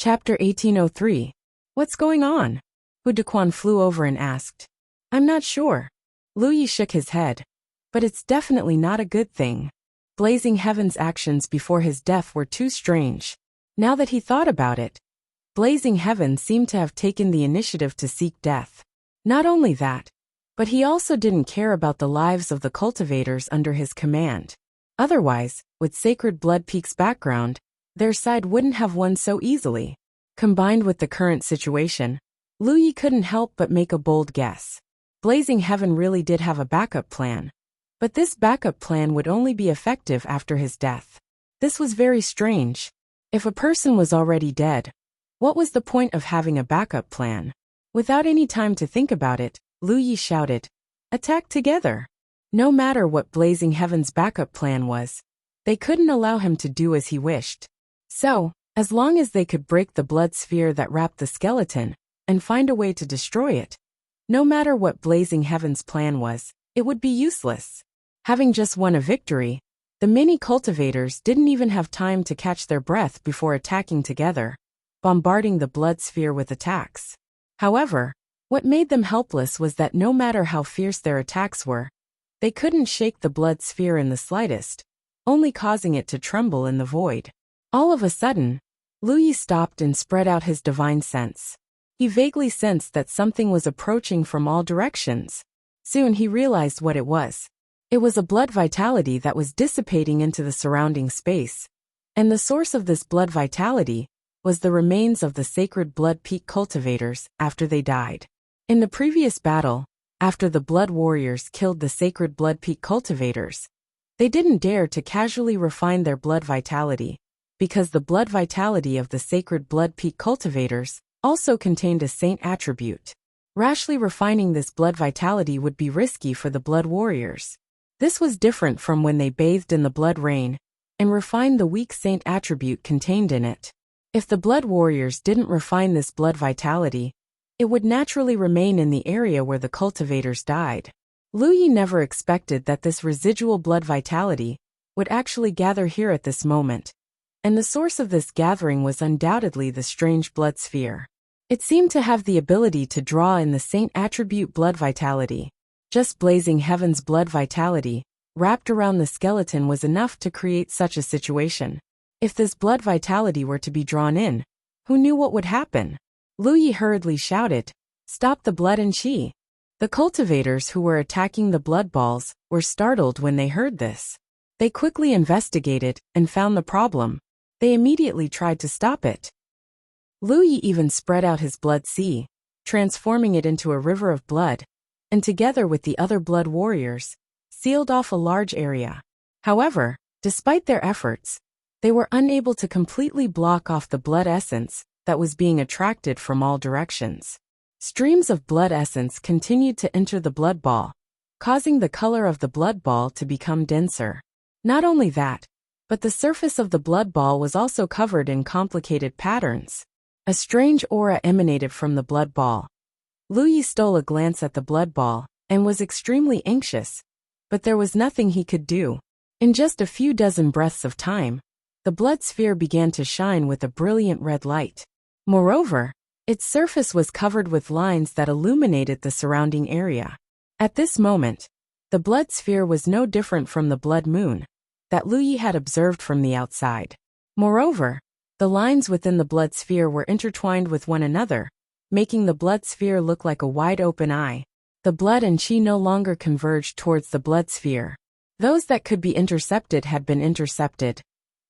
Chapter 1803. What's going on? Hu Dequan flew over and asked. I'm not sure. Lu Yi shook his head. But it's definitely not a good thing. Blazing Heaven's actions before his death were too strange. Now that he thought about it, Blazing Heaven seemed to have taken the initiative to seek death. Not only that, but he also didn't care about the lives of the cultivators under his command. Otherwise, with Sacred Blood Peak's background, their side wouldn't have won so easily. Combined with the current situation, Lu Yi couldn't help but make a bold guess. Blazing Heaven really did have a backup plan. But this backup plan would only be effective after his death. This was very strange. If a person was already dead, what was the point of having a backup plan? Without any time to think about it, Lu Yi shouted, "Attack together!" No matter what Blazing Heaven's backup plan was, they couldn't allow him to do as he wished. So, as long as they could break the blood sphere that wrapped the skeleton, and find a way to destroy it, no matter what Blazing Heaven's plan was, it would be useless. Having just won a victory, the mini cultivators didn't even have time to catch their breath before attacking together, bombarding the blood sphere with attacks. However, what made them helpless was that no matter how fierce their attacks were, they couldn't shake the blood sphere in the slightest, only causing it to tremble in the void. All of a sudden, Lu Yi stopped and spread out his divine sense. He vaguely sensed that something was approaching from all directions. Soon he realized what it was. It was a blood vitality that was dissipating into the surrounding space. And the source of this blood vitality was the remains of the Sacred Blood Peak cultivators after they died. In the previous battle, after the Blood Warriors killed the Sacred Blood Peak cultivators, they didn't dare to casually refine their blood vitality, because the blood vitality of the Sacred Blood Peak cultivators also contained a saint attribute. Rashly refining this blood vitality would be risky for the Blood Warriors. This was different from when they bathed in the blood rain and refined the weak saint attribute contained in it. If the Blood Warriors didn't refine this blood vitality, it would naturally remain in the area where the cultivators died. Lu Yi never expected that this residual blood vitality would actually gather here at this moment. And the source of this gathering was undoubtedly the strange blood sphere. It seemed to have the ability to draw in the saint attribute blood vitality. Just Blazing Heaven's blood vitality, wrapped around the skeleton, was enough to create such a situation. If this blood vitality were to be drawn in, who knew what would happen? Lu Yi hurriedly shouted, "Stop the blood and chi!" The cultivators who were attacking the blood balls were startled when they heard this. They quickly investigated and found the problem. They immediately tried to stop it. Lu Yi even spread out his blood sea, transforming it into a river of blood, and together with the other blood warriors, sealed off a large area. However, despite their efforts, they were unable to completely block off the blood essence that was being attracted from all directions. Streams of blood essence continued to enter the blood ball, causing the color of the blood ball to become denser. Not only that, but the surface of the blood ball was also covered in complicated patterns. A strange aura emanated from the blood ball. Lu Yi stole a glance at the blood ball and was extremely anxious, but there was nothing he could do. In just a few dozen breaths of time, the blood sphere began to shine with a brilliant red light. Moreover, its surface was covered with lines that illuminated the surrounding area. At this moment, the blood sphere was no different from the blood moon that Lu Yi had observed from the outside. Moreover, the lines within the blood sphere were intertwined with one another, making the blood sphere look like a wide-open eye. The blood and chi no longer converged towards the blood sphere. Those that could be intercepted had been intercepted,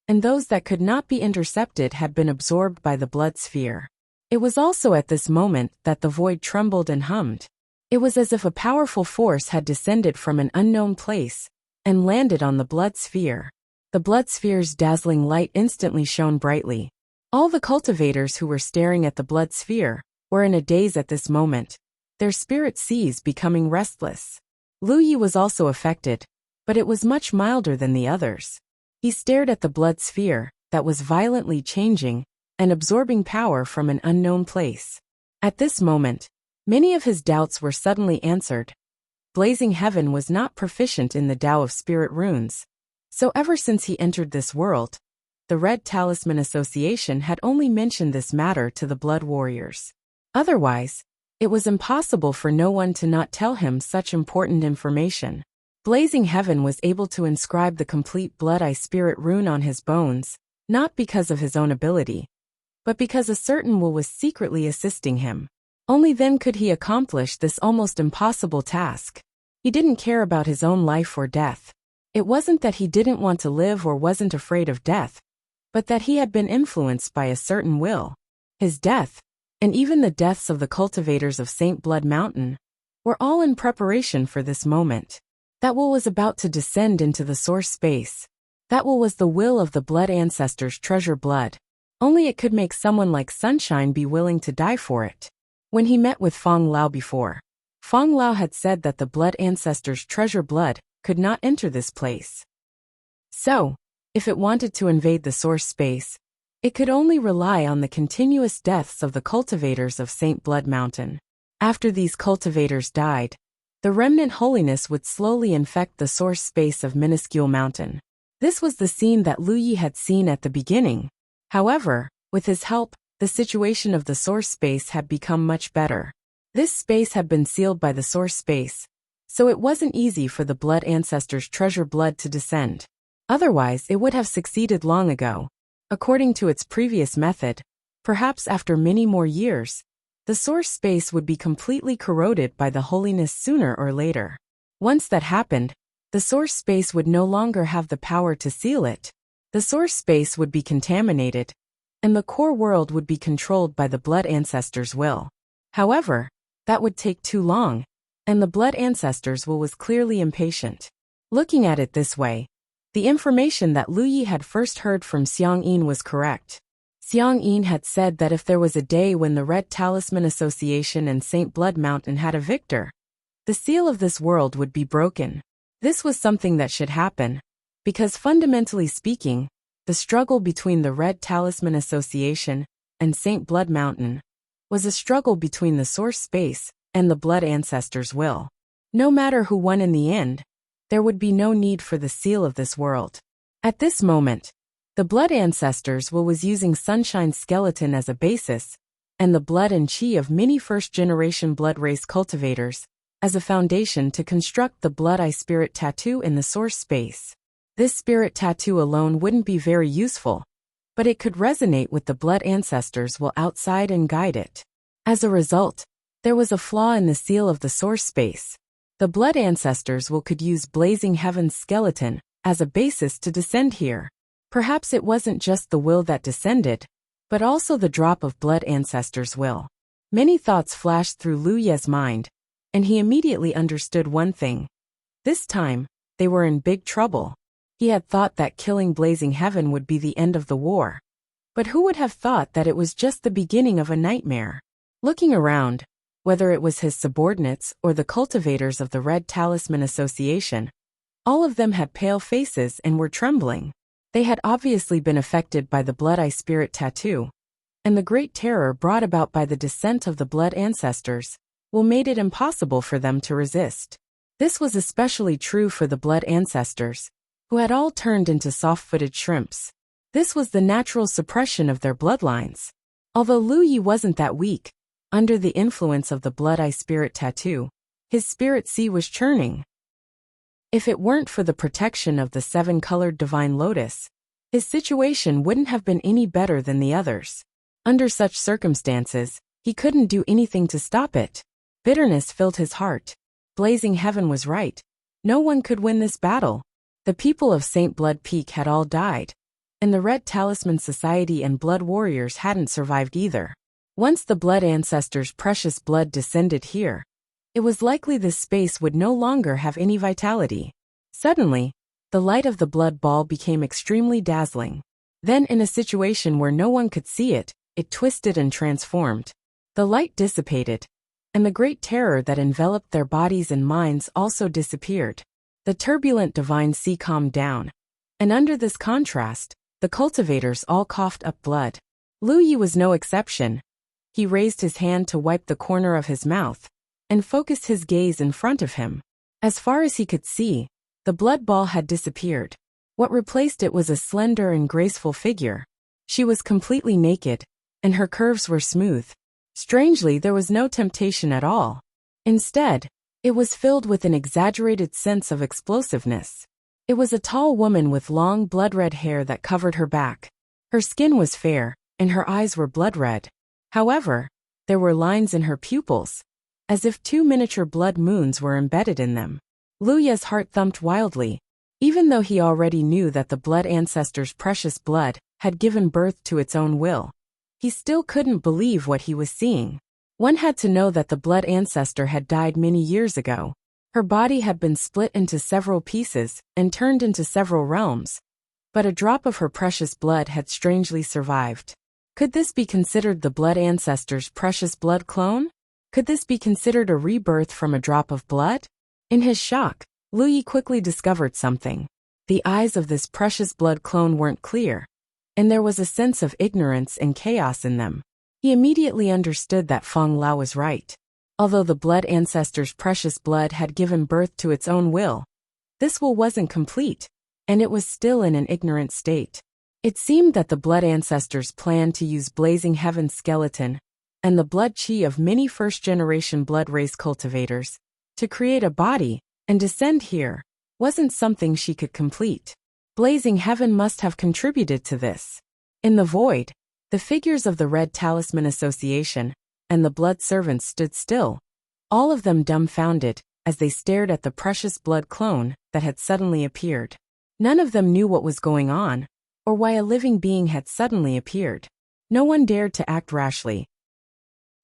and those that could not be intercepted had been absorbed by the blood sphere. It was also at this moment that the void trembled and hummed. It was as if a powerful force had descended from an unknown place and landed on the blood sphere. The blood sphere's dazzling light instantly shone brightly. All the cultivators who were staring at the blood sphere were in a daze at this moment, their spirit seas becoming restless. Lu Yi was also affected, but it was much milder than the others. He stared at the blood sphere that was violently changing and absorbing power from an unknown place. At this moment, many of his doubts were suddenly answered. Blazing Heaven was not proficient in the Tao of Spirit runes, so ever since he entered this world, the Red Talisman Association had only mentioned this matter to the blood warriors. Otherwise, it was impossible for no one to not tell him such important information. Blazing Heaven was able to inscribe the complete Blood Eye Spirit rune on his bones, not because of his own ability, but because a certain will was secretly assisting him. Only then could he accomplish this almost impossible task. He didn't care about his own life or death. It wasn't that he didn't want to live or wasn't afraid of death, but that he had been influenced by a certain will. His death, and even the deaths of the cultivators of St. Blood Mountain, were all in preparation for this moment. That will was about to descend into the source space. That will was the will of the blood ancestors' treasure blood. Only it could make someone like Sunshine be willing to die for it. When he met with Fong Lao before, Fong Lao had said that the blood ancestors' treasure blood could not enter this place. So, if it wanted to invade the source space, it could only rely on the continuous deaths of the cultivators of St. Blood Mountain. After these cultivators died, the remnant holiness would slowly infect the source space of Minuscule Mountain. This was the scene that Lu Yi had seen at the beginning. However, with his help, the situation of the source space had become much better. This space had been sealed by the source space, so it wasn't easy for the blood ancestors' treasure blood to descend. Otherwise, it would have succeeded long ago. According to its previous method, perhaps after many more years, the source space would be completely corroded by the holiness sooner or later. Once that happened, the source space would no longer have the power to seal it. The source space would be contaminated, and the core world would be controlled by the blood ancestors' will. However, that would take too long, and the blood ancestors' will was clearly impatient. Looking at it this way, the information that Lu Yi had first heard from Xiang Yin was correct. Xiang Yin had said that if there was a day when the Red Talisman Association and St. Blood Mountain had a victor, the seal of this world would be broken. This was something that should happen, because fundamentally speaking, the struggle between the Red Talisman Association and St. Blood Mountain was a struggle between the source space and the blood ancestors' will. No matter who won in the end, there would be no need for the seal of this world. At this moment, the blood ancestors' will was using Sunshine's skeleton as a basis, and the blood and chi of many first-generation blood race cultivators as a foundation to construct the Blood Eye Spirit tattoo in the source space. This spirit tattoo alone wouldn't be very useful, but it could resonate with the blood ancestors' will outside and guide it. As a result, there was a flaw in the seal of the source space. The blood ancestors' will could use Blazing Heaven's skeleton as a basis to descend here. Perhaps it wasn't just the will that descended, but also the drop of blood ancestors' will. Many thoughts flashed through Lu Ye's mind, and he immediately understood one thing. This time, they were in big trouble. He had thought that killing Blazing Heaven would be the end of the war. But who would have thought that it was just the beginning of a nightmare? Looking around, whether it was his subordinates or the cultivators of the Red Talisman Association, all of them had pale faces and were trembling. They had obviously been affected by the Blood Eye Spirit tattoo, and the great terror brought about by the descent of the blood ancestors made it impossible for them to resist. This was especially true for the blood ancestors, who had all turned into soft-footed shrimps. This was the natural suppression of their bloodlines. Although Lu Yi wasn't that weak, under the influence of the Blood Eye Spirit tattoo, his spirit sea was churning. If it weren't for the protection of the seven-colored divine lotus, his situation wouldn't have been any better than the others. Under such circumstances, he couldn't do anything to stop it. Bitterness filled his heart. Blazing Heaven was right. No one could win this battle. The people of St. Blood Peak had all died, and the Red Talisman Society and blood warriors hadn't survived either. Once the blood ancestors' precious blood descended here, it was likely this space would no longer have any vitality. Suddenly, the light of the blood ball became extremely dazzling. Then, in a situation where no one could see it, it twisted and transformed. The light dissipated, and the great terror that enveloped their bodies and minds also disappeared. The turbulent divine sea calmed down, and under this contrast, the cultivators all coughed up blood. Lu Yi was no exception. He raised his hand to wipe the corner of his mouth, and focused his gaze in front of him. As far as he could see, the blood ball had disappeared. What replaced it was a slender and graceful figure. She was completely naked, and her curves were smooth. Strangely, there was no temptation at all. Instead, it was filled with an exaggerated sense of explosiveness. It was a tall woman with long blood-red hair that covered her back. Her skin was fair, and her eyes were blood-red. However, there were lines in her pupils, as if two miniature blood moons were embedded in them. Luya's heart thumped wildly. Even though he already knew that the blood ancestor's precious blood had given birth to its own will, he still couldn't believe what he was seeing. One had to know that the blood ancestor had died many years ago. Her body had been split into several pieces and turned into several realms, but a drop of her precious blood had strangely survived. Could this be considered the blood ancestor's precious blood clone? Could this be considered a rebirth from a drop of blood? In his shock, Lu quickly discovered something. The eyes of this precious blood clone weren't clear, and there was a sense of ignorance and chaos in them. He immediately understood that Feng Lao was right. Although the blood ancestor's precious blood had given birth to its own will, this will wasn't complete, and it was still in an ignorant state. It seemed that the blood ancestors planned to use Blazing Heaven's skeleton and the blood chi of many first-generation blood race cultivators to create a body and descend here wasn't something she could complete. Blazing Heaven must have contributed to this. In the void, the figures of the Red Talisman Association and the blood servants stood still, all of them dumbfounded as they stared at the precious blood clone that had suddenly appeared. None of them knew what was going on, or why a living being had suddenly appeared. No one dared to act rashly.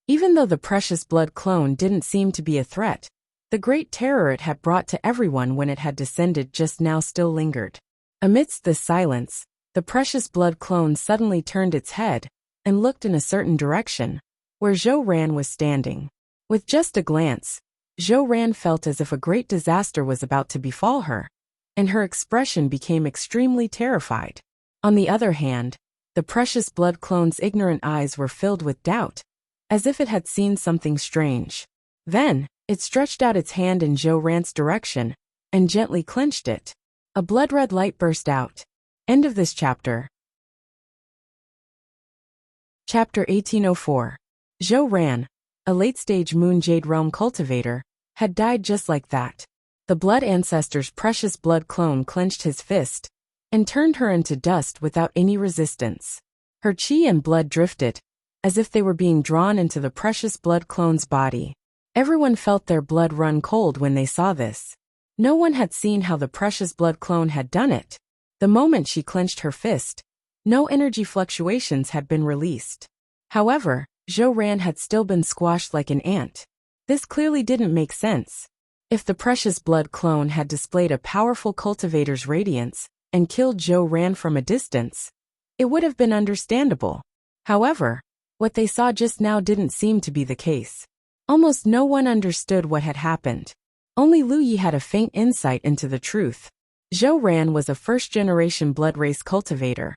Even though the precious blood clone didn't seem to be a threat, the great terror it had brought to everyone when it had descended just now still lingered. Amidst this silence, the precious blood clone suddenly turned its head and looked in a certain direction, where Zhou Ran was standing. With just a glance, Zhou Ran felt as if a great disaster was about to befall her, and her expression became extremely terrified. On the other hand, the precious blood clone's ignorant eyes were filled with doubt, as if it had seen something strange. Then, it stretched out its hand in Zhou Ran's direction and gently clenched it. A blood-red light burst out. End of this chapter. Chapter 1804. Zhou Ran, a late-stage Moon Jade Realm cultivator, had died just like that. The blood ancestor's precious blood clone clenched his fist and turned her into dust without any resistance. Her chi and blood drifted, as if they were being drawn into the precious blood clone's body. Everyone felt their blood run cold when they saw this. No one had seen how the precious blood clone had done it. The moment she clenched her fist, no energy fluctuations had been released. However, Zhou Ran had still been squashed like an ant. This clearly didn't make sense. If the precious blood clone had displayed a powerful cultivator's radiance and killed Zhou Ran from a distance, it would have been understandable. However, what they saw just now didn't seem to be the case. Almost no one understood what had happened. Only Lu Yi had a faint insight into the truth. Zhou Ran was a first-generation blood race cultivator,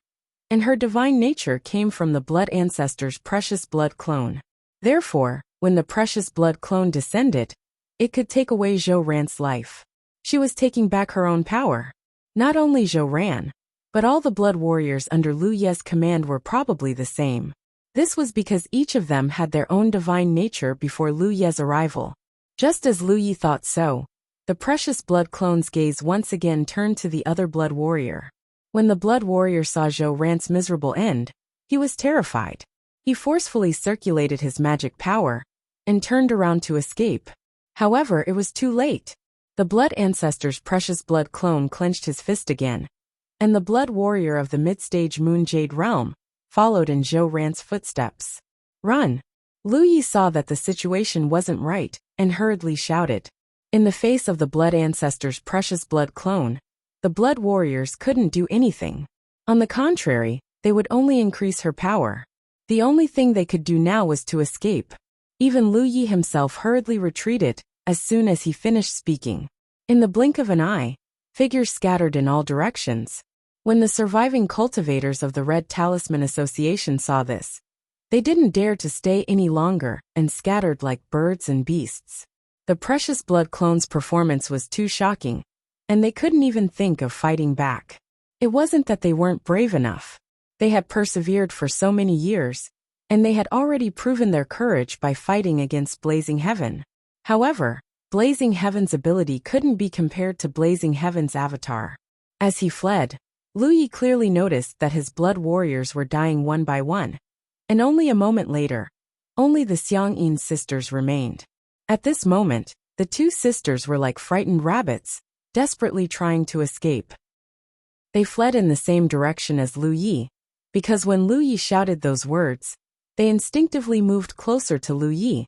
and her divine nature came from the blood ancestor's precious blood clone. Therefore, when the precious blood clone descended, it could take away Zhou Ran's life. She was taking back her own power. Not only Zhou Ran, but all the blood warriors under Lu Ye's command were probably the same. This was because each of them had their own divine nature before Lu Ye's arrival. Just as Lu Yi thought so, the precious blood clone's gaze once again turned to the other blood warrior. When the blood warrior saw Zhou Ran's miserable end, he was terrified. He forcefully circulated his magic power and turned around to escape. However, it was too late. The blood ancestor's precious blood clone clenched his fist again, and the blood warrior of the mid-stage Moon Jade Realm followed in Zhou Ran's footsteps. Run! Lu Yi saw that the situation wasn't right and hurriedly shouted. In the face of the blood ancestor's precious blood clone, the blood warriors couldn't do anything. On the contrary, they would only increase her power. The only thing they could do now was to escape. Even Lu Yi himself hurriedly retreated as soon as he finished speaking. In the blink of an eye, figures scattered in all directions. When the surviving cultivators of the Red Talisman Association saw this, they didn't dare to stay any longer and scattered like birds and beasts. The precious blood clone's performance was too shocking, and they couldn't even think of fighting back. It wasn't that they weren't brave enough. They had persevered for so many years, and they had already proven their courage by fighting against Blazing Heaven. However, Blazing Heaven's ability couldn't be compared to Blazing Heaven's avatar. As he fled, Lu Yi clearly noticed that his blood warriors were dying one by one, and only a moment later, only the Xiangyin sisters remained. At this moment, the two sisters were like frightened rabbits, desperately trying to escape. They fled in the same direction as Lu Yi, because when Lu Yi shouted those words, they instinctively moved closer to Lu Yi,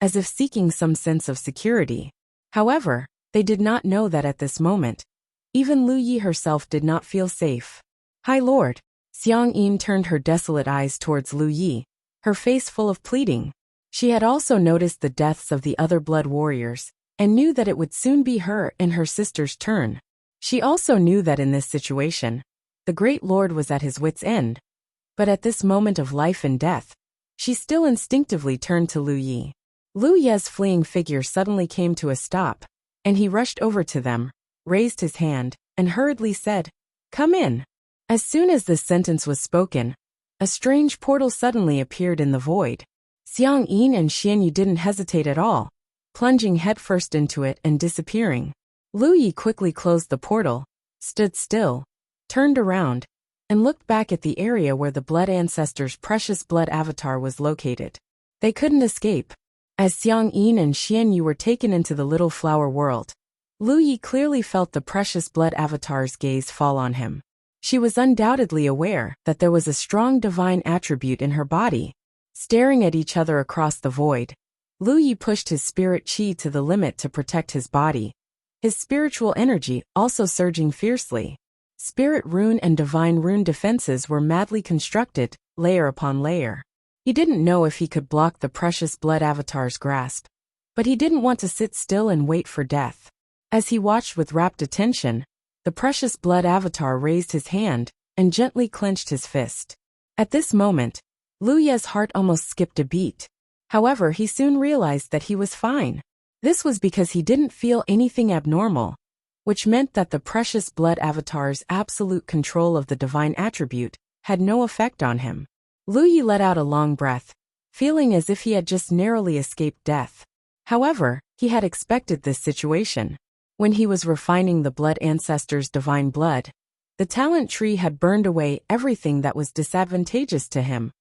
as if seeking some sense of security. However, they did not know that at this moment, even Lu Yi herself did not feel safe. "High Lord," Xiangyin turned her desolate eyes towards Lu Yi, her face full of pleading. She had also noticed the deaths of the other blood warriors, and knew that it would soon be her and her sister's turn. She also knew that in this situation, the Great Lord was at his wit's end, but at this moment of life and death, she still instinctively turned to Lu Yi. Lu Ye's fleeing figure suddenly came to a stop, and he rushed over to them, raised his hand, and hurriedly said, "Come in." As soon as this sentence was spoken, a strange portal suddenly appeared in the void. Xiangyin and Xianyu didn't hesitate at all, plunging headfirst into it and disappearing. Lu Yi quickly closed the portal, stood still, turned around, and looked back at the area where the Blood Ancestor's precious blood avatar was located. They couldn't escape. As Xiangyin and Xianyu were taken into the little flower world, Lu Yi clearly felt the precious blood avatar's gaze fall on him. She was undoubtedly aware that there was a strong divine attribute in her body. Staring at each other across the void, Lu Yi pushed his spirit chi to the limit to protect his body, his spiritual energy also surging fiercely. Spirit rune and divine rune defenses were madly constructed, layer upon layer. He didn't know if he could block the precious blood avatar's grasp, but he didn't want to sit still and wait for death. As he watched with rapt attention, the precious blood avatar raised his hand and gently clenched his fist. At this moment, Lu Ye's heart almost skipped a beat. However, he soon realized that he was fine. This was because he didn't feel anything abnormal, which meant that the precious blood avatar's absolute control of the divine attribute had no effect on him. Lu Yi let out a long breath, feeling as if he had just narrowly escaped death. However, he had expected this situation. When he was refining the blood ancestor's divine blood, the talent tree had burned away everything that was disadvantageous to him,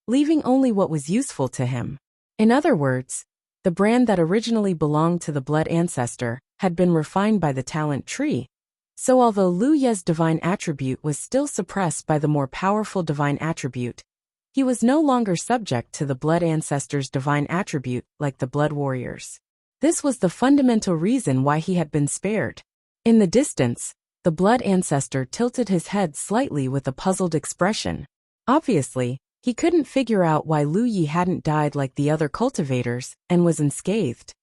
leaving only what was useful to him. In other words, the brand that originally belonged to the blood ancestor had been refined by the talent tree. So although Lu Ye's divine attribute was still suppressed by the more powerful divine attribute, he was no longer subject to the blood ancestor's divine attribute like the blood warriors. This was the fundamental reason why he had been spared. In the distance, the blood ancestor tilted his head slightly with a puzzled expression. Obviously, he couldn't figure out why Lu Yi hadn't died like the other cultivators and was unscathed.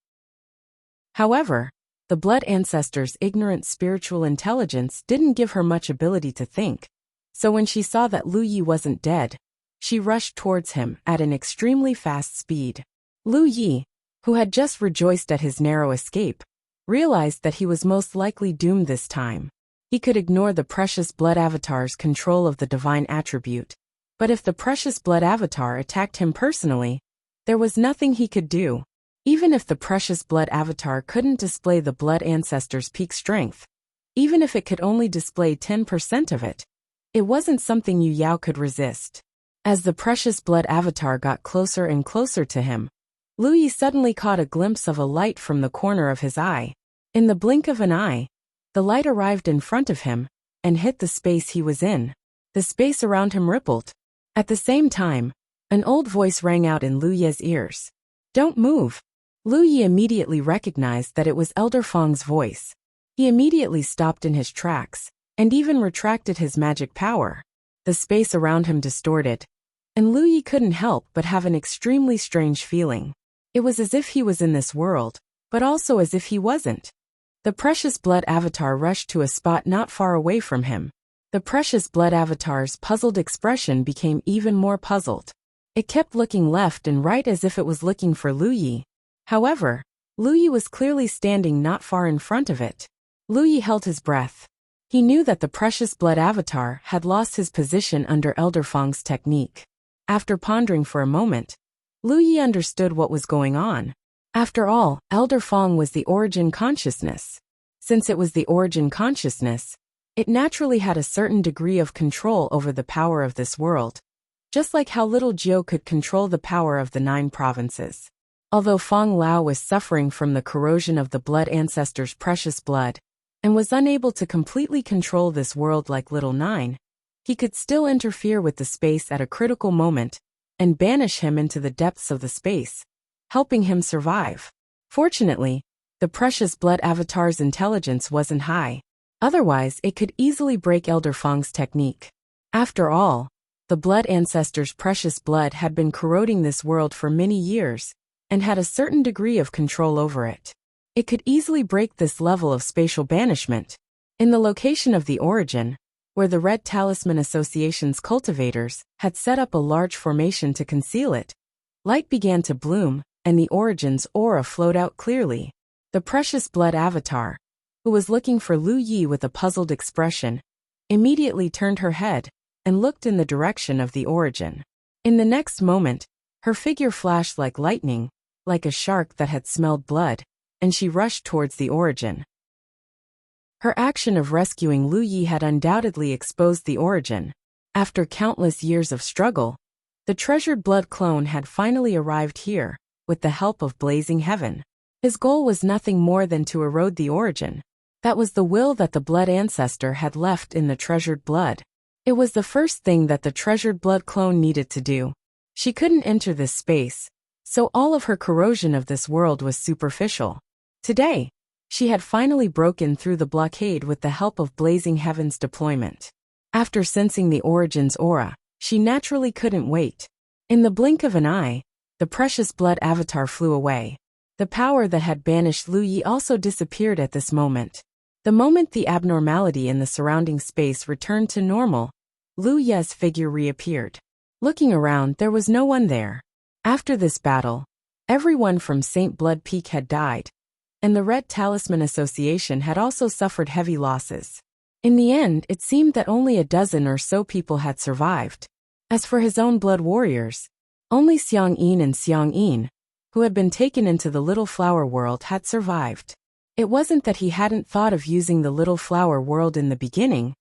However, the blood ancestor's ignorant spiritual intelligence didn't give her much ability to think. So when she saw that Lu Yi wasn't dead, she rushed towards him at an extremely fast speed. Lu Yi, who had just rejoiced at his narrow escape, realized that he was most likely doomed this time. He could ignore the precious blood avatar's control of the divine attribute, but if the precious blood avatar attacked him personally, there was nothing he could do. Even if the precious blood avatar couldn't display the blood ancestor's peak strength, even if it could only display 10% of it, it wasn't something Yu Yao could resist. As the precious blood avatar got closer and closer to him, Lu Yi suddenly caught a glimpse of a light from the corner of his eye. In the blink of an eye, the light arrived in front of him and hit the space he was in. The space around him rippled. At the same time, an old voice rang out in Lu Ye's ears. "Don't move." Lu Yi immediately recognized that it was Elder Feng's voice. He immediately stopped in his tracks, and even retracted his magic power. The space around him distorted, and Lu Yi couldn't help but have an extremely strange feeling. It was as if he was in this world, but also as if he wasn't. The precious blood avatar rushed to a spot not far away from him. The precious blood avatar's puzzled expression became even more puzzled. It kept looking left and right as if it was looking for Lu Yi. However, Lu Yi was clearly standing not far in front of it. Lu Yi held his breath. He knew that the precious blood avatar had lost his position under Elder Fong's technique. After pondering for a moment, Lu Yi understood what was going on. After all, Elder Fong was the origin consciousness. Since it was the origin consciousness, it naturally had a certain degree of control over the power of this world, just like how little Jiu could control the power of the 9 provinces. Although Fong Lao was suffering from the corrosion of the blood ancestor's precious blood, and was unable to completely control this world like Little Nine, he could still interfere with the space at a critical moment and banish him into the depths of the space, helping him survive. Fortunately, the precious blood avatar's intelligence wasn't high. Otherwise, it could easily break Elder Fong's technique. After all, the blood ancestor's precious blood had been corroding this world for many years and had a certain degree of control over it. It could easily break this level of spatial banishment. In the location of the origin, where the Red Talisman Association's cultivators had set up a large formation to conceal it, light began to bloom, and the origin's aura flowed out clearly. The precious blood avatar, who was looking for Lu Yi with a puzzled expression, immediately turned her head and looked in the direction of the origin. In the next moment, her figure flashed like lightning, like a shark that had smelled blood, and she rushed towards the origin. Her action of rescuing Lu Yi had undoubtedly exposed the origin. After countless years of struggle, the treasured blood clone had finally arrived here, with the help of Blazing Heaven. His goal was nothing more than to erode the origin. That was the will that the blood ancestor had left in the treasured blood. It was the first thing that the treasured blood clone needed to do. She couldn't enter this space, so all of her corrosion of this world was superficial. Today, she had finally broken through the blockade with the help of Blazing Heaven's deployment. After sensing the origin's aura, she naturally couldn't wait. In the blink of an eye, the precious blood avatar flew away. The power that had banished Lu Yi also disappeared at this moment. The moment the abnormality in the surrounding space returned to normal, Lu Yi's figure reappeared. Looking around, there was no one there. After this battle, everyone from St. Blood Peak had died, and the Red Talisman Association had also suffered heavy losses. In the end, it seemed that only a dozen or so people had survived. As for his own blood warriors, only Xiang Yin and Xiang Yin, who had been taken into the Little Flower World, had survived. It wasn't that he hadn't thought of using the Little Flower World in the beginning,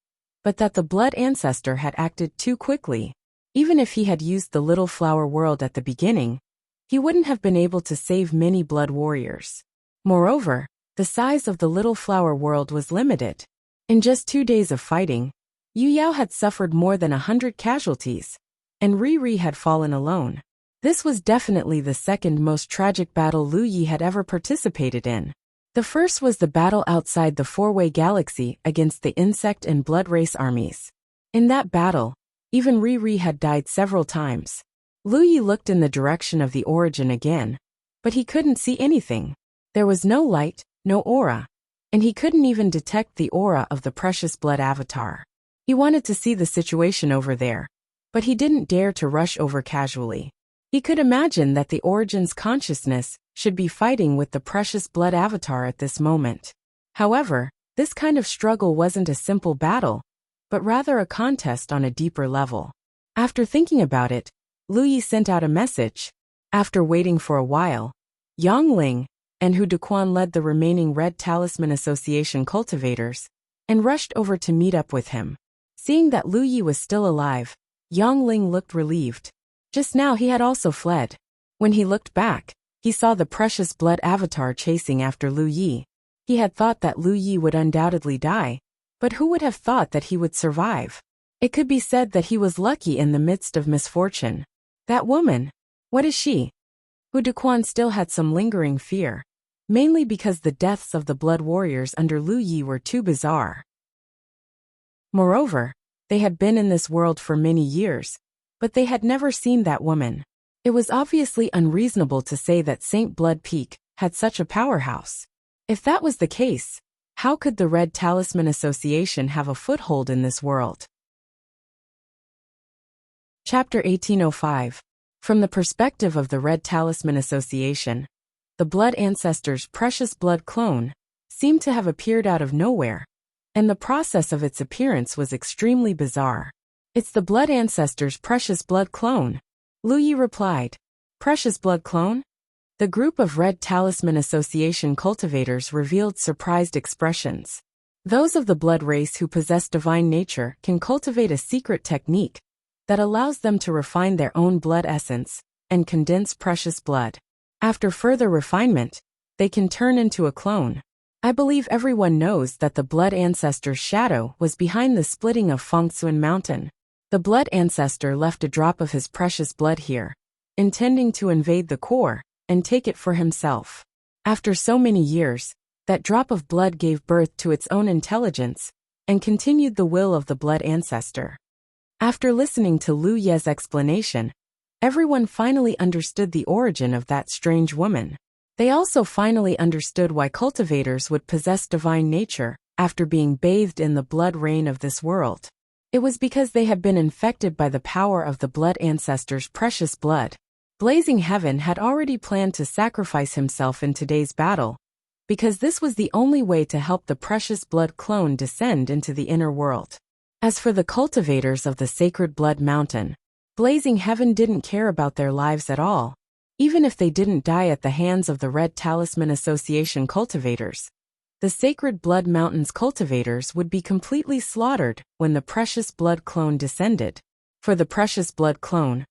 but that the blood ancestor had acted too quickly. Even if he had used the Little Flower World at the beginning, he wouldn't have been able to save many blood warriors. Moreover, the size of the Little Flower World was limited. In just 2 days of fighting, Yu Yao had suffered more than 100 casualties, and Ri had fallen alone. This was definitely the second most tragic battle Lu Yi had ever participated in. The first was the battle outside the Four-Way Galaxy against the insect and blood race armies. In that battle, even Ri had died several times. Lu Yi looked in the direction of the origin again, but he couldn't see anything. There was no light, no aura, and he couldn't even detect the aura of the precious blood avatar. He wanted to see the situation over there, but he didn't dare to rush over casually. He could imagine that the origin's consciousness should be fighting with the precious blood avatar at this moment. However, this kind of struggle wasn't a simple battle, but rather a contest on a deeper level. After thinking about it, Lu Yi sent out a message. After waiting for a while, Yang Ling and Hu Dequan led the remaining Red Talisman Association cultivators and rushed over to meet up with him. Seeing that Lu Yi was still alive, Yang Ling looked relieved. Just now he had also fled. When he looked back, he saw the precious blood avatar chasing after Lu Yi. He had thought that Lu Yi would undoubtedly die, but who would have thought that he would survive? It could be said that he was lucky in the midst of misfortune. That woman, what is she? Hu Dequan still had some lingering fear, mainly because the deaths of the blood warriors under Lu Yi were too bizarre. Moreover, they had been in this world for many years, but they had never seen that woman. It was obviously unreasonable to say that St. Blood Peak had such a powerhouse. If that was the case, how could the Red Talisman Association have a foothold in this world? Chapter 1805. From the perspective of the Red Talisman Association, the blood ancestor's precious blood clone seemed to have appeared out of nowhere, and the process of its appearance was extremely bizarre. "It's the blood ancestor's precious blood clone," Lu Yi replied. "Precious blood clone?" The group of Red Talisman Association cultivators revealed surprised expressions. Those of the blood race who possess divine nature can cultivate a secret technique that allows them to refine their own blood essence and condense precious blood. After further refinement, they can turn into a clone. I believe everyone knows that the blood ancestor's shadow was behind the splitting of Fengsuan Mountain. The blood ancestor left a drop of his precious blood here, intending to invade the core and take it for himself. After so many years, that drop of blood gave birth to its own intelligence and continued the will of the blood ancestor. After listening to Lu Ye's explanation, everyone finally understood the origin of that strange woman. They also finally understood why cultivators would possess divine nature after being bathed in the blood rain of this world. It was because they had been infected by the power of the blood ancestor's precious blood. Blazing Heaven had already planned to sacrifice himself in today's battle, because this was the only way to help the precious blood clone descend into the inner world. As for the cultivators of the sacred blood mountain, Blazing Heaven didn't care about their lives at all. Even if they didn't die at the hands of the Red Talisman Association cultivators, the Sacred Blood Mountain's cultivators would be completely slaughtered when the precious blood clone descended. For the precious blood clone,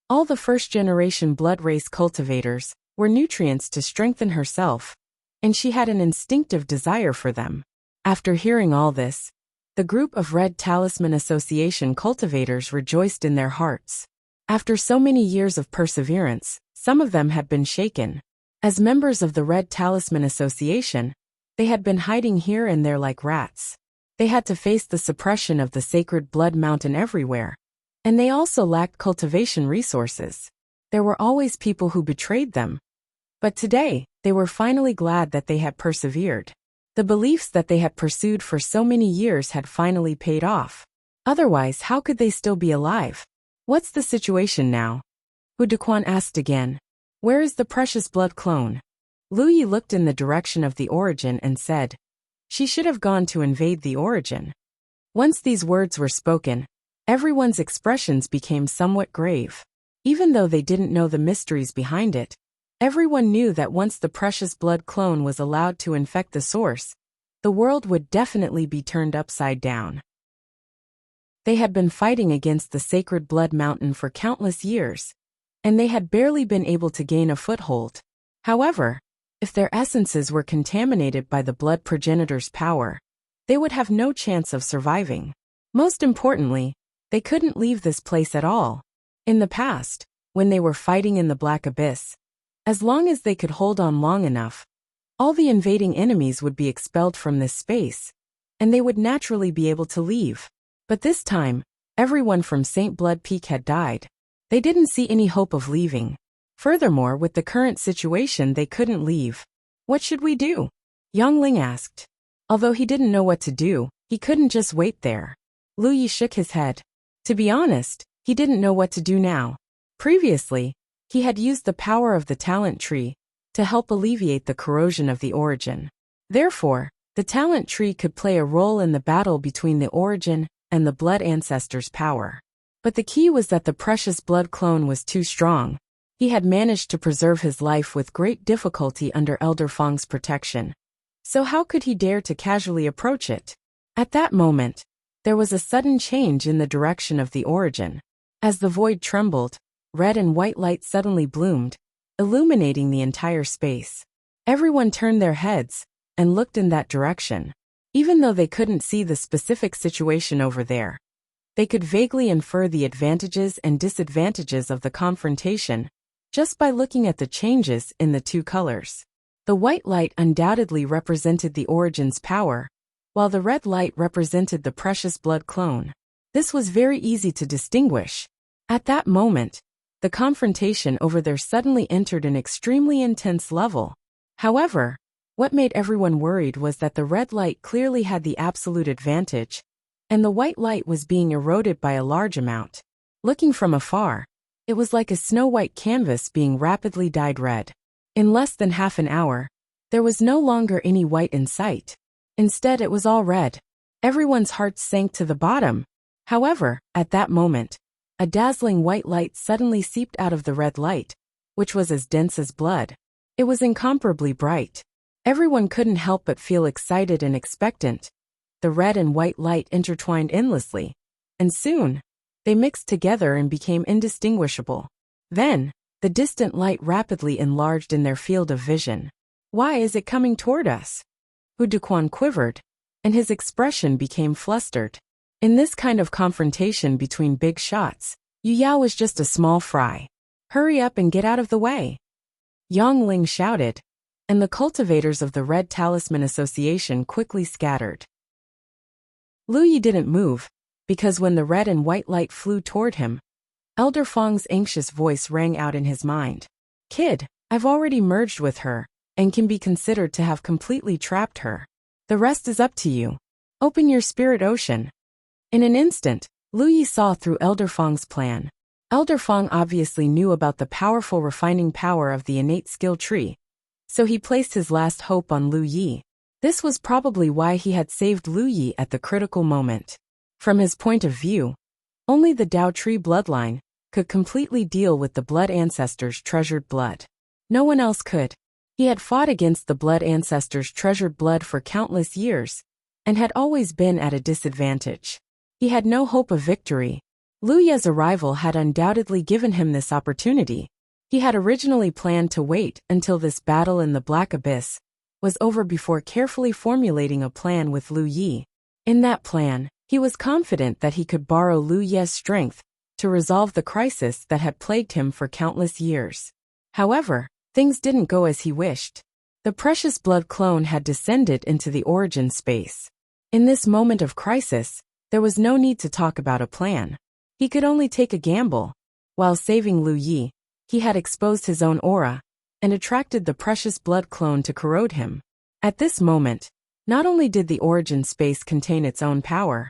all the first-generation blood race cultivators were nutrients to strengthen herself, and she had an instinctive desire for them. After hearing all this, the group of Red Talisman Association cultivators rejoiced in their hearts. After so many years of perseverance, some of them had been shaken. As members of the Red Talisman Association, they had been hiding here and there like rats. They had to face the suppression of the Sacred Blood Mountain everywhere, and they also lacked cultivation resources. There were always people who betrayed them. But today, they were finally glad that they had persevered. The beliefs that they had pursued for so many years had finally paid off. Otherwise, how could they still be alive? "What's the situation now?" Hu Dequan asked again. "Where is the precious blood clone?" Lu Yi looked in the direction of the origin and said, "She should have gone to invade the origin." Once these words were spoken, everyone's expressions became somewhat grave. Even though they didn't know the mysteries behind it, everyone knew that once the precious blood clone was allowed to infect the source, the world would definitely be turned upside down. They had been fighting against the Sacred Blood Mountain for countless years, and they had barely been able to gain a foothold. However, if their essences were contaminated by the blood progenitor's power, they would have no chance of surviving. Most importantly, they couldn't leave this place at all. In the past, when they were fighting in the Black Abyss, as long as they could hold on long enough, all the invading enemies would be expelled from this space, and they would naturally be able to leave. But this time, everyone from St. Blood Peak had died. They didn't see any hope of leaving. Furthermore, with the current situation, they couldn't leave. "What should we do?" Yang Ling asked. Although he didn't know what to do, he couldn't just wait there. Lu Yi shook his head. To be honest, he didn't know what to do now. Previously, he had used the power of the talent tree to help alleviate the corrosion of the origin. Therefore, the talent tree could play a role in the battle between the origin and the blood ancestor's power. But the key was that the precious blood clone was too strong. He had managed to preserve his life with great difficulty under Elder Feng's protection. So how could he dare to casually approach it? At that moment, there was a sudden change in the direction of the origin. As the void trembled, red and white light suddenly bloomed, illuminating the entire space. Everyone turned their heads and looked in that direction. Even though they couldn't see the specific situation over there, they could vaguely infer the advantages and disadvantages of the confrontation just by looking at the changes in the two colors. The white light undoubtedly represented the origin's power, while the red light represented the precious blood clone. This was very easy to distinguish. At that moment, the confrontation over there suddenly entered an extremely intense level. However, what made everyone worried was that the red light clearly had the absolute advantage, and the white light was being eroded by a large amount. Looking from afar, it was like a snow-white canvas being rapidly dyed red. In less than half an hour, there was no longer any white in sight. Instead, it was all red. Everyone's hearts sank to the bottom. However, at that moment, a dazzling white light suddenly seeped out of the red light, which was as dense as blood. It was incomparably bright. Everyone couldn't help but feel excited and expectant. The red and white light intertwined endlessly, and soon, they mixed together and became indistinguishable. Then, the distant light rapidly enlarged in their field of vision. "Why is it coming toward us?" Hu Duquan quivered, and his expression became flustered. In this kind of confrontation between big shots, Yu Yao was just a small fry. "Hurry up and get out of the way!" Yang Ling shouted, and the cultivators of the Red Talisman Association quickly scattered. Lu Yi didn't move, because when the red and white light flew toward him, Elder Fong's anxious voice rang out in his mind. "Kid, I've already merged with her, and can be considered to have completely trapped her. The rest is up to you. Open your spirit ocean." In an instant, Lu Yi saw through Elder Fong's plan. Elder Fong obviously knew about the powerful refining power of the innate skill tree, so he placed his last hope on Lu Yi. This was probably why he had saved Lu Yi at the critical moment. From his point of view, only the Dao tree bloodline could completely deal with the blood ancestors' treasured blood. No one else could. He had fought against the blood ancestors' treasured blood for countless years, and had always been at a disadvantage. He had no hope of victory. Lu Ye's arrival had undoubtedly given him this opportunity. He had originally planned to wait until this battle in the Black Abyss was over before carefully formulating a plan with Lu Yi. In that plan, he was confident that he could borrow Lu Ye's strength to resolve the crisis that had plagued him for countless years. However, things didn't go as he wished. The precious blood clone had descended into the origin space. In this moment of crisis, there was no need to talk about a plan. He could only take a gamble. While saving Lu Yi, he had exposed his own aura and attracted the precious blood clone to corrode him. At this moment, not only did the origin space contain its own power,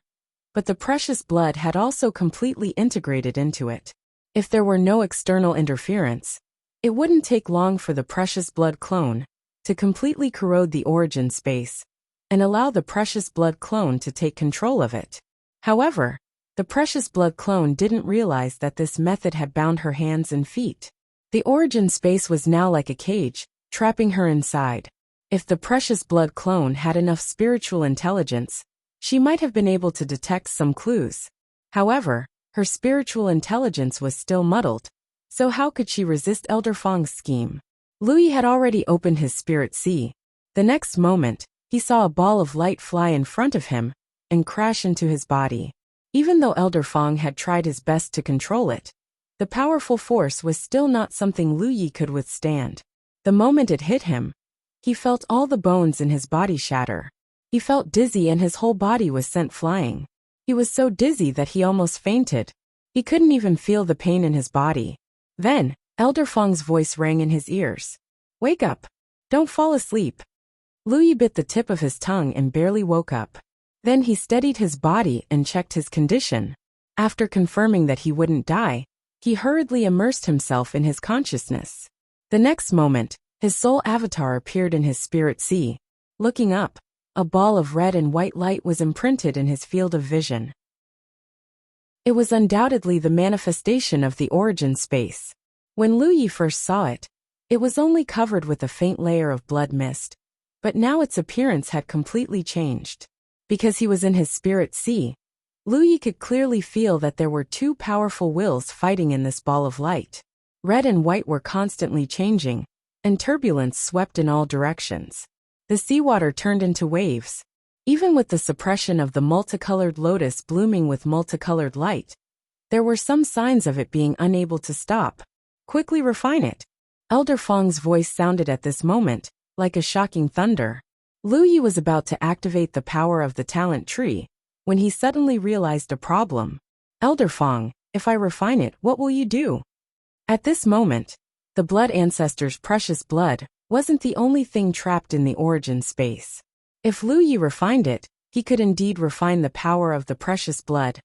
but the precious blood had also completely integrated into it. If there were no external interference, it wouldn't take long for the precious blood clone to completely corrode the origin space and allow the precious blood clone to take control of it. However, the precious blood clone didn't realize that this method had bound her hands and feet. The origin space was now like a cage, trapping her inside. If the precious blood clone had enough spiritual intelligence, she might have been able to detect some clues. However, her spiritual intelligence was still muddled, so how could she resist Elder Fong's scheme? Lu Yi had already opened his spirit sea. The next moment, he saw a ball of light fly in front of him and crash into his body. Even though Elder Fong had tried his best to control it, the powerful force was still not something Lu Yi could withstand. The moment it hit him, he felt all the bones in his body shatter. He felt dizzy and his whole body was sent flying. He was so dizzy that he almost fainted. He couldn't even feel the pain in his body. Then, Elder Fong's voice rang in his ears. "Wake up! Don't fall asleep!" Lu Yi bit the tip of his tongue and barely woke up. Then he steadied his body and checked his condition. After confirming that he wouldn't die, he hurriedly immersed himself in his consciousness. The next moment, his soul avatar appeared in his spirit sea. Looking up, a ball of red and white light was imprinted in his field of vision. It was undoubtedly the manifestation of the origin space. When Lu Yi first saw it, it was only covered with a faint layer of blood mist, but now its appearance had completely changed. Because he was in his spirit sea, Lu Yi could clearly feel that there were two powerful wills fighting in this ball of light. Red and white were constantly changing, and turbulence swept in all directions. The seawater turned into waves. Even with the suppression of the multicolored lotus blooming with multicolored light, there were some signs of it being unable to stop. "Quickly refine it." Elder Fong's voice sounded at this moment, like a shocking thunder. Lu Yi was about to activate the power of the talent tree, when he suddenly realized a problem. "Elder Fong, if I refine it, what will you do?" At this moment, the blood ancestor's precious blood wasn't the only thing trapped in the origin space. If Lu Yi refined it, he could indeed refine the power of the precious blood.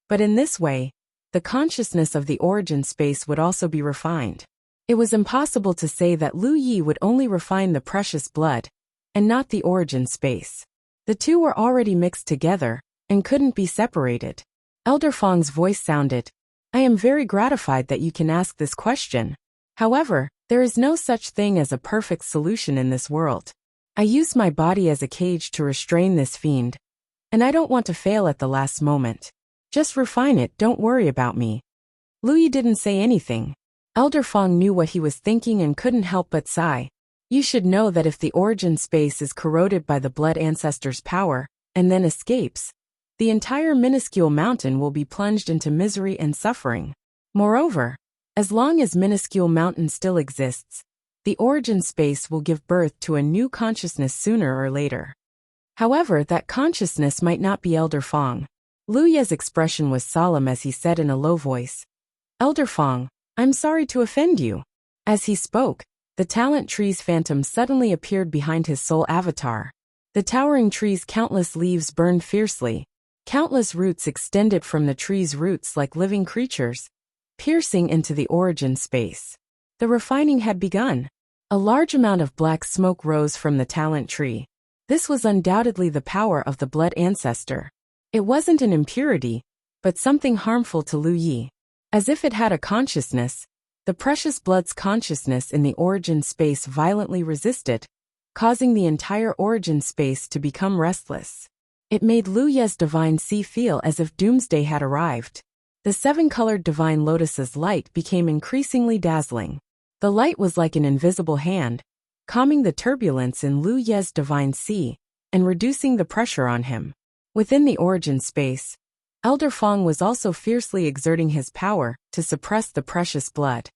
But in this way, the consciousness of the origin space would also be refined. It was impossible to say that Lu Yi would only refine the precious blood, and not the origin space. The two were already mixed together and couldn't be separated. Elder Fong's voice sounded, "I am very gratified that you can ask this question. However, there is no such thing as a perfect solution in this world. I use my body as a cage to restrain this fiend, and I don't want to fail at the last moment. Just refine it, don't worry about me." Lu Yi didn't say anything. Elder Fong knew what he was thinking and couldn't help but sigh. You should know that if the origin space is corroded by the blood ancestor's power, and then escapes, the entire minuscule mountain will be plunged into misery and suffering. Moreover, as long as minuscule mountain still exists, the origin space will give birth to a new consciousness sooner or later. However, that consciousness might not be Elder Fong. Lu Ye's expression was solemn as he said in a low voice, "Elder Fong, I'm sorry to offend you." As he spoke, the talent tree's phantom suddenly appeared behind his soul avatar. The towering tree's countless leaves burned fiercely. Countless roots extended from the tree's roots like living creatures, piercing into the origin space. The refining had begun. A large amount of black smoke rose from the talent tree. This was undoubtedly the power of the blood ancestor. It wasn't an impurity, but something harmful to Lu Yi. As if it had a consciousness, the precious blood's consciousness in the origin space violently resisted, causing the entire origin space to become restless. It made Lu Ye's divine sea feel as if doomsday had arrived. The seven-colored divine lotus's light became increasingly dazzling. The light was like an invisible hand, calming the turbulence in Lu Ye's divine sea and reducing the pressure on him. Within the origin space, Elder Fong was also fiercely exerting his power to suppress the precious blood.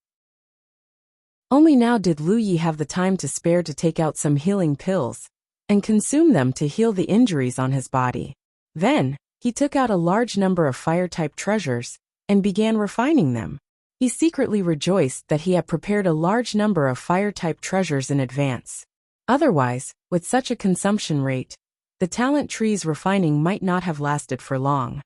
Only now did Lu Yi have the time to spare to take out some healing pills and consume them to heal the injuries on his body. Then, he took out a large number of fire-type treasures and began refining them. He secretly rejoiced that he had prepared a large number of fire-type treasures in advance. Otherwise, with such a consumption rate, the talent tree's refining might not have lasted for long.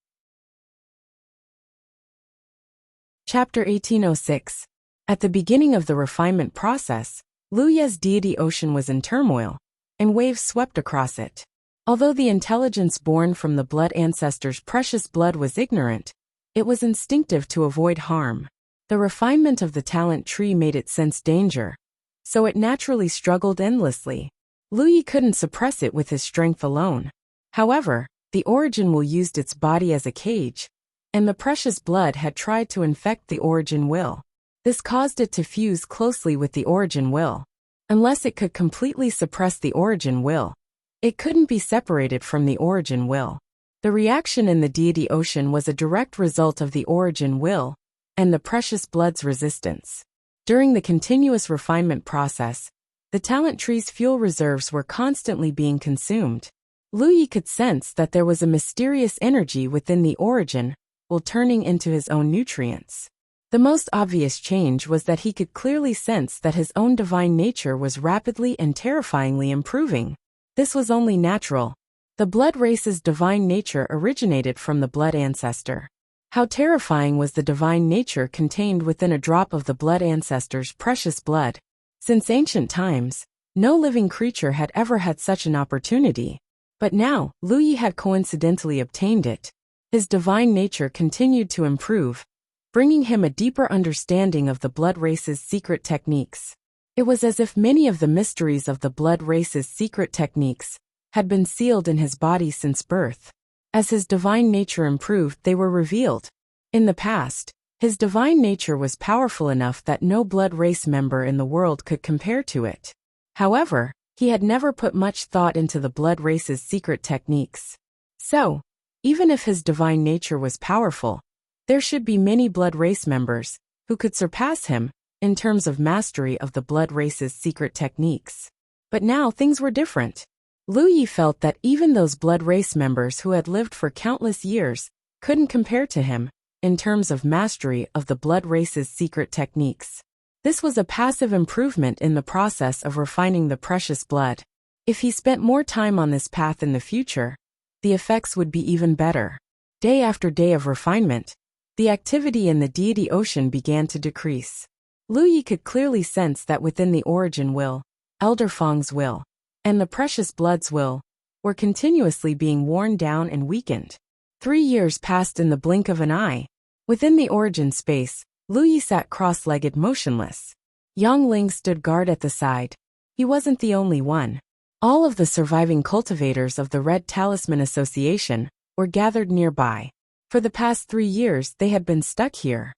Chapter 1806. At the beginning of the refinement process, Lu Ye's deity ocean was in turmoil, and waves swept across it. Although the intelligence born from the blood ancestor's precious blood was ignorant, it was instinctive to avoid harm. The refinement of the talent tree made it sense danger, so it naturally struggled endlessly. Lu Yi couldn't suppress it with his strength alone. However, the origin will used its body as a cage, and the precious blood had tried to infect the origin will. This caused it to fuse closely with the origin will. Unless it could completely suppress the origin will, it couldn't be separated from the origin will. The reaction in the deity ocean was a direct result of the origin will and the precious blood's resistance. During the continuous refinement process, the talent tree's fuel reserves were constantly being consumed. Lu Yi could sense that there was a mysterious energy within the origin while turning into his own nutrients. The most obvious change was that he could clearly sense that his own divine nature was rapidly and terrifyingly improving. This was only natural. The blood race's divine nature originated from the blood ancestor. How terrifying was the divine nature contained within a drop of the blood ancestor's precious blood. Since ancient times, no living creature had ever had such an opportunity. But now, Lu Yi had coincidentally obtained it. His divine nature continued to improve, bringing him a deeper understanding of the blood race's secret techniques. It was as if many of the mysteries of the blood race's secret techniques had been sealed in his body since birth. As his divine nature improved, they were revealed. In the past, his divine nature was powerful enough that no blood race member in the world could compare to it. However, he had never put much thought into the blood race's secret techniques. So, even if his divine nature was powerful, there should be many blood race members who could surpass him in terms of mastery of the blood race's secret techniques. But now things were different. Lu Yi felt that even those blood race members who had lived for countless years couldn't compare to him in terms of mastery of the blood race's secret techniques. This was a passive improvement in the process of refining the precious blood. If he spent more time on this path in the future, the effects would be even better. Day after day of refinement, the activity in the deity ocean began to decrease. Lu Yi could clearly sense that within the origin will, Elder Fong's will, and the precious blood's will, were continuously being worn down and weakened. 3 years passed in the blink of an eye. Within the origin space, Lu Yi sat cross-legged motionless. Yang Ling stood guard at the side. He wasn't the only one. All of the surviving cultivators of the Red Talisman Association were gathered nearby. For the past 3 years they had been stuck here.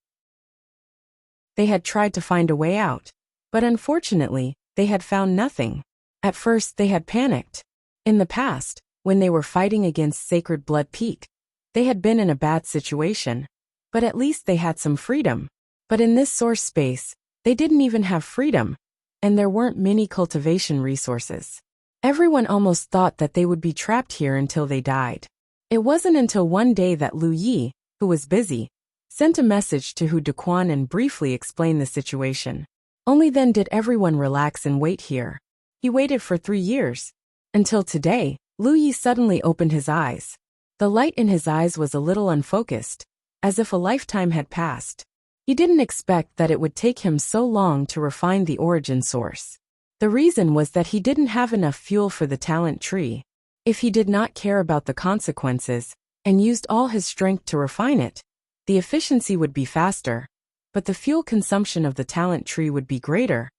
They had tried to find a way out, but unfortunately, they had found nothing. At first they had panicked. In the past, when they were fighting against Sacred Blood Peak, they had been in a bad situation, but at least they had some freedom. But in this source space, they didn't even have freedom, and there weren't many cultivation resources. Everyone almost thought that they would be trapped here until they died. It wasn't until one day that Lu Yi, who was busy, sent a message to Hu Dequan and briefly explained the situation. Only then did everyone relax and wait here. He waited for 3 years. Until today, Lu Yi suddenly opened his eyes. The light in his eyes was a little unfocused, as if a lifetime had passed. He didn't expect that it would take him so long to refine the origin source. The reason was that he didn't have enough fuel for the talent tree. If he did not care about the consequences and used all his strength to refine it, the efficiency would be faster, but the fuel consumption of the talent tree would be greater,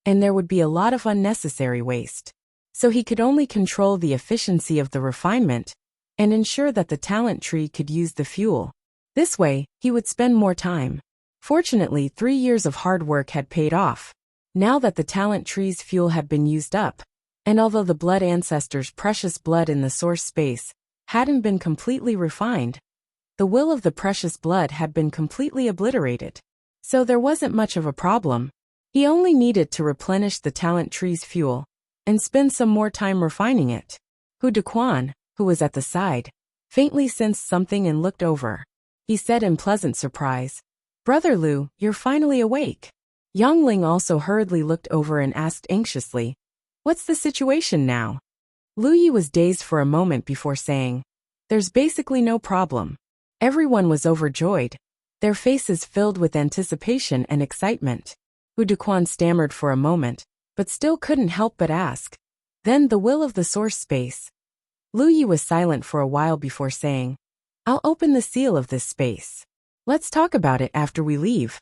and there would be a lot of unnecessary waste. So he could only control the efficiency of the refinement and ensure that the talent tree could use the fuel. This way, he would spend more time. Fortunately, 3 years of hard work had paid off. Now that the talent tree's fuel had been used up, and although the blood ancestors' precious blood in the source space hadn't been completely refined, the will of the precious blood had been completely obliterated. So there wasn't much of a problem. He only needed to replenish the talent tree's fuel and spend some more time refining it. Hu Dequan, who was at the side, faintly sensed something and looked over. He said in pleasant surprise, "Brother Lu, you're finally awake." Yang Ling also hurriedly looked over and asked anxiously, "What's the situation now?" Lu Yi was dazed for a moment before saying, "There's basically no problem." Everyone was overjoyed, their faces filled with anticipation and excitement. Hu Dequan stammered for a moment, but still couldn't help but ask, "Then the will of the source space?" Lu Yi was silent for a while before saying, "I'll open the seal of this space. Let's talk about it after we leave."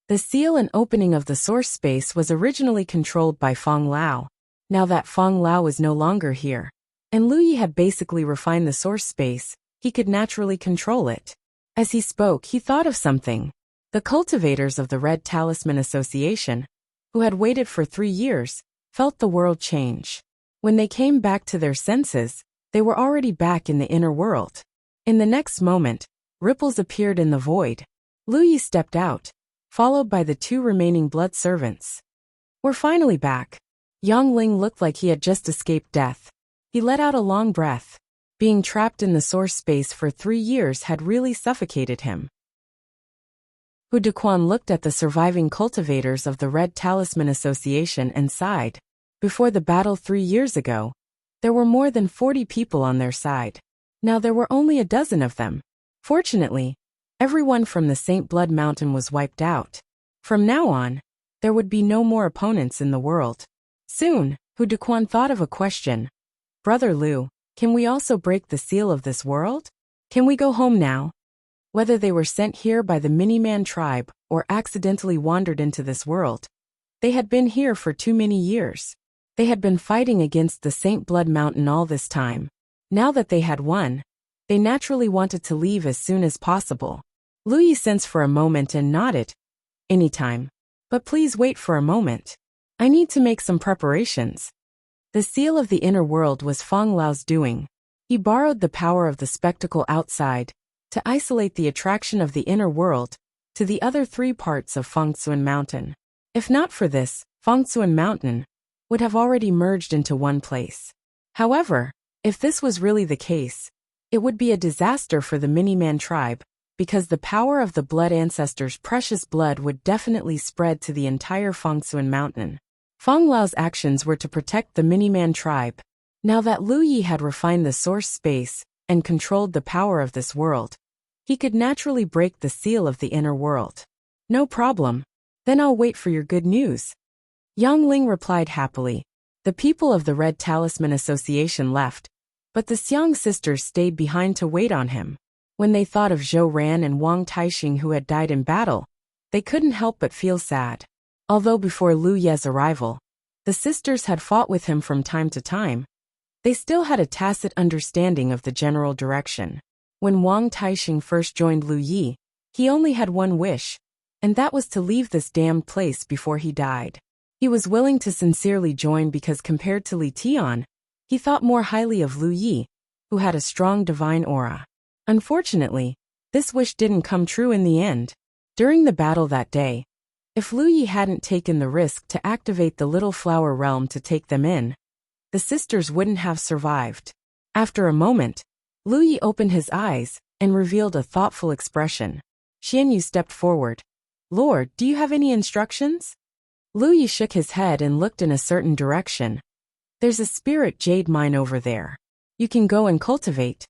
The seal and opening of the source space was originally controlled by Feng Lao. Now that Feng Lao was no longer here, and Lu Yi had basically refined the source space, he could naturally control it. As he spoke, he thought of something. The cultivators of the Red Talisman Association, who had waited for 3 years, felt the world change. When they came back to their senses, they were already back in the inner world. In the next moment, ripples appeared in the void. Lu Yi stepped out, followed by the 2 remaining blood servants. "We're finally back." Yang Ling looked like he had just escaped death. He let out a long breath. Being trapped in the source space for 3 years had really suffocated him. Hu Dequan looked at the surviving cultivators of the Red Talisman Association and sighed. Before the battle 3 years ago, there were more than 40 people on their side. Now there were only a dozen of them. Fortunately, everyone from the Saint Blood Mountain was wiped out. From now on, there would be no more opponents in the world. Soon, Hu Dequan thought of a question. "Brother Lu, can we also break the seal of this world? Can we go home now?" Whether they were sent here by the Miniman tribe or accidentally wandered into this world, they had been here for too many years. They had been fighting against the Saint Blood Mountain all this time. Now that they had won, they naturally wanted to leave as soon as possible. Lu Yi sensed for a moment and nodded. "Anytime. But please wait for a moment. I need to make some preparations." The seal of the inner world was Feng Lao's doing. He borrowed the power of the spectacle outside to isolate the attraction of the inner world to the other 3 parts of Fengsuan Mountain. If not for this, Fengsuan Mountain would have already merged into one place. However, if this was really the case, it would be a disaster for the Miniman tribe, because the power of the blood ancestors' precious blood would definitely spread to the entire Fengsuan Mountain. Feng Lao's actions were to protect the Miniman tribe. Now that Lu Yi had refined the source space and controlled the power of this world, he could naturally break the seal of the inner world. "No problem. Then I'll wait for your good news." Yang Ling replied happily. The people of the Red Talisman Association left, But the Xiang sisters stayed behind to wait on him. When they thought of Zhou Ran and Wang Taixing who had died in battle, they couldn't help but feel sad. Although before Lu Ye's arrival, the sisters had fought with him from time to time, they still had a tacit understanding of the general direction. When Wang Taixing first joined Lu Yi, he only had one wish, and that was to leave this damned place before he died. He was willing to sincerely join because compared to Li Tian, he thought more highly of Lu Yi, who had a strong divine aura. Unfortunately, this wish didn't come true in the end. During the battle that day, if Lu Yi hadn't taken the risk to activate the Little Flower Realm to take them in, the sisters wouldn't have survived. After a moment, Lu Yi opened his eyes and revealed a thoughtful expression. Xianyu stepped forward. "Lord, do you have any instructions?" Lu Yi shook his head and looked in a certain direction. "There's a spirit jade mine over there. You can go and cultivate."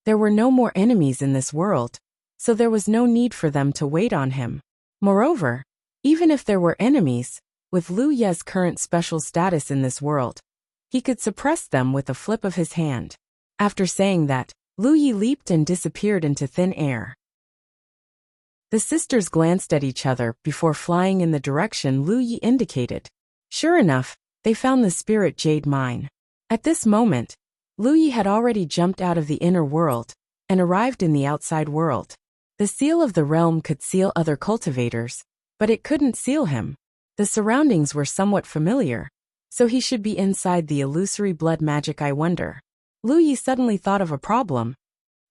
There were no more enemies in this world, so there was no need for them to wait on him. Moreover, even if there were enemies, with Lu Ye's current special status in this world, he could suppress them with a flip of his hand. After saying that, Lu Yi leaped and disappeared into thin air. The sisters glanced at each other before flying in the direction Lu Yi indicated. Sure enough, they found the spirit jade mine. At this moment, Lu Yi had already jumped out of the inner world and arrived in the outside world. The seal of the realm could seal other cultivators, but it couldn't seal him. The surroundings were somewhat familiar, so he should be inside the illusory blood magic. I wonder. Lu Yi suddenly thought of a problem.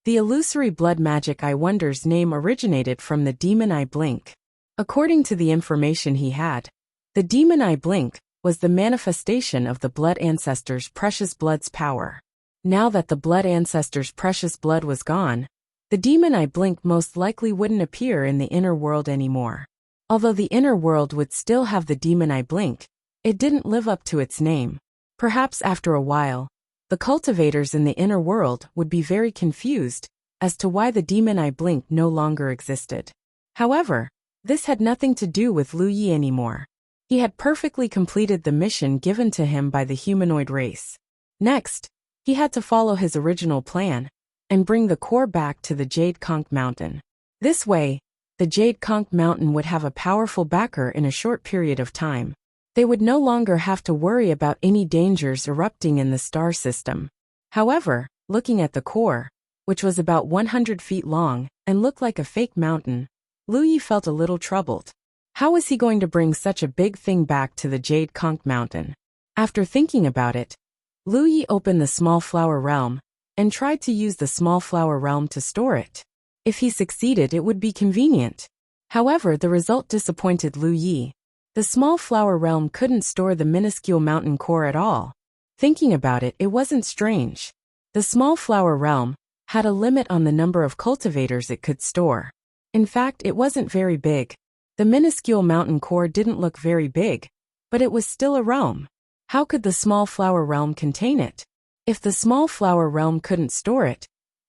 The illusory blood magic I wonder's name originated from the demon eye blink. According to the information he had, the demon eye blink was the manifestation of the blood ancestors' precious blood's power. Now that the blood ancestors' precious blood was gone, the demon eye blink most likely wouldn't appear in the inner world anymore. Although the inner world would still have the demon eye blink, it didn't live up to its name. Perhaps after a while, the cultivators in the inner world would be very confused as to why the demon eye blink no longer existed. However, this had nothing to do with Lu Yi anymore. He had perfectly completed the mission given to him by the humanoid race. Next, he had to follow his original plan and bring the core back to the Jade Conch Mountain. This way, the Jade Conch Mountain would have a powerful backer in a short period of time. They would no longer have to worry about any dangers erupting in the star system. However, looking at the core, which was about 100 feet long and looked like a fake mountain, Lu Yi felt a little troubled. How was he going to bring such a big thing back to the Jade Conch Mountain? After thinking about it, Lu Yi opened the Small Flower Realm and tried to use the Small Flower Realm to store it. If he succeeded, it would be convenient. However, the result disappointed Lu Yi. The Small Flower Realm couldn't store the minuscule mountain core at all. Thinking about it, it wasn't strange. The Small Flower Realm had a limit on the number of cultivators it could store. In fact, it wasn't very big. The minuscule mountain core didn't look very big, but it was still a realm. How could the Small Flower Realm contain it? If the Small Flower Realm couldn't store it,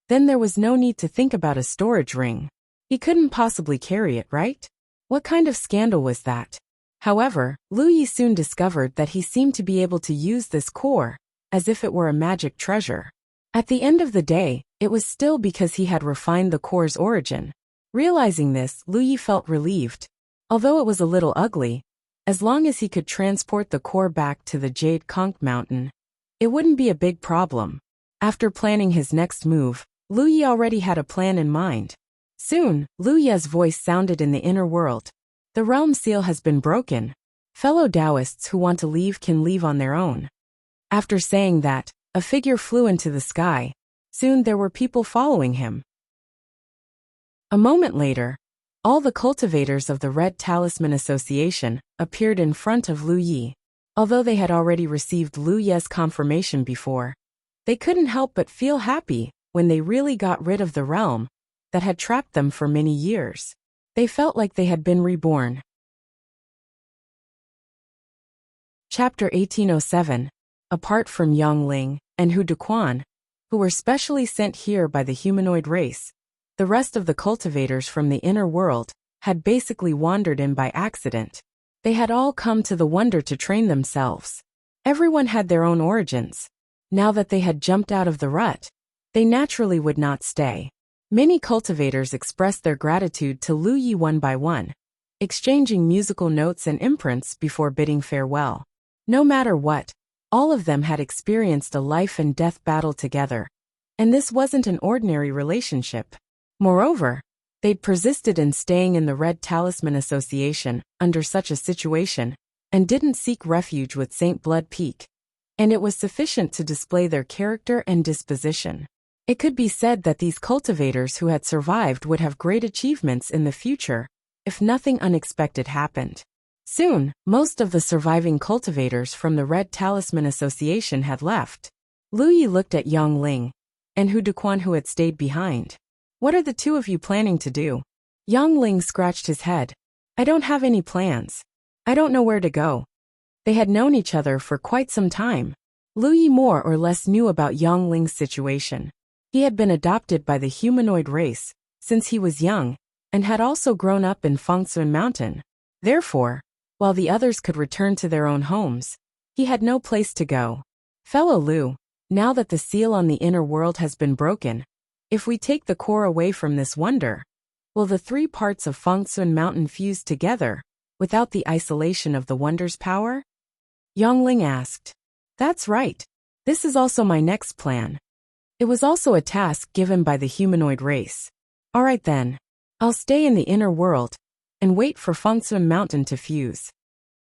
then there was no need to think about a storage ring. He couldn't possibly carry it, right? What kind of scandal was that? However, Lu Yi soon discovered that he seemed to be able to use this core as if it were a magic treasure. At the end of the day, it was still because he had refined the core's origin. Realizing this, Lu Yi felt relieved. Although it was a little ugly, as long as he could transport the core back to the Jade Conch Mountain, it wouldn't be a big problem. After planning his next move, Lu Yi already had a plan in mind. Soon, Lu Ye's voice sounded in the inner world. The realm seal has been broken. Fellow Taoists who want to leave can leave on their own. After saying that, a figure flew into the sky. Soon there were people following him. A moment later, all the cultivators of the Red Talisman Association appeared in front of Lu Yi. Although they had already received Lu Ye's confirmation before, they couldn't help but feel happy when they really got rid of the realm that had trapped them for many years. They felt like they had been reborn. Chapter 1807. Apart from Yang Ling and Hu Dequan, who were specially sent here by the humanoid race, the rest of the cultivators from the inner world had basically wandered in by accident. They had all come to the wonder to train themselves. Everyone had their own origins. Now that they had jumped out of the rut, they naturally would not stay. Many cultivators expressed their gratitude to Lu Yi one by one, exchanging musical notes and imprints before bidding farewell. No matter what, all of them had experienced a life and death battle together, and this wasn't an ordinary relationship. Moreover, they'd persisted in staying in the Red Talisman Association under such a situation, and didn't seek refuge with St. Blood Peak, and it was sufficient to display their character and disposition. It could be said that these cultivators who had survived would have great achievements in the future, if nothing unexpected happened. Soon, most of the surviving cultivators from the Red Talisman Association had left. Lu Yi looked at Yang Ling and Hu Dequan, who had stayed behind. "What are the two of you planning to do?" Yang Ling scratched his head. "I don't have any plans. I don't know where to go." They had known each other for quite some time. Lu Yi more or less knew about Yang Ling's situation. He had been adopted by the humanoid race since he was young, and had also grown up in Fengshan Mountain. Therefore, while the others could return to their own homes, he had no place to go. "Fellow Lu, now that the seal on the inner world has been broken, if we take the core away from this wonder, will the three parts of Fengshan Mountain fuse together, without the isolation of the wonder's power?" Yang Ling asked. "That's right. This is also my next plan." It was also a task given by the humanoid race. "All right then. I'll stay in the inner world and wait for Fengshan Mountain to fuse."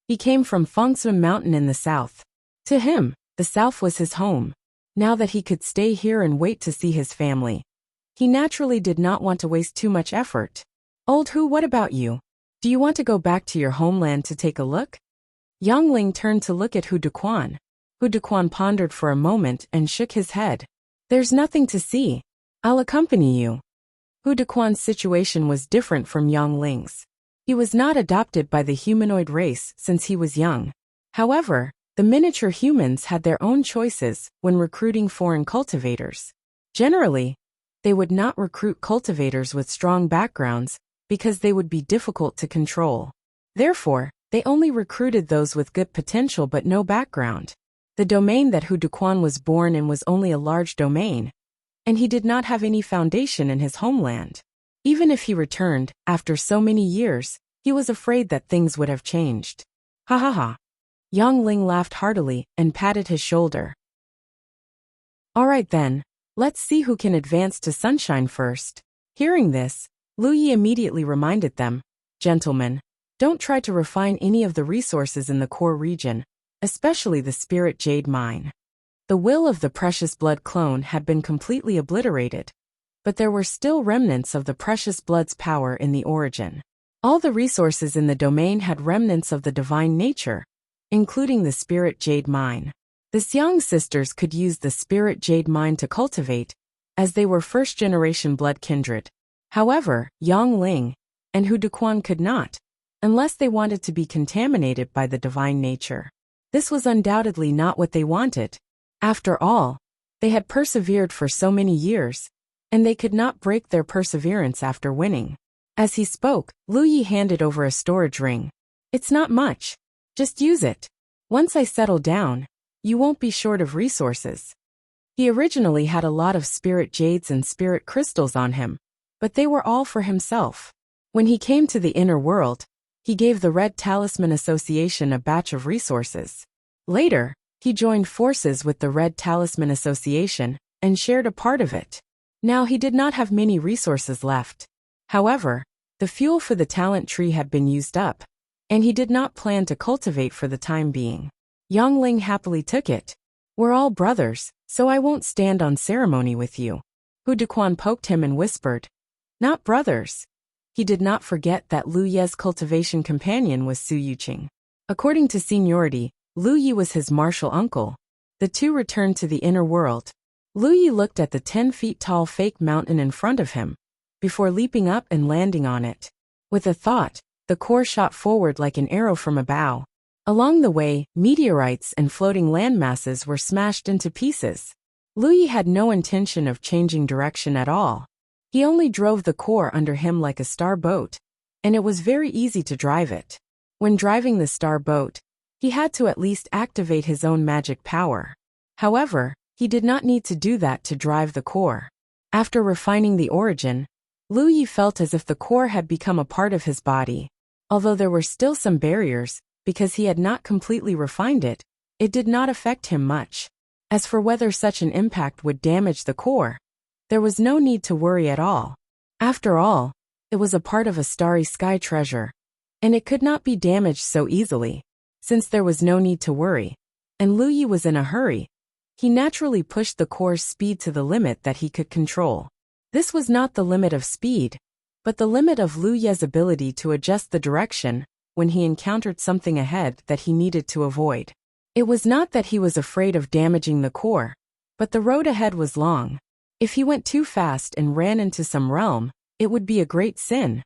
He came from Fengshan Mountain in the south. To him, the south was his home. Now that he could stay here and wait to see his family, he naturally did not want to waste too much effort. "Old Hu, what about you? Do you want to go back to your homeland to take a look?" Yang Ling turned to look at Hu Dequan. Hu Dequan pondered for a moment and shook his head. "There's nothing to see. I'll accompany you." Hu Dequan's situation was different from Yang Ling's. He was not adopted by the humanoid race since he was young. However, the miniature humans had their own choices when recruiting foreign cultivators. Generally, they would not recruit cultivators with strong backgrounds because they would be difficult to control. Therefore, they only recruited those with good potential but no background. The domain that Hu Dequan was born in was only a large domain, and he did not have any foundation in his homeland. Even if he returned, after so many years, he was afraid that things would have changed. "Ha ha ha." Yang Ling laughed heartily and patted his shoulder. "All right then, let's see who can advance to Sunshine first." Hearing this, Lu Yi immediately reminded them, "Gentlemen, don't try to refine any of the resources in the core region, especially the spirit jade mine." The will of the precious blood clone had been completely obliterated, but there were still remnants of the precious blood's power in the origin. All the resources in the domain had remnants of the divine nature, including the spirit jade mine. The Xiang sisters could use the spirit jade mine to cultivate, as they were first-generation blood kindred. However, Yang Ling and Hu Dequan could not, unless they wanted to be contaminated by the divine nature. This was undoubtedly not what they wanted. After all, they had persevered for so many years, and they could not break their perseverance after winning. As he spoke, Lu Yi handed over a storage ring. "It's not much. Just use it. Once I settle down, you won't be short of resources." He originally had a lot of spirit jades and spirit crystals on him, but they were all for himself. When he came to the inner world, he gave the Red Talisman Association a batch of resources. Later, he joined forces with the Red Talisman Association and shared a part of it. Now he did not have many resources left. However, the fuel for the talent tree had been used up, and he did not plan to cultivate for the time being. Yang Ling happily took it. "We're all brothers, so I won't stand on ceremony with you." Hu Dequan poked him and whispered, "Not brothers." He did not forget that Lu Ye's cultivation companion was Su Yuqing. According to seniority, Lu Yi was his martial uncle. The two returned to the inner world. Lu Yi looked at the 10 feet tall fake mountain in front of him, before leaping up and landing on it. With a thought, the core shot forward like an arrow from a bow. Along the way, meteorites and floating land masses were smashed into pieces. Lu Yi had no intention of changing direction at all. He only drove the core under him like a star boat, and it was very easy to drive it. When driving the star boat, he had to at least activate his own magic power. However, He did not need to do that to drive the core. After refining the origin, Lu Yi felt as if the core had become a part of his body. Although there were still some barriers, because he had not completely refined it, it did not affect him much. As for whether such an impact would damage the core, there was no need to worry at all. After all, it was a part of a starry sky treasure, and it could not be damaged so easily. Since there was no need to worry, and Lu Yi was in a hurry, he naturally pushed the core's speed to the limit that he could control. This was not the limit of speed, but the limit of Lu Yi's ability to adjust the direction when he encountered something ahead that he needed to avoid. It was not that he was afraid of damaging the core, but the road ahead was long. If he went too fast and ran into some realm, it would be a great sin.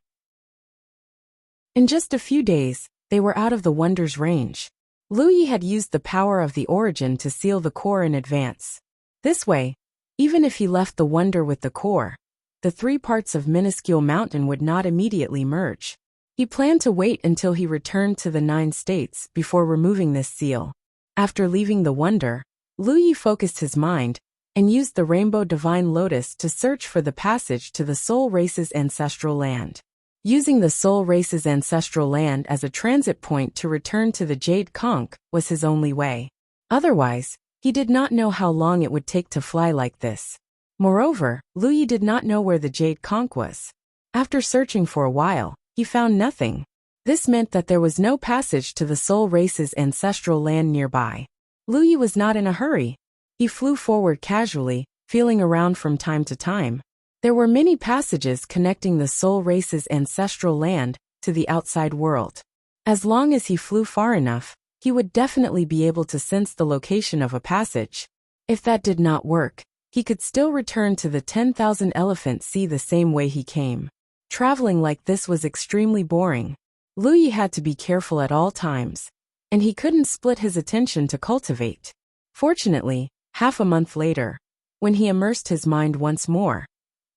In just a few days, they were out of the Wonder's range. Lu Yi had used the power of the origin to seal the core in advance. This way, even if he left the Wonder with the core, the three parts of minuscule mountain would not immediately merge. He planned to wait until he returned to the 9 states before removing this seal. After leaving the Wonder, Lu Yi focused his mind and used the Rainbow Divine Lotus to search for the passage to the Soul Race's ancestral land. Using the Soul Race's ancestral land as a transit point to return to the Jade Conch was his only way. Otherwise, he did not know how long it would take to fly like this. Moreover, Lu Yi did not know where the Jade Conch was. After searching for a while, he found nothing. This meant that there was no passage to the Soul Race's ancestral land nearby. Lu Yi was not in a hurry. He flew forward casually, feeling around from time to time. There were many passages connecting the Soul Race's ancestral land to the outside world. As long as he flew far enough, he would definitely be able to sense the location of a passage. If that did not work, he could still return to the 10,000 Elephant Sea the same way he came. Traveling like this was extremely boring. Lu Yi had to be careful at all times, and he couldn't split his attention to cultivate. Fortunately, half a month later, when he immersed his mind once more,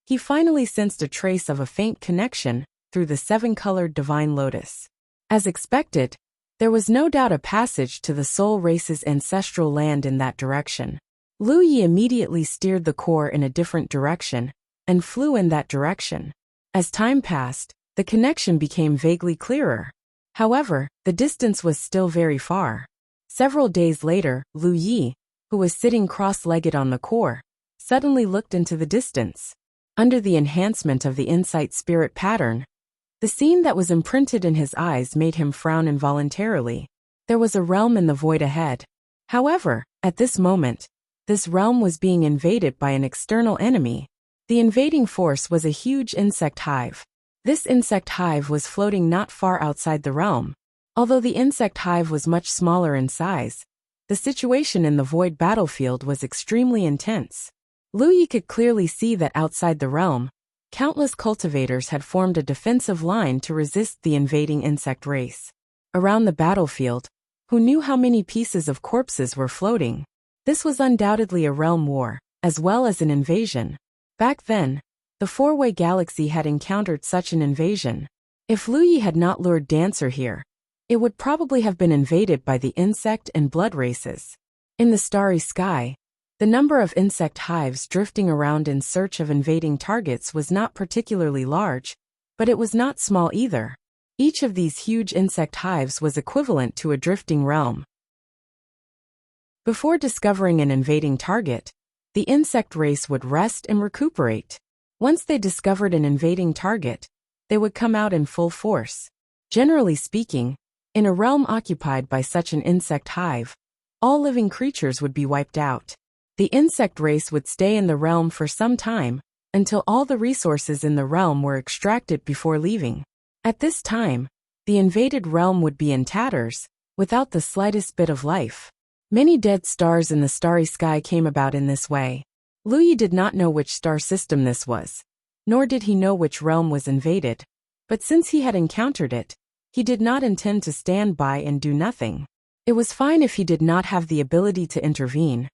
he finally sensed a trace of a faint connection through the 7-colored Divine Lotus. As expected, there was no doubt a passage to the Soul Race's ancestral land in that direction. Lu Yi immediately steered the core in a different direction and flew in that direction. As time passed, the connection became vaguely clearer. However, the distance was still very far. Several days later, Lu Yi, who was sitting cross-legged on the core, suddenly looked into the distance. Under the enhancement of the insight spirit pattern, the scene that was imprinted in his eyes made him frown involuntarily. There was a realm in the void ahead. However, at this moment, this realm was being invaded by an external enemy. The invading force was a huge insect hive. This insect hive was floating not far outside the realm. Although the insect hive was much smaller in size, the situation in the void battlefield was extremely intense. Lu Yi could clearly see that outside the realm, countless cultivators had formed a defensive line to resist the invading insect race. Around the battlefield, who knew how many pieces of corpses were floating? This was undoubtedly a realm war, as well as an invasion. Back then, the four-way galaxy had encountered such an invasion. If Lu Yi had not lured Dancer here, it would probably have been invaded by the insect and blood races. In the starry sky, the number of insect hives drifting around in search of invading targets was not particularly large, but it was not small either. Each of these huge insect hives was equivalent to a drifting realm. Before discovering an invading target, the insect race would rest and recuperate. Once they discovered an invading target, they would come out in full force. Generally speaking, in a realm occupied by such an insect hive, all living creatures would be wiped out. The insect race would stay in the realm for some time, until all the resources in the realm were extracted before leaving. At this time, the invaded realm would be in tatters, without the slightest bit of life. Many dead stars in the starry sky came about in this way. Lu Yi did not know which star system this was, nor did he know which realm was invaded, but since he had encountered it, he did not intend to stand by and do nothing. It was fine if he did not have the ability to intervene,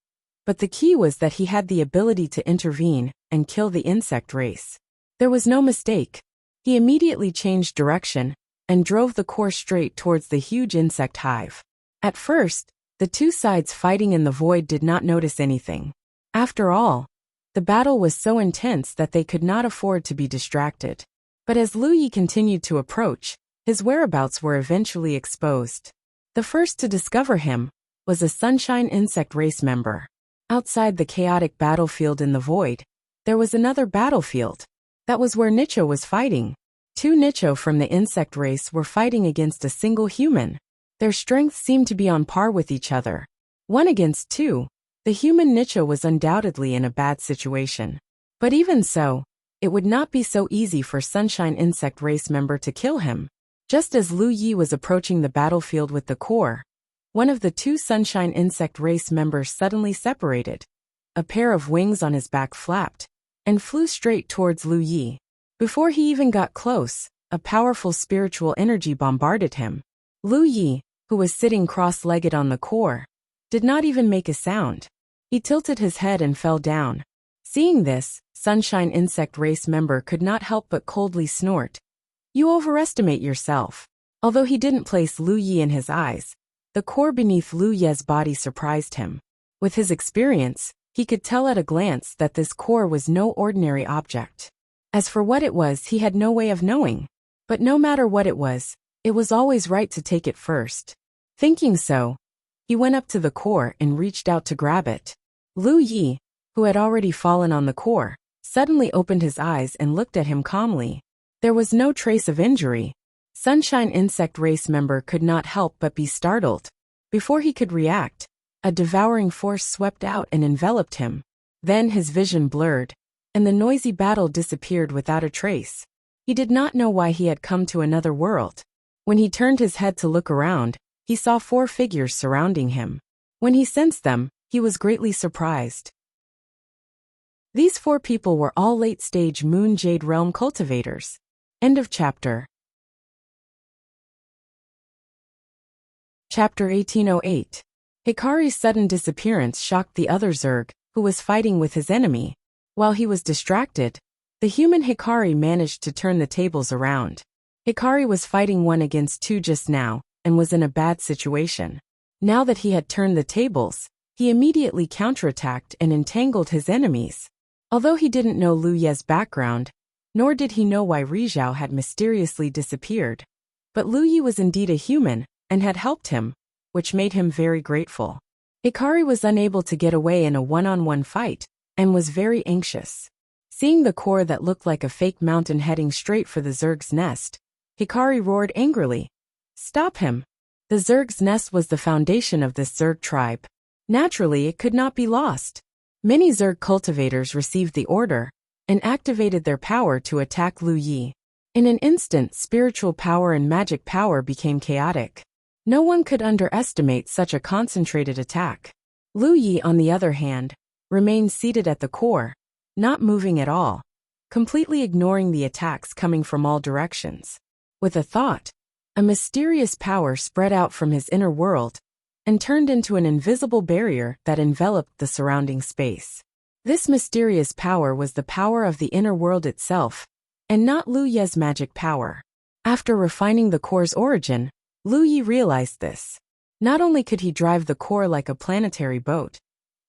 but the key was that he had the ability to intervene and kill the insect race. There was no mistake. He immediately changed direction and drove the core straight towards the huge insect hive. At first, the two sides fighting in the void did not notice anything. After all, the battle was so intense that they could not afford to be distracted. But as Lu Yi continued to approach, his whereabouts were eventually exposed. The first to discover him was a Sunshine Insect race member. Outside the chaotic battlefield in the void, there was another battlefield. That was where Nicho was fighting. Two Nicho from the insect race were fighting against a single human. Their strength seemed to be on par with each other. 1 against 2, the human Nicho was undoubtedly in a bad situation. But even so, it would not be so easy for Sunshine Insect race member to kill him. Just as Lu Yi was approaching the battlefield with the core, one of the 2 Sunshine Insect race members suddenly separated. A pair of wings on his back flapped and flew straight towards Lu Yi. Before he even got close, a powerful spiritual energy bombarded him. Lu Yi, who was sitting cross-legged on the core, did not even make a sound. He tilted his head and fell down. Seeing this, Sunshine Insect race member could not help but coldly snort. "You overestimate yourself." Although he didn't place Lu Yi in his eyes, the core beneath Lu Ye's body surprised him. With his experience, he could tell at a glance that this core was no ordinary object. As for what it was, he had no way of knowing. But no matter what it was always right to take it first. Thinking so, he went up to the core and reached out to grab it. Lu Yi, who had already fallen on the core, suddenly opened his eyes and looked at him calmly. There was no trace of injury. Sunshine Insect race member could not help but be startled. Before he could react, a devouring force swept out and enveloped him. Then his vision blurred, and the noisy battle disappeared without a trace. He did not know why he had come to another world. When he turned his head to look around, he saw 4 figures surrounding him. When he sensed them, he was greatly surprised. These 4 people were all late-stage Moon Jade Realm cultivators. End of chapter. Chapter 1808. Hikari's sudden disappearance shocked the other Zerg, who was fighting with his enemy. While he was distracted, the human Hikari managed to turn the tables around. Hikari was fighting 1 against 2 just now, and was in a bad situation. Now that he had turned the tables, he immediately counterattacked and entangled his enemies. Although he didn't know Lu Ye's background, nor did he know why Rizhao had mysteriously disappeared. But Lu Yi was indeed a human, and had helped him, which made him very grateful. Hikari was unable to get away in a one-on-one fight, and was very anxious. Seeing the core that looked like a fake mountain heading straight for the Zerg's nest, Hikari roared angrily. "Stop him!" The Zerg's nest was the foundation of this Zerg tribe. Naturally, it could not be lost. Many Zerg cultivators received the order, and activated their power to attack Lu Yi. In an instant, spiritual power and magic power became chaotic. No one could underestimate such a concentrated attack. Lu Yi, on the other hand, remained seated at the core, not moving at all, completely ignoring the attacks coming from all directions. With a thought, a mysterious power spread out from his inner world, and turned into an invisible barrier that enveloped the surrounding space. This mysterious power was the power of the inner world itself, and not Lu Ye's magic power. After refining the core's origin, Lu Yi realized this. Not only could he drive the core like a planetary boat,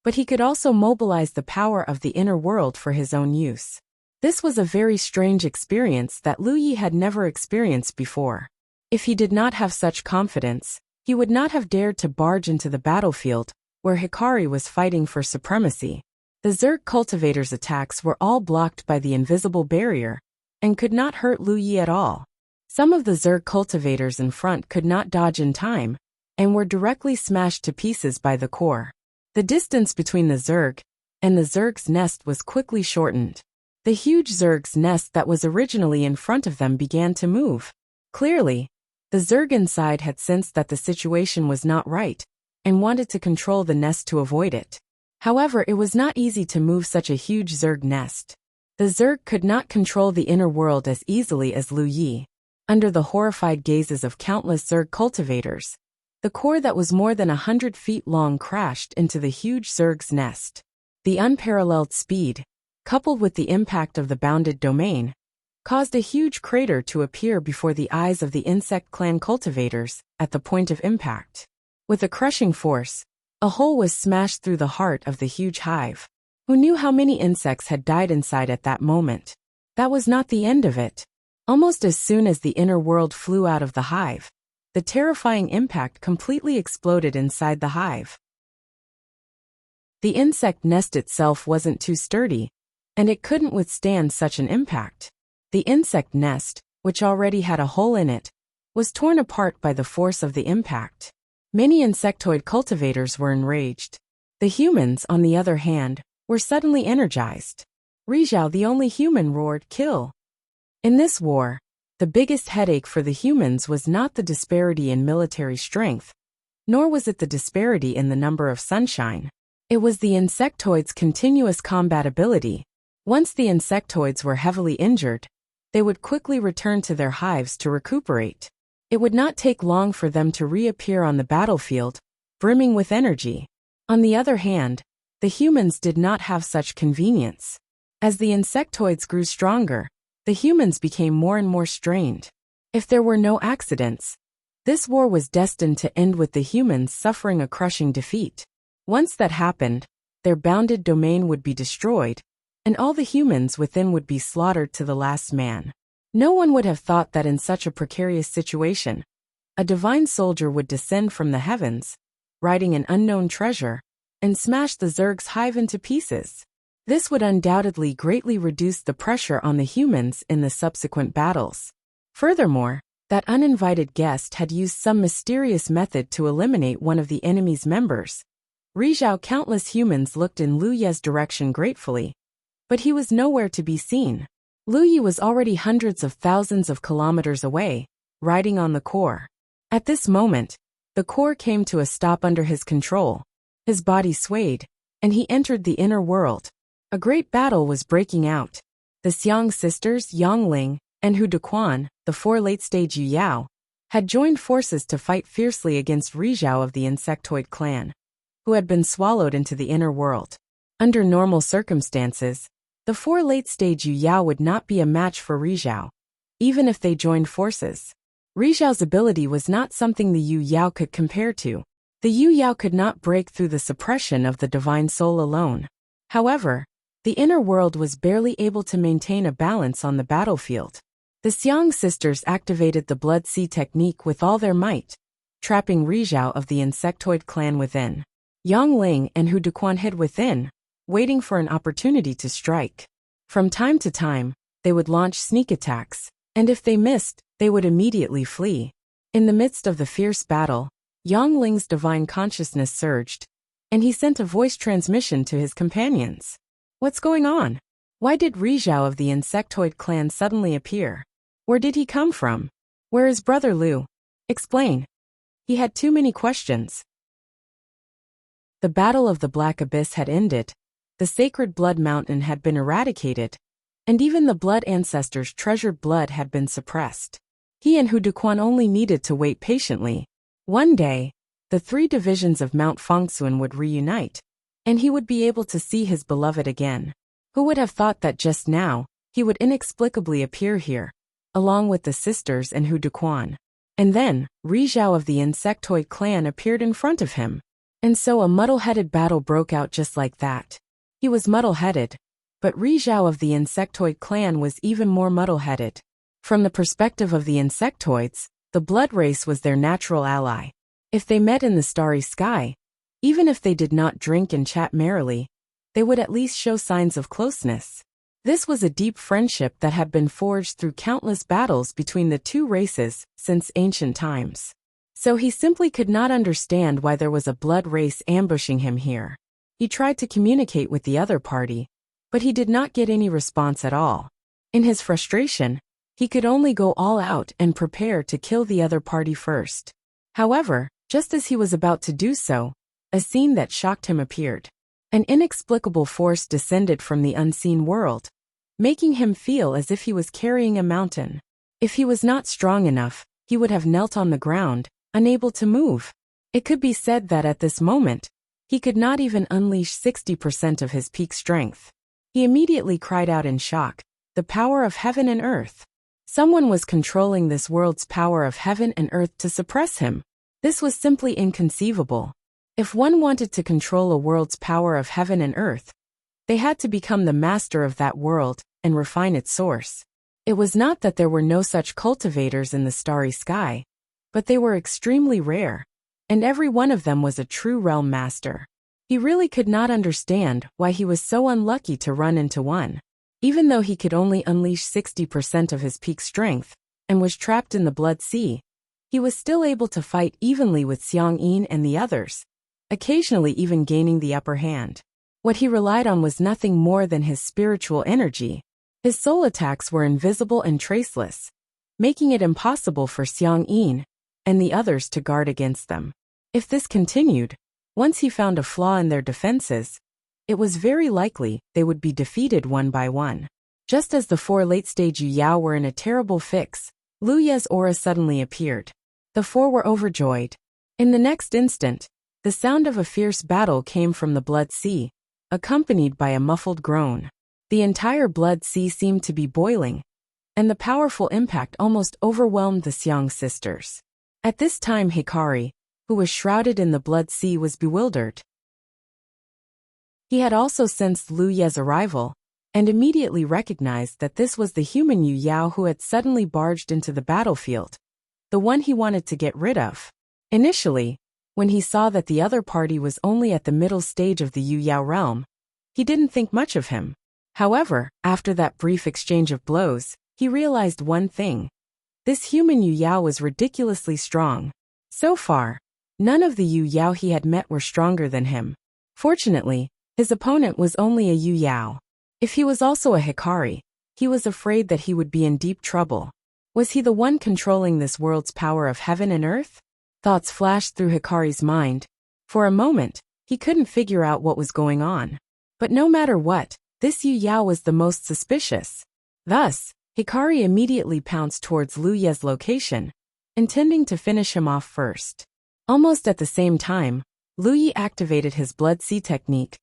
but he could also mobilize the power of the inner world for his own use. This was a very strange experience that Lu Yi had never experienced before. If he did not have such confidence, he would not have dared to barge into the battlefield, where Hikari was fighting for supremacy. The Zerg cultivators' attacks were all blocked by the invisible barrier, and could not hurt Lu Yi at all. Some of the Zerg cultivators in front could not dodge in time, and were directly smashed to pieces by the core. The distance between the Zerg and the Zerg's nest was quickly shortened. The huge Zerg's nest that was originally in front of them began to move. Clearly, the Zerg inside had sensed that the situation was not right, and wanted to control the nest to avoid it. However, it was not easy to move such a huge Zerg nest. The Zerg could not control the inner world as easily as Lu Yi. Under the horrified gazes of countless Zerg cultivators, the core that was more than 100 feet long crashed into the huge Zerg's nest. The unparalleled speed, coupled with the impact of the bounded domain, caused a huge crater to appear before the eyes of the insect clan cultivators at the point of impact. With a crushing force, a hole was smashed through the heart of the huge hive. Who knew how many insects had died inside at that moment? That was not the end of it. Almost as soon as the inner world flew out of the hive, the terrifying impact completely exploded inside the hive. The insect nest itself wasn't too sturdy, and it couldn't withstand such an impact. The insect nest, which already had a hole in it, was torn apart by the force of the impact. Many insectoid cultivators were enraged. The humans, on the other hand, were suddenly energized. Rizhao, the only human, roared, "Kill!" In this war, the biggest headache for the humans was not the disparity in military strength, nor was it the disparity in the number of sunshine. It was the insectoids' continuous combat ability. Once the insectoids were heavily injured, they would quickly return to their hives to recuperate. It would not take long for them to reappear on the battlefield, brimming with energy. On the other hand, the humans did not have such convenience. As the insectoids grew stronger, the humans became more and more strained. If there were no accidents, this war was destined to end with the humans suffering a crushing defeat. Once that happened, their bounded domain would be destroyed, and all the humans within would be slaughtered to the last man. No one would have thought that in such a precarious situation, a divine soldier would descend from the heavens, riding an unknown treasure, and smash the Zerg's hive into pieces. This would undoubtedly greatly reduce the pressure on the humans in the subsequent battles. Furthermore, that uninvited guest had used some mysterious method to eliminate one of the enemy's members. Rizhao, countless humans looked in Lu Ye's direction gratefully, but he was nowhere to be seen. Lu Ye was already hundreds of thousands of kilometers away, riding on the core. At this moment, the core came to a stop under his control. His body swayed, and he entered the inner world. A great battle was breaking out. The Xiang sisters, Yang Ling, and Hu Dequan, the 4 late-stage Yu Yao, had joined forces to fight fiercely against Rizhao of the insectoid clan, who had been swallowed into the inner world. Under normal circumstances, the 4 late-stage Yu Yao would not be a match for Rizhao, even if they joined forces. Rizhao's ability was not something the Yu Yao could compare to. The Yu Yao could not break through the suppression of the divine soul alone. However, the inner world was barely able to maintain a balance on the battlefield. The Xiang sisters activated the Blood Sea technique with all their might, trapping Rizhao of the insectoid clan within. Yang Ling and Hu Dequan hid within, waiting for an opportunity to strike. From time to time, they would launch sneak attacks, and if they missed, they would immediately flee. In the midst of the fierce battle, Yang Ling's divine consciousness surged, and he sent a voice transmission to his companions. "What's going on? Why did Rizhao of the insectoid clan suddenly appear? Where did he come from? Where is Brother Lu? Explain." He had too many questions. The Battle of the Black Abyss had ended, the sacred blood mountain had been eradicated, and even the blood ancestors' treasured blood had been suppressed. He and Hu Dequan only needed to wait patiently. One day, the 3 divisions of Mount Fangsuan would reunite, and he would be able to see his beloved again. Who would have thought that just now, he would inexplicably appear here, along with the sisters and Hu Dequan. And then, Rizhao of the insectoid clan appeared in front of him. And so a muddle-headed battle broke out just like that. He was muddle-headed, but Rizhao of the insectoid clan was even more muddle-headed. From the perspective of the insectoids, the blood race was their natural ally. If they met in the starry sky, even if they did not drink and chat merrily, they would at least show signs of closeness. This was a deep friendship that had been forged through countless battles between the 2 races since ancient times. So he simply could not understand why there was a blood race ambushing him here. He tried to communicate with the other party, but he did not get any response at all. In his frustration, he could only go all out and prepare to kill the other party first. However, just as he was about to do so, a scene that shocked him appeared. An inexplicable force descended from the unseen world, making him feel as if he was carrying a mountain. If he was not strong enough, he would have knelt on the ground, unable to move. It could be said that at this moment, he could not even unleash 60% of his peak strength. He immediately cried out in shock, "The power of heaven and earth!" Someone was controlling this world's power of heaven and earth to suppress him. This was simply inconceivable. If one wanted to control a world's power of heaven and earth, They had to become the master of that world and refine its source. It was not that there were no such cultivators in the starry sky, but they were extremely rare, and every one of them was a true realm master. He really could not understand why he was so unlucky to run into one. Even though he could only unleash 60% of his peak strength and was trapped in the Blood Sea, he was still able to fight evenly with Xiang Yin and the others, occasionally even gaining the upper hand. What he relied on was nothing more than his spiritual energy. His soul attacks were invisible and traceless, making it impossible for Xiang Yin and the others to guard against them. If this continued, once he found a flaw in their defenses, it was very likely they would be defeated one by one. Just as the 4 late-stage Yu Yao were in a terrible fix, Lu Ye's aura suddenly appeared. The 4 were overjoyed. In the next instant, the sound of a fierce battle came from the Blood Sea, accompanied by a muffled groan. The entire Blood Sea seemed to be boiling, and the powerful impact almost overwhelmed the Xiang sisters. At this time Hikari, who was shrouded in the Blood Sea, was bewildered. He had also sensed Lu Ye's arrival, and immediately recognized that this was the human Yu Yao who had suddenly barged into the battlefield, the one he wanted to get rid of. Initially, when he saw that the other party was only at the middle stage of the Yu Yao realm, he didn't think much of him. However, after that brief exchange of blows, he realized one thing. This human Yu Yao was ridiculously strong. So far, none of the Yu Yao he had met were stronger than him. Fortunately, his opponent was only a Yu Yao. If he was also a Hikari, he was afraid that he would be in deep trouble. Was he the one controlling this world's power of heaven and earth? Thoughts flashed through Hikari's mind. For a moment, he couldn't figure out what was going on. But no matter what, this Yu Yao was the most suspicious. Thus, Hikari immediately pounced towards Lu Ye's location, intending to finish him off first. Almost at the same time, Lu Ye activated his Blood Sea technique,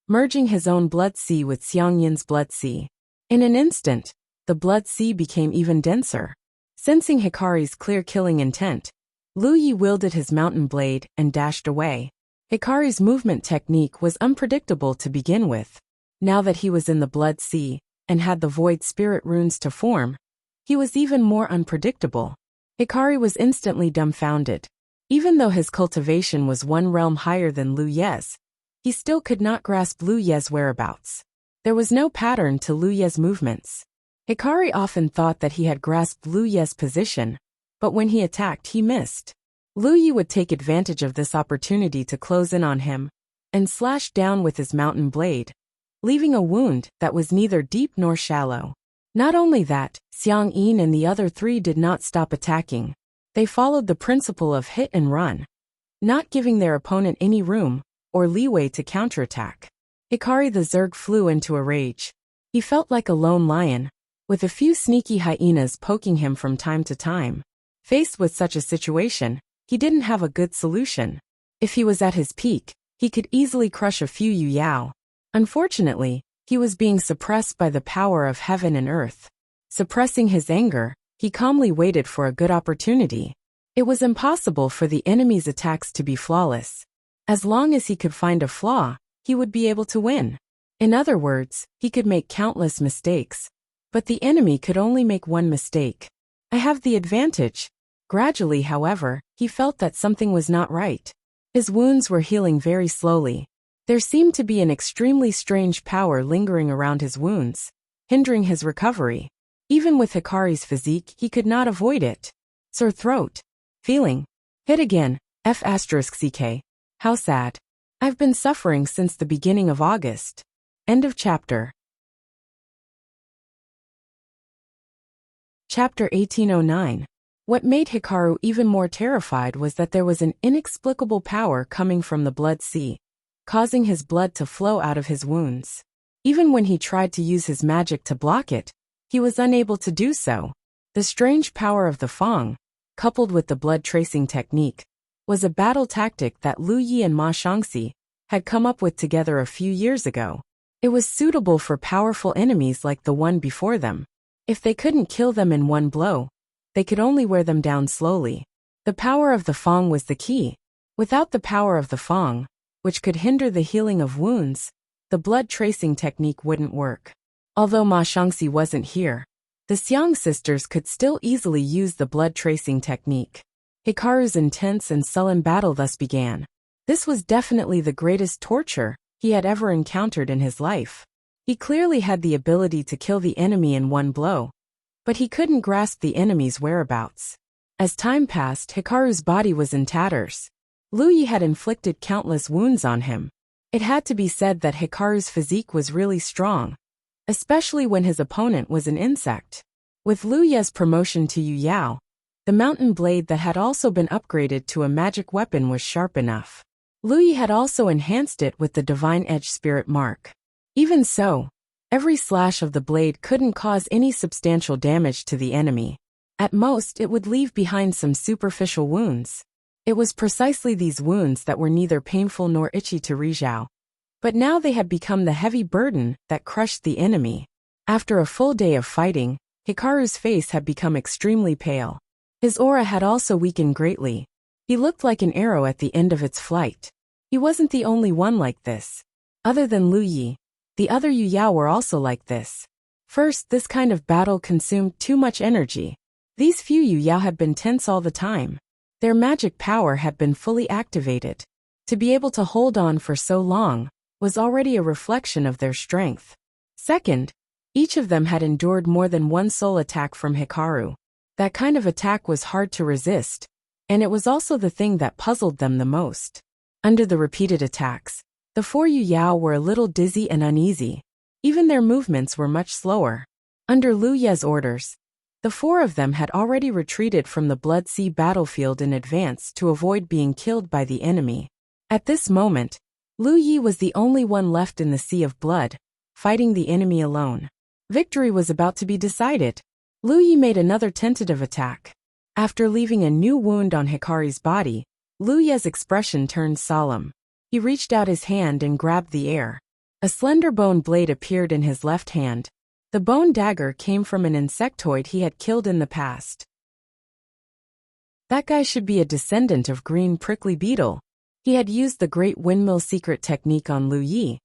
merging his own Blood Sea with Xiang Yin's Blood Sea. In an instant, the Blood Sea became even denser. Sensing Hikari's clear killing intent, Lu Ye wielded his mountain blade and dashed away. Hikari's movement technique was unpredictable to begin with. Now that he was in the Blood Sea and had the Void Spirit runes to form, he was even more unpredictable. Hikari was instantly dumbfounded. Even though his cultivation was one realm higher than Lu Ye's, he still could not grasp Lu Ye's whereabouts. There was no pattern to Lu Ye's movements. Hikari often thought that he had grasped Lu Ye's position, but when he attacked he missed. Lu Ye would take advantage of this opportunity to close in on him and slash down with his mountain blade, leaving a wound that was neither deep nor shallow. Not only that, Xiang Yin and the other 3 did not stop attacking. They followed the principle of hit and run, not giving their opponent any room or leeway to counterattack. Hikari the Zerg flew into a rage. He felt like a lone lion, with a few sneaky hyenas poking him from time to time. Faced with such a situation, he didn't have a good solution. If he was at his peak, he could easily crush a few Yu Yao. Unfortunately, he was being suppressed by the power of heaven and earth. Suppressing his anger, he calmly waited for a good opportunity. It was impossible for the enemy's attacks to be flawless. As long as he could find a flaw, he would be able to win. In other words, he could make countless mistakes, but the enemy could only make one mistake. I have the advantage. Gradually, however, he felt that something was not right. His wounds were healing very slowly. There seemed to be an extremely strange power lingering around his wounds, hindering his recovery. Even with Hikari's physique, he could not avoid it. Sore throat. Feeling. Hit again. F***ck. How sad. I've been suffering since the beginning of August. End of chapter. Chapter 1809. What made Hikaru even more terrified was that there was an inexplicable power coming from the Blood Sea, causing his blood to flow out of his wounds. Even when he tried to use his magic to block it, he was unable to do so. The strange power of the Fang, coupled with the blood tracing technique, was a battle tactic that Lu Ye and Ma Shangxi had come up with together a few years ago. It was suitable for powerful enemies like the one before them. If they couldn't kill them in one blow, they could only wear them down slowly. The power of the Fang was the key. Without the power of the Fang, which could hinder the healing of wounds, the blood tracing technique wouldn't work. Although Ma Shangxi wasn't here, the Xiang sisters could still easily use the blood tracing technique. Hikaru's intense and sullen battle thus began. This was definitely the greatest torture he had ever encountered in his life. He clearly had the ability to kill the enemy in one blow, but he couldn't grasp the enemy's whereabouts. As time passed, Hikaru's body was in tatters. Lu Yi had inflicted countless wounds on him. It had to be said that Hikaru's physique was really strong, especially when his opponent was an insect. With Lu Ye's promotion to Yu Yao, the mountain blade that had also been upgraded to a magic weapon was sharp enough. Lu Yi had also enhanced it with the Divine Edge Spirit Mark. Even so, every slash of the blade couldn't cause any substantial damage to the enemy. At most, it would leave behind some superficial wounds. It was precisely these wounds that were neither painful nor itchy to Rizhao. But now they had become the heavy burden that crushed the enemy. After a full day of fighting, Hikaru's face had become extremely pale. His aura had also weakened greatly. He looked like an arrow at the end of its flight. He wasn't the only one like this. Other than Lu Yi, the other Yu Yao were also like this. First, this kind of battle consumed too much energy. These few Yu Yao had been tense all the time. Their magic power had been fully activated. To be able to hold on for so long was already a reflection of their strength. Second, each of them had endured more than one soul attack from Hikaru. That kind of attack was hard to resist, and it was also the thing that puzzled them the most. Under the repeated attacks, the four Yu Yao were a little dizzy and uneasy. Even their movements were much slower. Under Lu Ye's orders, the four of them had already retreated from the Blood Sea battlefield in advance to avoid being killed by the enemy. At this moment, Lu Yi was the only one left in the Sea of Blood, fighting the enemy alone. Victory was about to be decided. Lu Yi made another tentative attack. After leaving a new wound on Hikaru's body, Lu Ye's expression turned solemn. He reached out his hand and grabbed the air. A slender bone blade appeared in his left hand. The bone dagger came from an insectoid he had killed in the past. That guy should be a descendant of Green Prickly Beetle. He had used the Great Windmill secret technique on Lu Yi,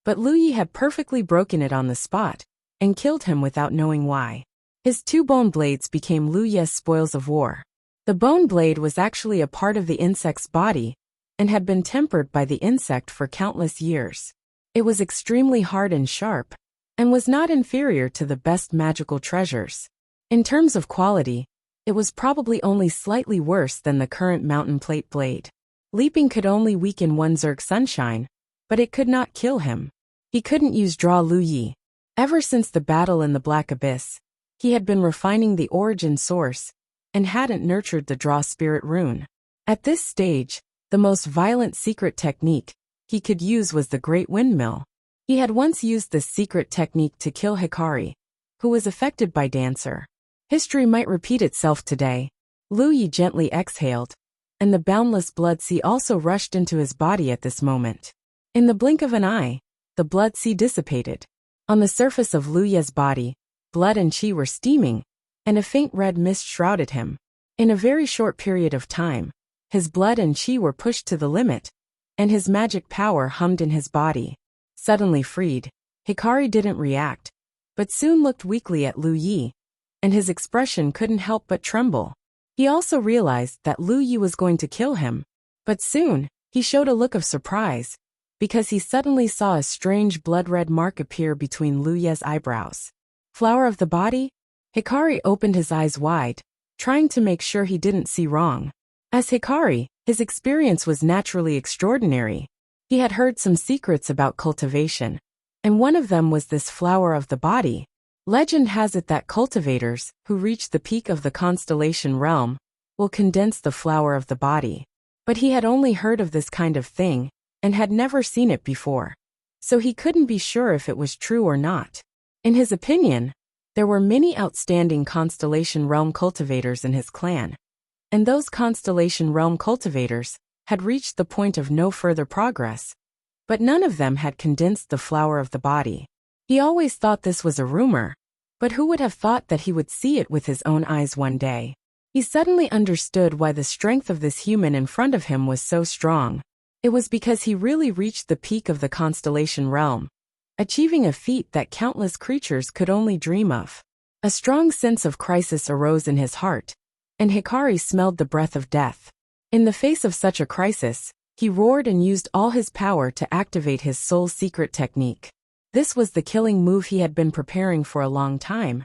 but Lu Yi had perfectly broken it on the spot and killed him without knowing why. His two bone blades became Lu Ye's spoils of war. The bone blade was actually a part of the insect's body and had been tempered by the insect for countless years. It was extremely hard and sharp, and was not inferior to the best magical treasures. In terms of quality, it was probably only slightly worse than the current mountain plate blade. Leaping could only weaken one Zerg Sunshine, but it could not kill him. He couldn't use Draw Lu Yi. Ever since the battle in the Black Abyss, he had been refining the origin source and hadn't nurtured the Draw Spirit rune. At this stage, the most violent secret technique he could use was the Great Windmill. He had once used this secret technique to kill Hikari, who was affected by Dancer. History might repeat itself today. Lu Yi gently exhaled, and the boundless blood sea also rushed into his body at this moment. In the blink of an eye, the blood sea dissipated. On the surface of Lu Ye's body, blood and chi were steaming, and a faint red mist shrouded him. In a very short period of time, his blood and chi were pushed to the limit, and his magic power hummed in his body. Suddenly freed, Hikari didn't react, but soon looked weakly at Lu Yi, and his expression couldn't help but tremble. He also realized that Lu Yi was going to kill him, but soon, he showed a look of surprise, because he suddenly saw a strange blood-red mark appear between Lu Ye's eyebrows. Flower of the body? Hikari opened his eyes wide, trying to make sure he didn't see wrong. As Hikari, his experience was naturally extraordinary. He had heard some secrets about cultivation, and one of them was this flower of the body. Legend has it that cultivators, who reach the peak of the constellation realm, will condense the flower of the body. But he had only heard of this kind of thing, and had never seen it before. So he couldn't be sure if it was true or not. In his opinion, there were many outstanding constellation realm cultivators in his clan, and those constellation realm cultivators had reached the point of no further progress, but none of them had condensed the flower of the body. He always thought this was a rumor, but who would have thought that he would see it with his own eyes one day? He suddenly understood why the strength of this human in front of him was so strong. It was because he really reached the peak of the constellation realm, achieving a feat that countless creatures could only dream of. A strong sense of crisis arose in his heart, and Hikari smelled the breath of death. In the face of such a crisis, he roared and used all his power to activate his soul's secret technique. This was the killing move he had been preparing for a long time,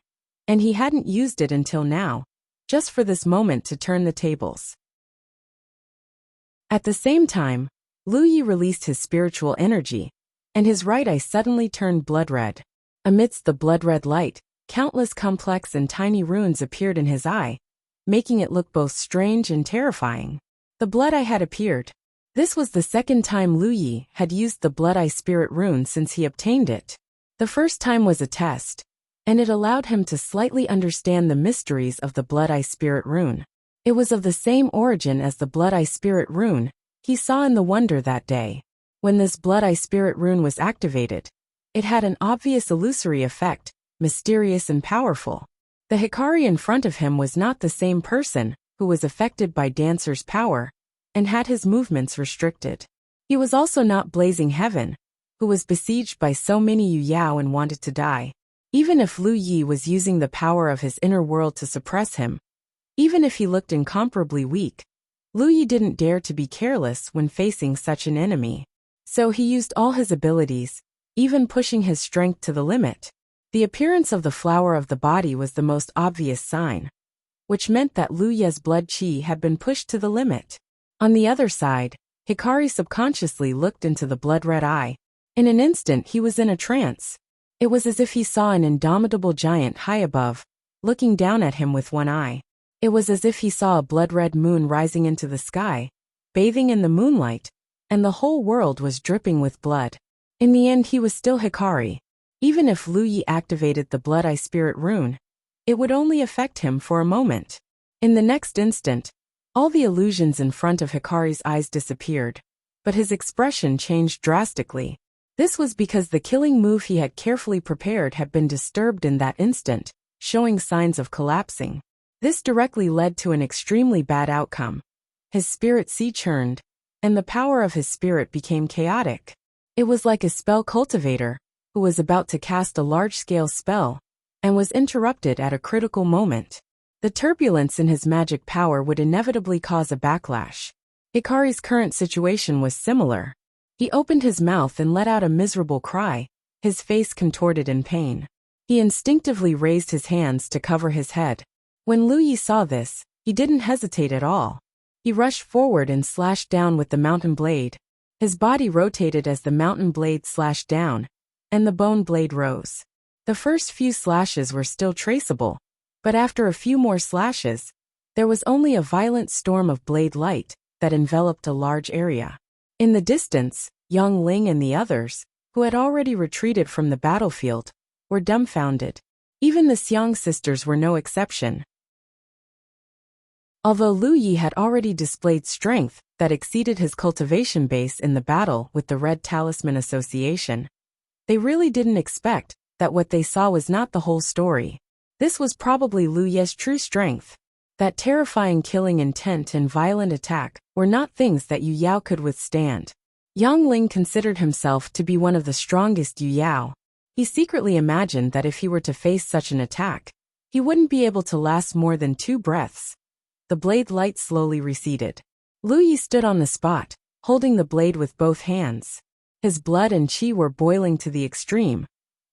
and he hadn't used it until now, just for this moment to turn the tables. At the same time, Lu Yi released his spiritual energy, and his right eye suddenly turned blood red. Amidst the blood-red light, countless complex and tiny runes appeared in his eye, making it look both strange and terrifying. The blood eye had appeared. This was the second time Lu Yi had used the blood eye spirit rune since he obtained it. The first time was a test, and it allowed him to slightly understand the mysteries of the blood eye spirit rune. It was of the same origin as the blood eye spirit rune he saw in the wonder that day. When this blood eye spirit rune was activated, it had an obvious illusory effect, mysterious and powerful. The Hikari in front of him was not the same person who was affected by Dancer's power and had his movements restricted. He was also not Blazing Heaven, who was besieged by so many Yu Yao and wanted to die. Even if Lu Yi was using the power of his inner world to suppress him, even if he looked incomparably weak, Lu Yi didn't dare to be careless when facing such an enemy. So he used all his abilities, even pushing his strength to the limit. The appearance of the flower of the body was the most obvious sign, which meant that Lu Ye's blood qi had been pushed to the limit. On the other side, Hikari subconsciously looked into the blood-red eye. In an instant he was in a trance. It was as if he saw an indomitable giant high above, looking down at him with one eye. It was as if he saw a blood-red moon rising into the sky, bathing in the moonlight, and the whole world was dripping with blood. In the end he was still Hikari. Even if Lu Yi activated the blood eye spirit rune, it would only affect him for a moment. In the next instant, all the illusions in front of Hikari's eyes disappeared, but his expression changed drastically. This was because the killing move he had carefully prepared had been disturbed in that instant, showing signs of collapsing. This directly led to an extremely bad outcome. His spirit sea churned, and the power of his spirit became chaotic. It was like a spell cultivator, who was about to cast a large-scale spell, and was interrupted at a critical moment. The turbulence in his magic power would inevitably cause a backlash. Hikari's current situation was similar. He opened his mouth and let out a miserable cry, his face contorted in pain. He instinctively raised his hands to cover his head. When Lu Yi saw this, he didn't hesitate at all. He rushed forward and slashed down with the mountain blade. His body rotated as the mountain blade slashed down, and the bone blade rose. The first few slashes were still traceable, but after a few more slashes, there was only a violent storm of blade light that enveloped a large area. In the distance, Yang Ling and the others, who had already retreated from the battlefield, were dumbfounded. Even the Xiang sisters were no exception. Although Lu Yi had already displayed strength that exceeded his cultivation base in the battle with the Red Talisman Association, they really didn't expect that what they saw was not the whole story. This was probably Lu Ye's true strength. That terrifying killing intent and violent attack were not things that Yu Yao could withstand. Yang Ling considered himself to be one of the strongest Yu Yao. He secretly imagined that if he were to face such an attack, he wouldn't be able to last more than 2 breaths. The blade light slowly receded. Lu Yi stood on the spot, holding the blade with both hands. His blood and qi were boiling to the extreme,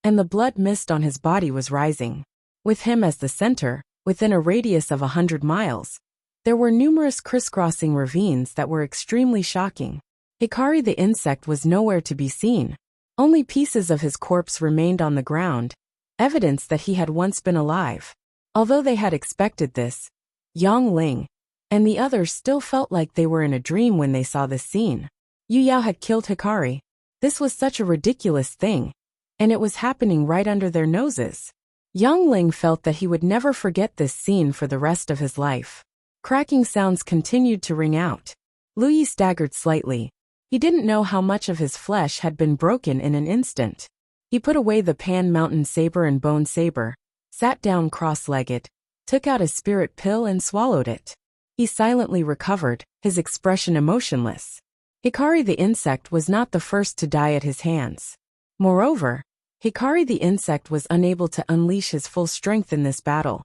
and the blood mist on his body was rising. With him as the center, within a radius of 100 miles, there were numerous crisscrossing ravines that were extremely shocking. Hikari the insect was nowhere to be seen. Only pieces of his corpse remained on the ground, evidence that he had once been alive. Although they had expected this, Yang Ling and the others still felt like they were in a dream when they saw this scene. Yu Yao had killed Hikari. This was such a ridiculous thing, and it was happening right under their noses. Yang Ling felt that he would never forget this scene for the rest of his life. Cracking sounds continued to ring out. Lu Yi staggered slightly. He didn't know how much of his flesh had been broken in an instant. He put away the Pan Mountain Saber and Bone Saber, sat down cross-legged, took out a spirit pill and swallowed it. He silently recovered, his expression emotionless. Hikari the insect was not the first to die at his hands. Moreover, Hikari the insect was unable to unleash his full strength in this battle,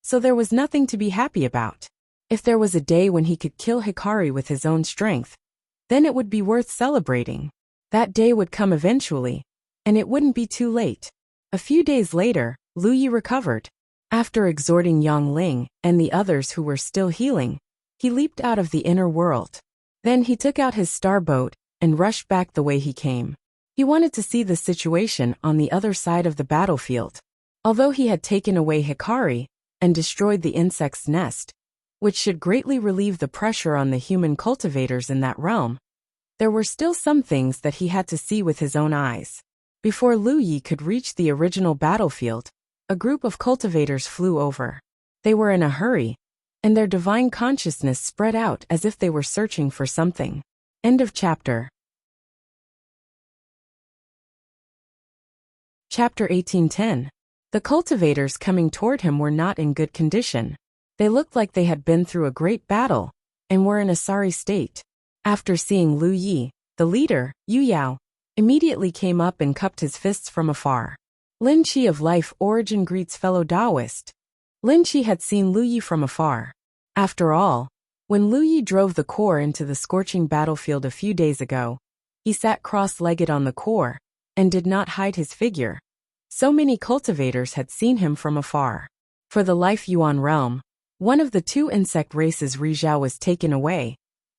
so there was nothing to be happy about. If there was a day when he could kill Hikari with his own strength, then it would be worth celebrating. That day would come eventually, and it wouldn't be too late. A few days later, Lu Yi recovered. After exhorting Yang Ling and the others who were still healing, he leaped out of the inner world. Then he took out his star boat and rushed back the way he came. He wanted to see the situation on the other side of the battlefield. Although he had taken away Hikari and destroyed the insect's nest, which should greatly relieve the pressure on the human cultivators in that realm, there were still some things that he had to see with his own eyes. Before Lu Yi could reach the original battlefield, a group of cultivators flew over. They were in a hurry, and their divine consciousness spread out as if they were searching for something. End of chapter. Chapter 1810. The cultivators coming toward him were not in good condition. They looked like they had been through a great battle, and were in a sorry state. After seeing Lu Yi, the leader, Yu Yao, immediately came up and cupped his fists from afar. Lin Qi of Life Origin greets fellow Taoist. Lin Qi had seen Lu Yi from afar. After all, when Lu Yi drove the core into the scorching battlefield a few days ago, he sat cross-legged on the core, and did not hide his figure. So many cultivators had seen him from afar. For the Life Yuan realm, one of the two insect races Rizhao was taken away,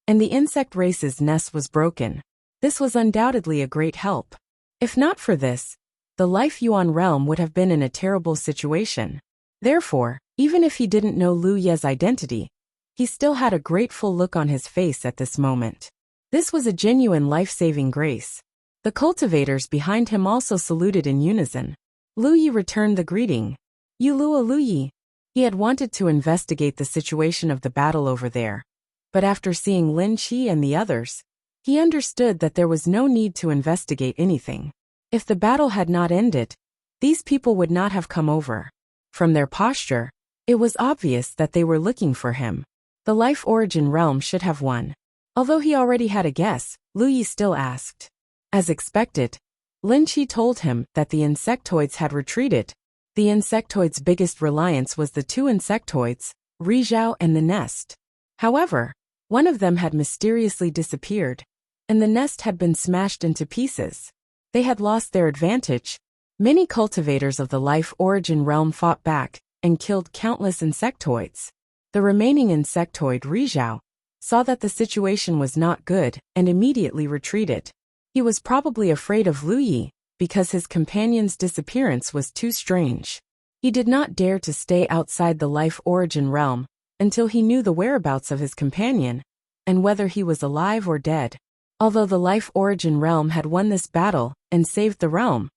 and the insect race's nest was broken. This was undoubtedly a great help. If not for this, the Life Yuan realm would have been in a terrible situation. Therefore, even if he didn't know Lu Ye's identity, he still had a grateful look on his face at this moment. This was a genuine life-saving grace. The cultivators behind him also saluted in unison. Lu Yi returned the greeting. Yulua Lu Yi. He had wanted to investigate the situation of the battle over there, but after seeing Lin Qi and the others, he understood that there was no need to investigate anything. If the battle had not ended, these people would not have come over. From their posture, it was obvious that they were looking for him. The Life Origin realm should have won. Although he already had a guess, Lu Yi still asked. As expected, Lin Qi told him that the insectoids had retreated. The insectoids' biggest reliance was the two insectoids, Rizhao and the nest. However, one of them had mysteriously disappeared, and the nest had been smashed into pieces. They had lost their advantage. Many cultivators of the Life Origin realm fought back and killed countless insectoids. The remaining insectoid, Rizhao, saw that the situation was not good and immediately retreated. He was probably afraid of Lu Yi, because his companion's disappearance was too strange. He did not dare to stay outside the Life Origin realm until he knew the whereabouts of his companion, and whether he was alive or dead. Although the Life Origin realm had won this battle and saved the realm,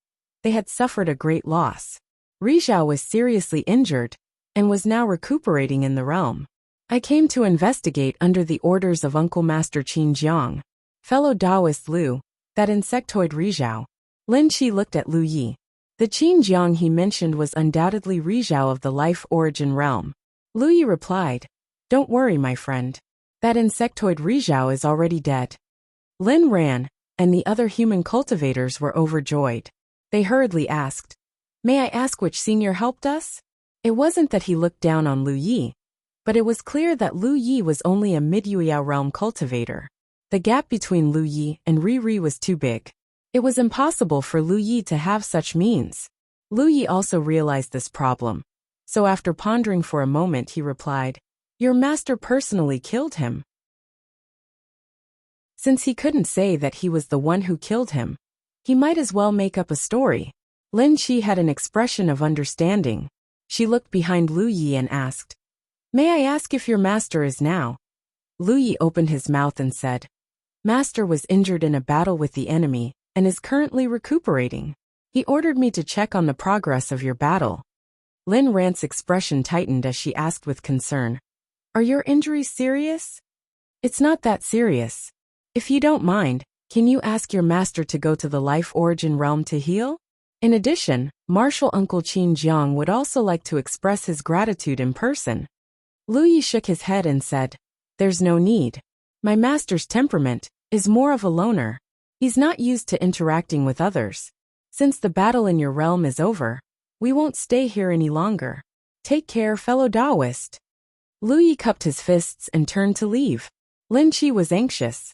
they had suffered a great loss. Rizhao was seriously injured, and was now recuperating in the realm. I came to investigate under the orders of Uncle Master Qin Jiang. Fellow Taoist Lu, that insectoid Rizhao. Lin Qi looked at Lu Yi. The Qin Jiang he mentioned was undoubtedly Rizhao of the Life Origin realm. Lu Yi replied, "Don't worry, my friend. That insectoid Rizhao is already dead." Lin ran, and the other human cultivators were overjoyed. They hurriedly asked, "May I ask which senior helped us?" It wasn't that he looked down on Lu Yi, but it was clear that Lu Yi was only a mid-Yueyao realm cultivator. The gap between Lu Yi and Ri was too big. It was impossible for Lu Yi to have such means. Lu Yi also realized this problem. So after pondering for a moment he replied, "Your master personally killed him." Since he couldn't say that he was the one who killed him, he might as well make up a story. Lin Qi had an expression of understanding. She looked behind Lu Yi and asked, "May I ask if your master is now?" Lu Yi opened his mouth and said, "Master was injured in a battle with the enemy, and is currently recuperating. He ordered me to check on the progress of your battle." Lin Rant's expression tightened as she asked with concern, "Are your injuries serious?" "It's not that serious. If you don't mind, can you ask your master to go to the Life Origin realm to heal? In addition, Martial Uncle Qin Jiang would also like to express his gratitude in person." Lu Yi shook his head and said, "There's no need. My master's temperament is more of a loner. He's not used to interacting with others. Since the battle in your realm is over, we won't stay here any longer. Take care, fellow Taoist. Lu Yi cupped his fists and turned to leave. Lin Qi was anxious.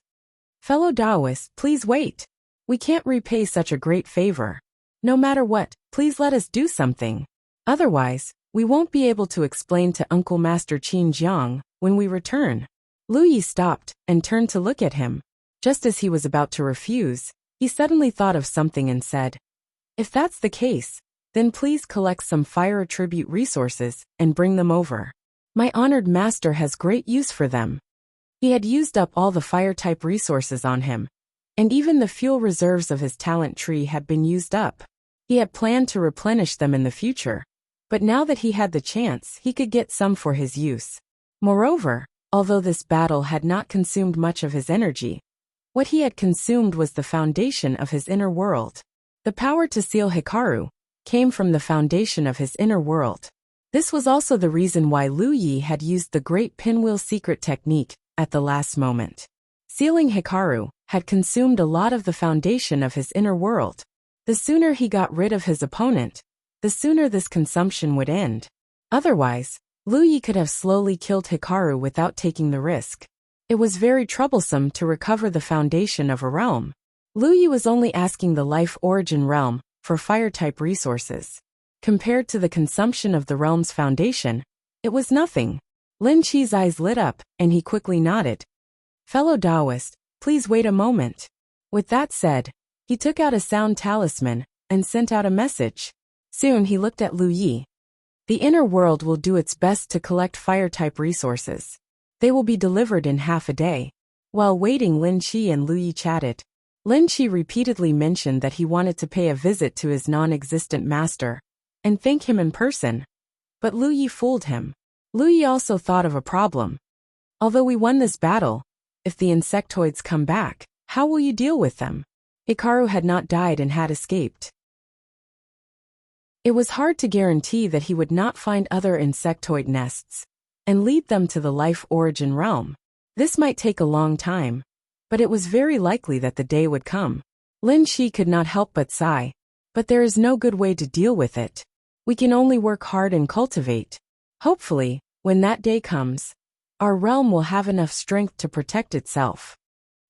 Fellow Taoist, please wait. We can't repay such a great favor. No matter what, please let us do something. Otherwise, we won't be able to explain to Uncle Master Qin Jiang when we return. Lu Yi stopped and turned to look at him. Just as he was about to refuse, he suddenly thought of something and said, "If that's the case, then please collect some fire attribute resources and bring them over. My honored master has great use for them." He had used up all the fire-type resources on him, and even the fuel reserves of his talent tree had been used up. He had planned to replenish them in the future, but now that he had the chance, he could get some for his use. Moreover, although this battle had not consumed much of his energy, what he had consumed was the foundation of his inner world. The power to seal Hikaru came from the foundation of his inner world. This was also the reason why Lu Yi had used the Great Pinwheel secret technique at the last moment. Sealing Hikaru had consumed a lot of the foundation of his inner world. The sooner he got rid of his opponent, the sooner this consumption would end. Otherwise, Lu Yi could have slowly killed Hikaru without taking the risk. It was very troublesome to recover the foundation of a realm. Lu Yi was only asking the life origin realm for fire-type resources. Compared to the consumption of the realm's foundation, it was nothing. Lin Qi's eyes lit up, and he quickly nodded. Fellow Taoist, please wait a moment. With that said, he took out a sound talisman and sent out a message. Soon he looked at Lu Yi. The inner world will do its best to collect fire-type resources. They will be delivered in half a day. While waiting, Lin Qi and Lu Yi chatted. Lin Qi repeatedly mentioned that he wanted to pay a visit to his non-existent master and thank him in person. But Lu Yi fooled him. Lu Yi also thought of a problem. Although we won this battle, if the insectoids come back, how will you deal with them? Hikaru had not died and had escaped. It was hard to guarantee that he would not find other insectoid nests and lead them to the life origin realm. This might take a long time, but it was very likely that the day would come. Lin Qi could not help but sigh. But there is no good way to deal with it. We can only work hard and cultivate. Hopefully, when that day comes, our realm will have enough strength to protect itself.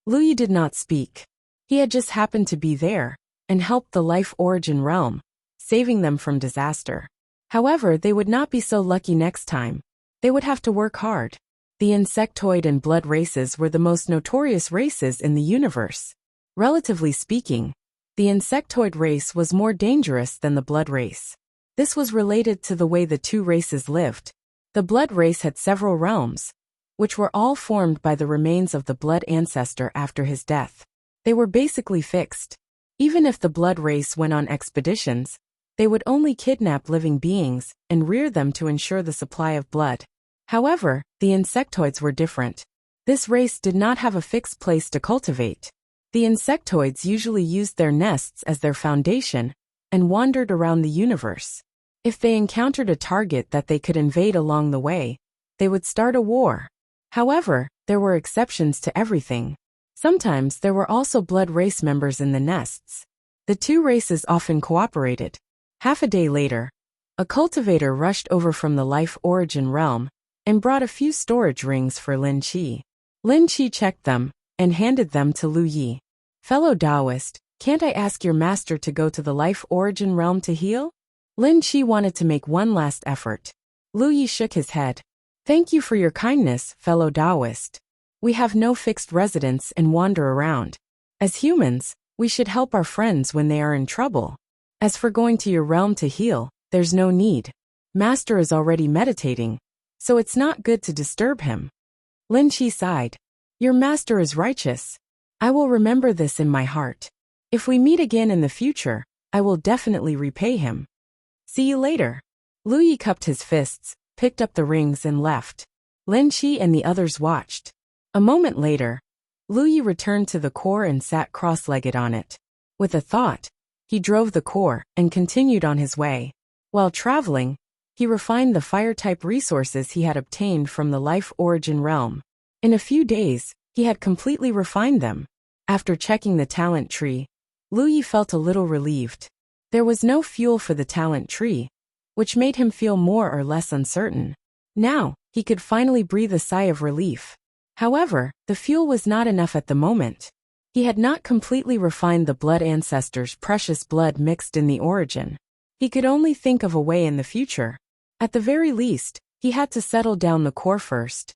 Lu Yi did not speak. He had just happened to be there and helped the life origin realm, saving them from disaster. However, they would not be so lucky next time. They would have to work hard. The insectoid and blood races were the most notorious races in the universe. Relatively speaking, the insectoid race was more dangerous than the blood race. This was related to the way the two races lived. The blood race had several realms, which were all formed by the remains of the blood ancestor after his death. They were basically fixed. Even if the blood race went on expeditions, they would only kidnap living beings and rear them to ensure the supply of blood. However, the insectoids were different. This race did not have a fixed place to cultivate. The insectoids usually used their nests as their foundation and wandered around the universe. If they encountered a target that they could invade along the way, they would start a war. However, there were exceptions to everything. Sometimes there were also blood race members in the nests. The two races often cooperated. Half a day later, a cultivator rushed over from the life origin realm and brought a few storage rings for Lin Qi. Lin Qi checked them and handed them to Lu Yi. Fellow Taoist, can't I ask your master to go to the life origin realm to heal? Lin Qi wanted to make one last effort. Lu Yi shook his head. Thank you for your kindness, fellow Taoist. We have no fixed residence and wander around. As humans, we should help our friends when they are in trouble. As for going to your realm to heal, there's no need. Master is already meditating, so it's not good to disturb him. Lin Qi sighed. Your master is righteous. I will remember this in my heart. If we meet again in the future, I will definitely repay him. See you later. Lu Yi cupped his fists, picked up the rings and left. Lin Qi and the others watched. A moment later, Lu Yi returned to the core and sat cross-legged on it. With a thought, he drove the core and continued on his way. While traveling, he refined the fire-type resources he had obtained from the life origin realm. In a few days, he had completely refined them. After checking the talent tree, Lu Yi felt a little relieved. There was no fuel for the talent tree, which made him feel more or less uncertain. Now, he could finally breathe a sigh of relief. However, the fuel was not enough at the moment. He had not completely refined the blood ancestors' precious blood mixed in the origin. He could only think of a way in the future. At the very least, he had to settle down the core first.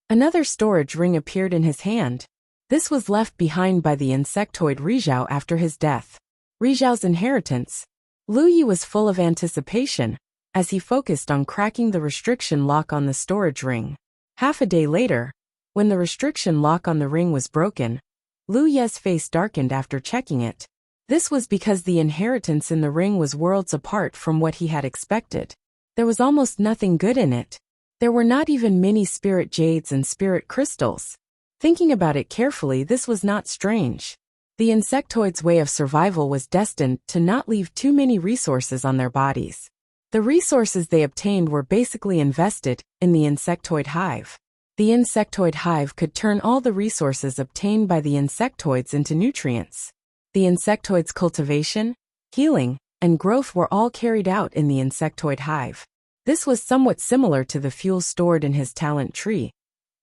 Another storage ring appeared in his hand. This was left behind by the insectoid Rizhao after his death. Rizhao's inheritance. Lu Yi was full of anticipation, as he focused on cracking the restriction lock on the storage ring. Half a day later, when the restriction lock on the ring was broken, Lu Ye's face darkened after checking it. This was because the inheritance in the ring was worlds apart from what he had expected. There was almost nothing good in it. There were not even many spirit jades and spirit crystals. Thinking about it carefully, this was not strange. The insectoid's way of survival was destined to not leave too many resources on their bodies. The resources they obtained were basically invested in the insectoid hive. The insectoid hive could turn all the resources obtained by the insectoids into nutrients. The insectoid's cultivation, healing, and growth were all carried out in the insectoid hive. This was somewhat similar to the fuel stored in his talent tree,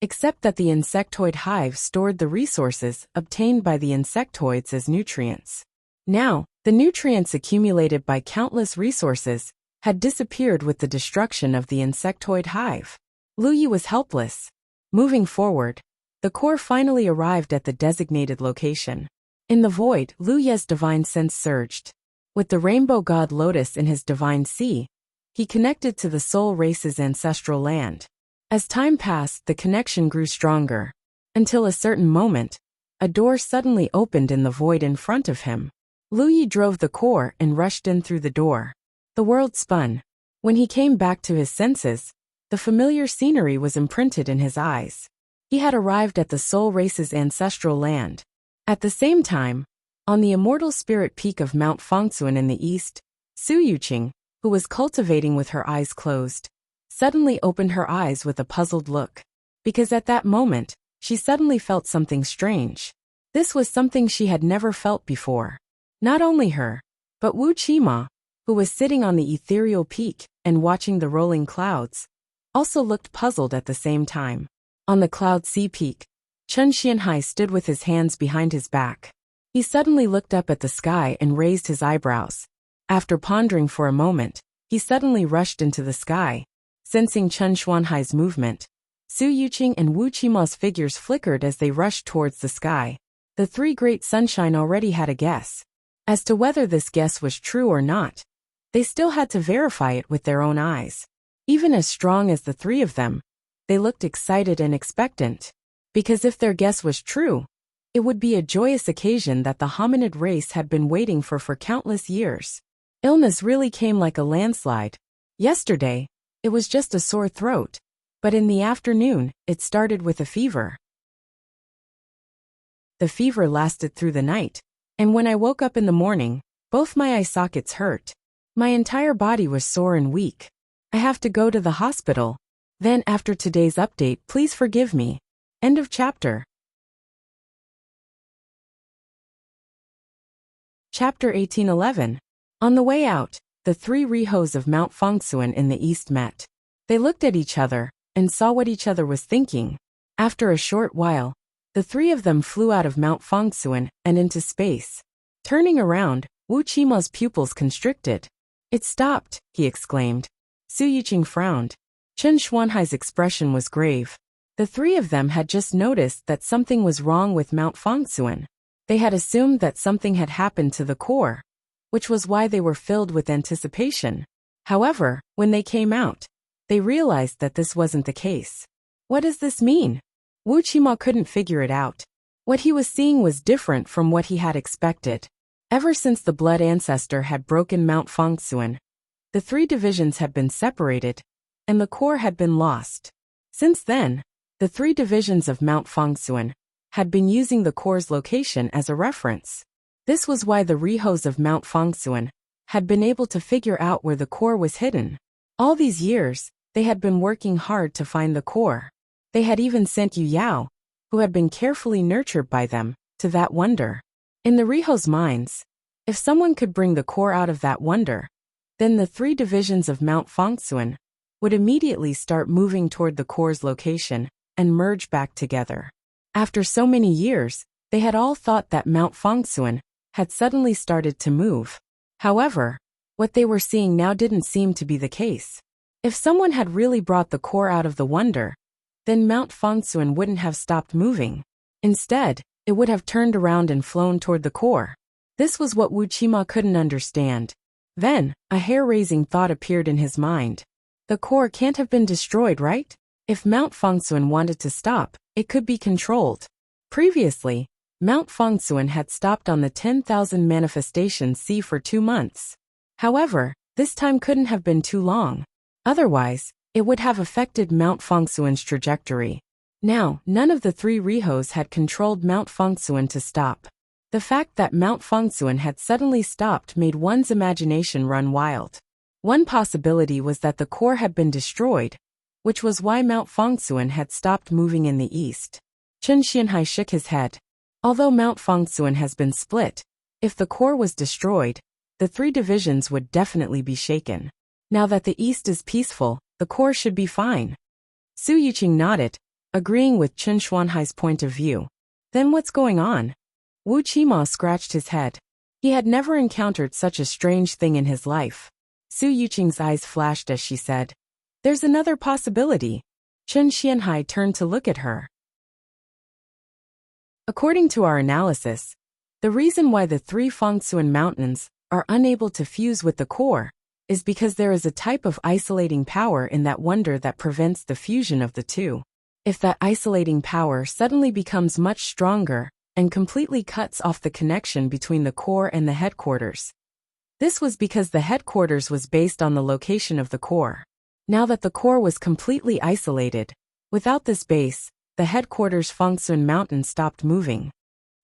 except that the insectoid hive stored the resources obtained by the insectoids as nutrients. Now, the nutrients accumulated by countless resources had disappeared with the destruction of the insectoid hive. Lu Yi was helpless. Moving forward, the core finally arrived at the designated location. In the void, Lu Ye's divine sense surged. With the rainbow god Lotus in his divine sea, he connected to the soul race's ancestral land. As time passed, the connection grew stronger, until a certain moment, a door suddenly opened in the void in front of him. Lu Yi drove the core and rushed in through the door. The world spun. When he came back to his senses, the familiar scenery was imprinted in his eyes. He had arrived at the soul race's ancestral land. At the same time, on the immortal spirit peak of Mount Fangsuan in the east, Su Yuqing, who was cultivating with her eyes closed, suddenly opened her eyes with a puzzled look. Because at that moment, she suddenly felt something strange. This was something she had never felt before. Not only her, but Wu Qima, who was sitting on the ethereal peak and watching the rolling clouds, also looked puzzled at the same time. On the cloud sea peak, Chen Xianhai stood with his hands behind his back. He suddenly looked up at the sky and raised his eyebrows. After pondering for a moment, he suddenly rushed into the sky. Sensing Chen Xianhai's movement, Su Yuqing and Wu Qima's figures flickered as they rushed towards the sky. The three great sunshine already had a guess. As to whether this guess was true or not, they still had to verify it with their own eyes. Even as strong as the three of them, they looked excited and expectant. Because if their guess was true, it would be a joyous occasion that the hominid race had been waiting for countless years. Illness really came like a landslide. Yesterday, it was just a sore throat, but in the afternoon, it started with a fever. The fever lasted through the night, and when I woke up in the morning, both my eye sockets hurt. My entire body was sore and weak. I have to go to the hospital. Then after today's update, please forgive me. End of chapter. Chapter 1811. On the way out, the three Rihos of Mount Fangsuan in the east met. They looked at each other and saw what each other was thinking. After a short while, the three of them flew out of Mount Fangsuan and into space. Turning around, Wu Qima's pupils constricted. It stopped, he exclaimed. Su Yuqing frowned. Chen Xuanhai's expression was grave. The three of them had just noticed that something was wrong with Mount Fangsuan. They had assumed that something had happened to the core, which was why they were filled with anticipation. However, when they came out, they realized that this wasn't the case. What does this mean? Wu Qima couldn't figure it out. What he was seeing was different from what he had expected. Ever since the blood ancestor had broken Mount Fangsuan, the three divisions had been separated, and the core had been lost. Since then, the three divisions of Mount Fangsuan had been using the core's location as a reference. This was why the Rihos of Mount Fangsuan had been able to figure out where the core was hidden. All these years, they had been working hard to find the core. They had even sent Yu Yao, who had been carefully nurtured by them, to that wonder. In the Rihos' minds, If someone could bring the core out of that wonder, then the three divisions of Mount Fangsuan would immediately start moving toward the core's location and merge back together. After so many years, they had all thought that Mount Fangsuan had suddenly started to move. However, what they were seeing now didn't seem to be the case. If someone had really brought the core out of the wonder, then Mount Fangsuan wouldn't have stopped moving. Instead, it would have turned around and flown toward the core. This was what Wuxia couldn't understand. Then, a hair-raising thought appeared in his mind. The core can't have been destroyed, right? If Mount Fangsuan wanted to stop, it could be controlled. Previously, Mount Fangsuan had stopped on the 10,000 manifestation sea for 2 months. However, this time couldn't have been too long. Otherwise, it would have affected Mount Fangsuan's trajectory. Now, none of the three Rihos had controlled Mount Fangsuan to stop. The fact that Mount Fangsuan had suddenly stopped made one's imagination run wild. One possibility was that the core had been destroyed, which was why Mount Fangsuan had stopped moving in the east. Chen Xianhai shook his head. Although Mount Fangsuan has been split, if the core was destroyed, the three divisions would definitely be shaken. Now that the east is peaceful, the core should be fine. Su Yuqing nodded, agreeing with Chen Xuanhai's point of view. Then what's going on? Wu Qima scratched his head. He had never encountered such a strange thing in his life. Su Yuqing's eyes flashed as she said, "There's another possibility." Chen Xianhai turned to look at her. According to our analysis, the reason why the three Fangsuan mountains are unable to fuse with the core is because there is a type of isolating power in that wonder that prevents the fusion of the two. If that isolating power suddenly becomes much stronger and completely cuts off the connection between the core and the headquarters. This was because the headquarters was based on the location of the core. Now that the core was completely isolated, without this base, the headquarters Fangsuan mountain stopped moving.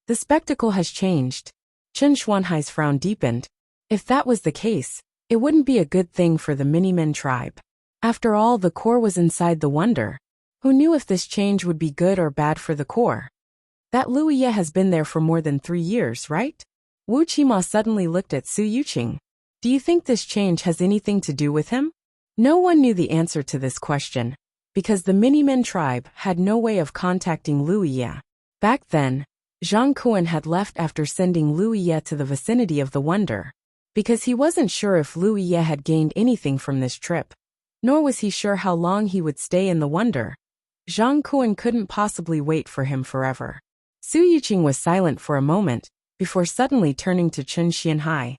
The spectacle has changed. Chen Xuanhai's frown deepened. If that was the case, it wouldn't be a good thing for the Minimen tribe. After all, the core was inside the wonder. Who knew if this change would be good or bad for the core? That Wuxia has been there for more than 3 years, right? Wu Qima suddenly looked at Su Yuqing. Do you think this change has anything to do with him? No one knew the answer to this question, because the Minimen tribe had no way of contacting Wuxia. Back then, Zhang Kuan had left after sending Wuxia to the vicinity of the wonder, because he wasn't sure if Wuxia had gained anything from this trip, nor was he sure how long he would stay in the wonder. Zhang Kuan couldn't possibly wait for him forever. Su Yuqing was silent for a moment, before suddenly turning to Chen Xianhai.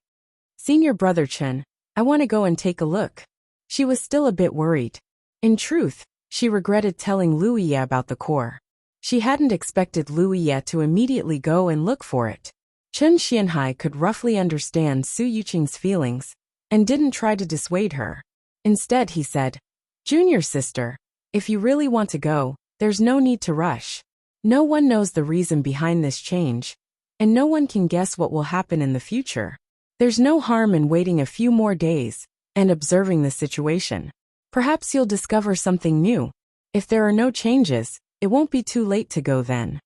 "Senior brother Chen, I want to go and take a look." She was still a bit worried. In truth, she regretted telling Wuxia about the core. She hadn't expected Wuxia to immediately go and look for it. Chen Xianhai could roughly understand Su Yuqing's feelings, and didn't try to dissuade her. Instead he said, "Junior sister, if you really want to go, there's no need to rush. No one knows the reason behind this change, and no one can guess what will happen in the future. There's no harm in waiting a few more days and observing the situation. Perhaps you'll discover something new. If there are no changes, it won't be too late to go then."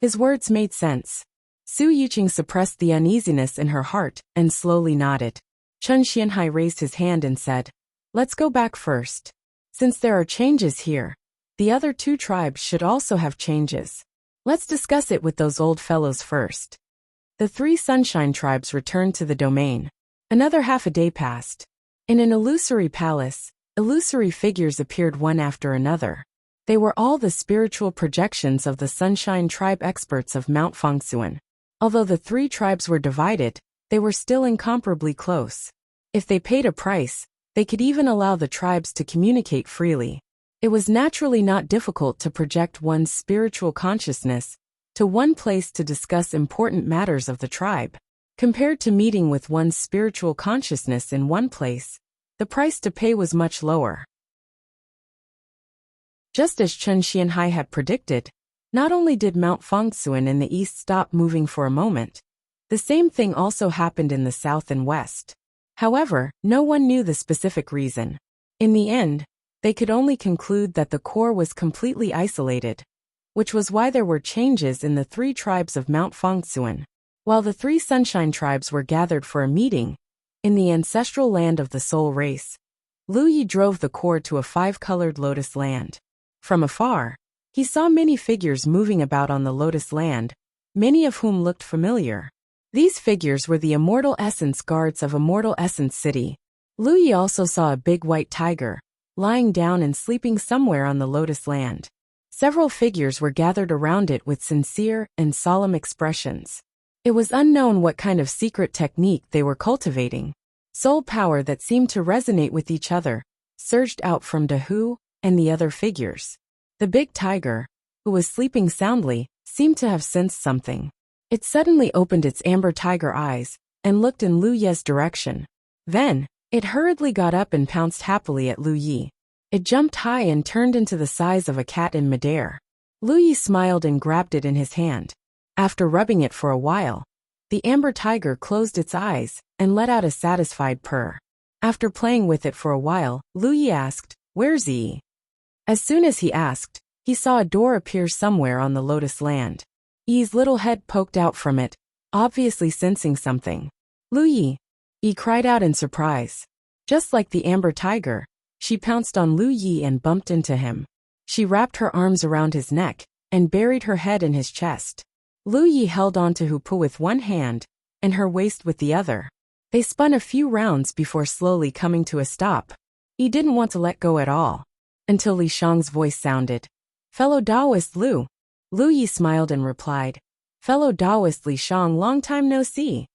His words made sense. Su Yuqing suppressed the uneasiness in her heart and slowly nodded. Chen Xianhai raised his hand and said, "Let's go back first. Since there are changes here, the other two tribes should also have changes. Let's discuss it with those old fellows first." The three Sunshine tribes returned to the domain. Another half a day passed. In an illusory palace, illusory figures appeared one after another. They were all the spiritual projections of the Sunshine tribe experts of Mount Fangsuan. Although the three tribes were divided, they were still incomparably close. If they paid a price, they could even allow the tribes to communicate freely. It was naturally not difficult to project one's spiritual consciousness to one place to discuss important matters of the tribe. Compared to meeting with one's spiritual consciousness in one place, the price to pay was much lower. Just as Chen Xianhai had predicted, not only did Mount Fangsuan in the east stop moving for a moment, the same thing also happened in the south and west. However, no one knew the specific reason. In the end, they could only conclude that the core was completely isolated, which was why there were changes in the three tribes of Mount Fangsuan. While the three Sunshine tribes were gathered for a meeting in the ancestral land of the soul race, Lu Yi drove the core to a five-colored lotus land. From afar, he saw many figures moving about on the lotus land, many of whom looked familiar. These figures were the Immortal Essence guards of Immortal Essence City. Lu Yi also saw a big white tiger, lying down and sleeping somewhere on the lotus land. Several figures were gathered around it with sincere and solemn expressions. It was unknown what kind of secret technique they were cultivating. Soul power that seemed to resonate with each other surged out from Dahu and the other figures. The big tiger, who was sleeping soundly, seemed to have sensed something. It suddenly opened its amber tiger eyes and looked in Lu Ye's direction. Then, it hurriedly got up and pounced happily at Lu Yi. It jumped high and turned into the size of a cat in midair. Lu Yi smiled and grabbed it in his hand. After rubbing it for a while, the amber tiger closed its eyes and let out a satisfied purr. After playing with it for a while, Lu Yi asked, "Where's Yi?" As soon as he asked, he saw a door appear somewhere on the lotus land. Yi's little head poked out from it, obviously sensing something. "Lu Yi!" Yi cried out in surprise. Just like the amber tiger, she pounced on Lu Yi and bumped into him. She wrapped her arms around his neck and buried her head in his chest. Lu Yi held on to Hupu with one hand and her waist with the other. They spun a few rounds before slowly coming to a stop. Yi didn't want to let go at all, until Li Shang's voice sounded. "Fellow Taoist Lu." Lu Yi smiled and replied, "Fellow Taoist Li Shang, long time no see."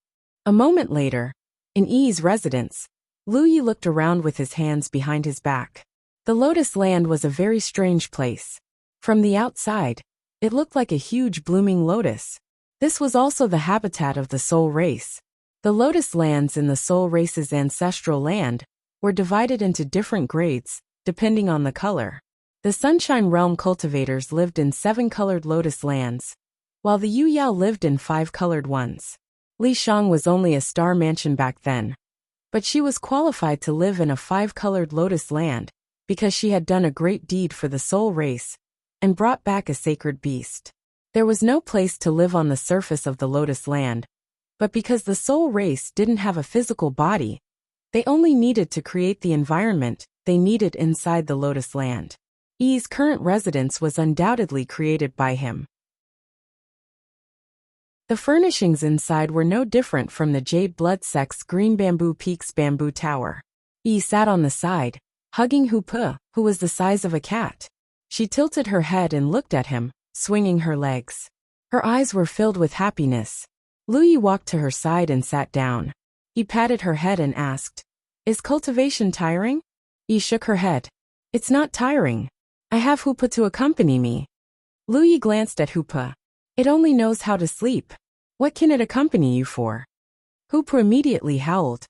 A moment later, in Yi's residence, Lu Yi looked around with his hands behind his back. The lotus land was a very strange place. From the outside, it looked like a huge blooming lotus. This was also the habitat of the soul race. The lotus lands in the soul race's ancestral land were divided into different grades, depending on the color. The Sunshine Realm cultivators lived in 7-colored lotus lands, while the Yu Yao lived in 5-colored ones. Li Shang was only a star mansion back then, but she was qualified to live in a 5-colored lotus land because she had done a great deed for the soul race and brought back a sacred beast. There was no place to live on the surface of the lotus land, but because the soul race didn't have a physical body, they only needed to create the environment they needed inside the lotus land. Yi's current residence was undoubtedly created by him. The furnishings inside were no different from the Jade Blood Sect's Green Bamboo Peaks bamboo tower. Yi sat on the side, hugging Hupu, who was the size of a cat. She tilted her head and looked at him, swinging her legs. Her eyes were filled with happiness. Lu Yi walked to her side and sat down. He patted her head and asked, "Is cultivation tiring?" Yi shook her head. "It's not tiring. I have Hupu to accompany me." Lu Yi glanced at Hupu. "It only knows how to sleep. What can it accompany you for?" Hupu immediately howled,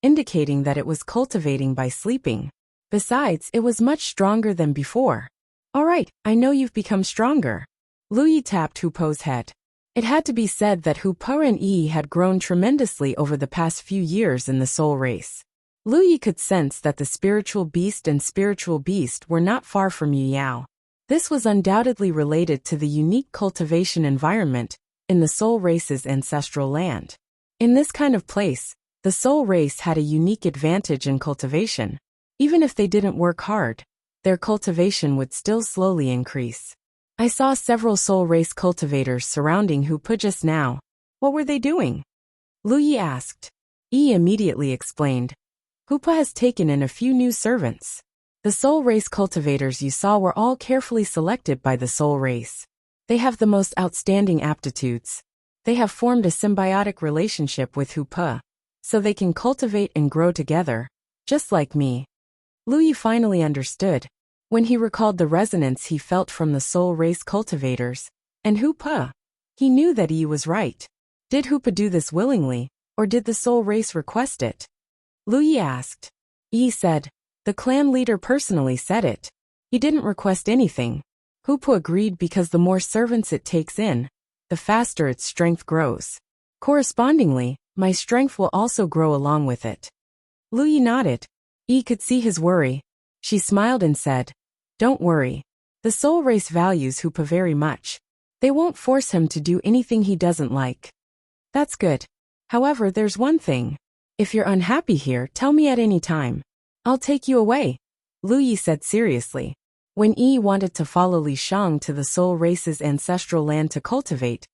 indicating that it was cultivating by sleeping. Besides, it was much stronger than before. "All right, I know you've become stronger." Lu Yi tapped Hupu's head. It had to be said that Hupu and Yi had grown tremendously over the past few years in the soul race. Lu Yi could sense that the spiritual beast and spiritual beast were not far from Yu Yao. This was undoubtedly related to the unique cultivation environment in the soul race's ancestral land. In this kind of place, the soul race had a unique advantage in cultivation. Even if they didn't work hard, their cultivation would still slowly increase. I saw several soul race cultivators surrounding Hupu just now. What were they doing? Lu Yi asked. Yi immediately explained. Hupu has taken in a few new servants. The soul race cultivators you saw were all carefully selected by the soul race. They have the most outstanding aptitudes. They have formed a symbiotic relationship with Hupu, so they can cultivate and grow together, just like me. Lu Yi finally understood, when he recalled the resonance he felt from the soul race cultivators, and Hupu. He knew that Yi was right. Did Hupu do this willingly, or did the soul race request it? Lu Yi asked. Yi said, the clan leader personally said it. He didn't request anything. Hupu agreed because the more servants it takes in, the faster its strength grows. Correspondingly, my strength will also grow along with it. Lu Yi nodded. Yi could see his worry. She smiled and said, don't worry. The soul race values Hupu very much. They won't force him to do anything he doesn't like. That's good. However, there's one thing. If you're unhappy here, tell me at any time. I'll take you away, Lu Yi said seriously. When Yi wanted to follow Li Shang to the soul race's ancestral land to cultivate,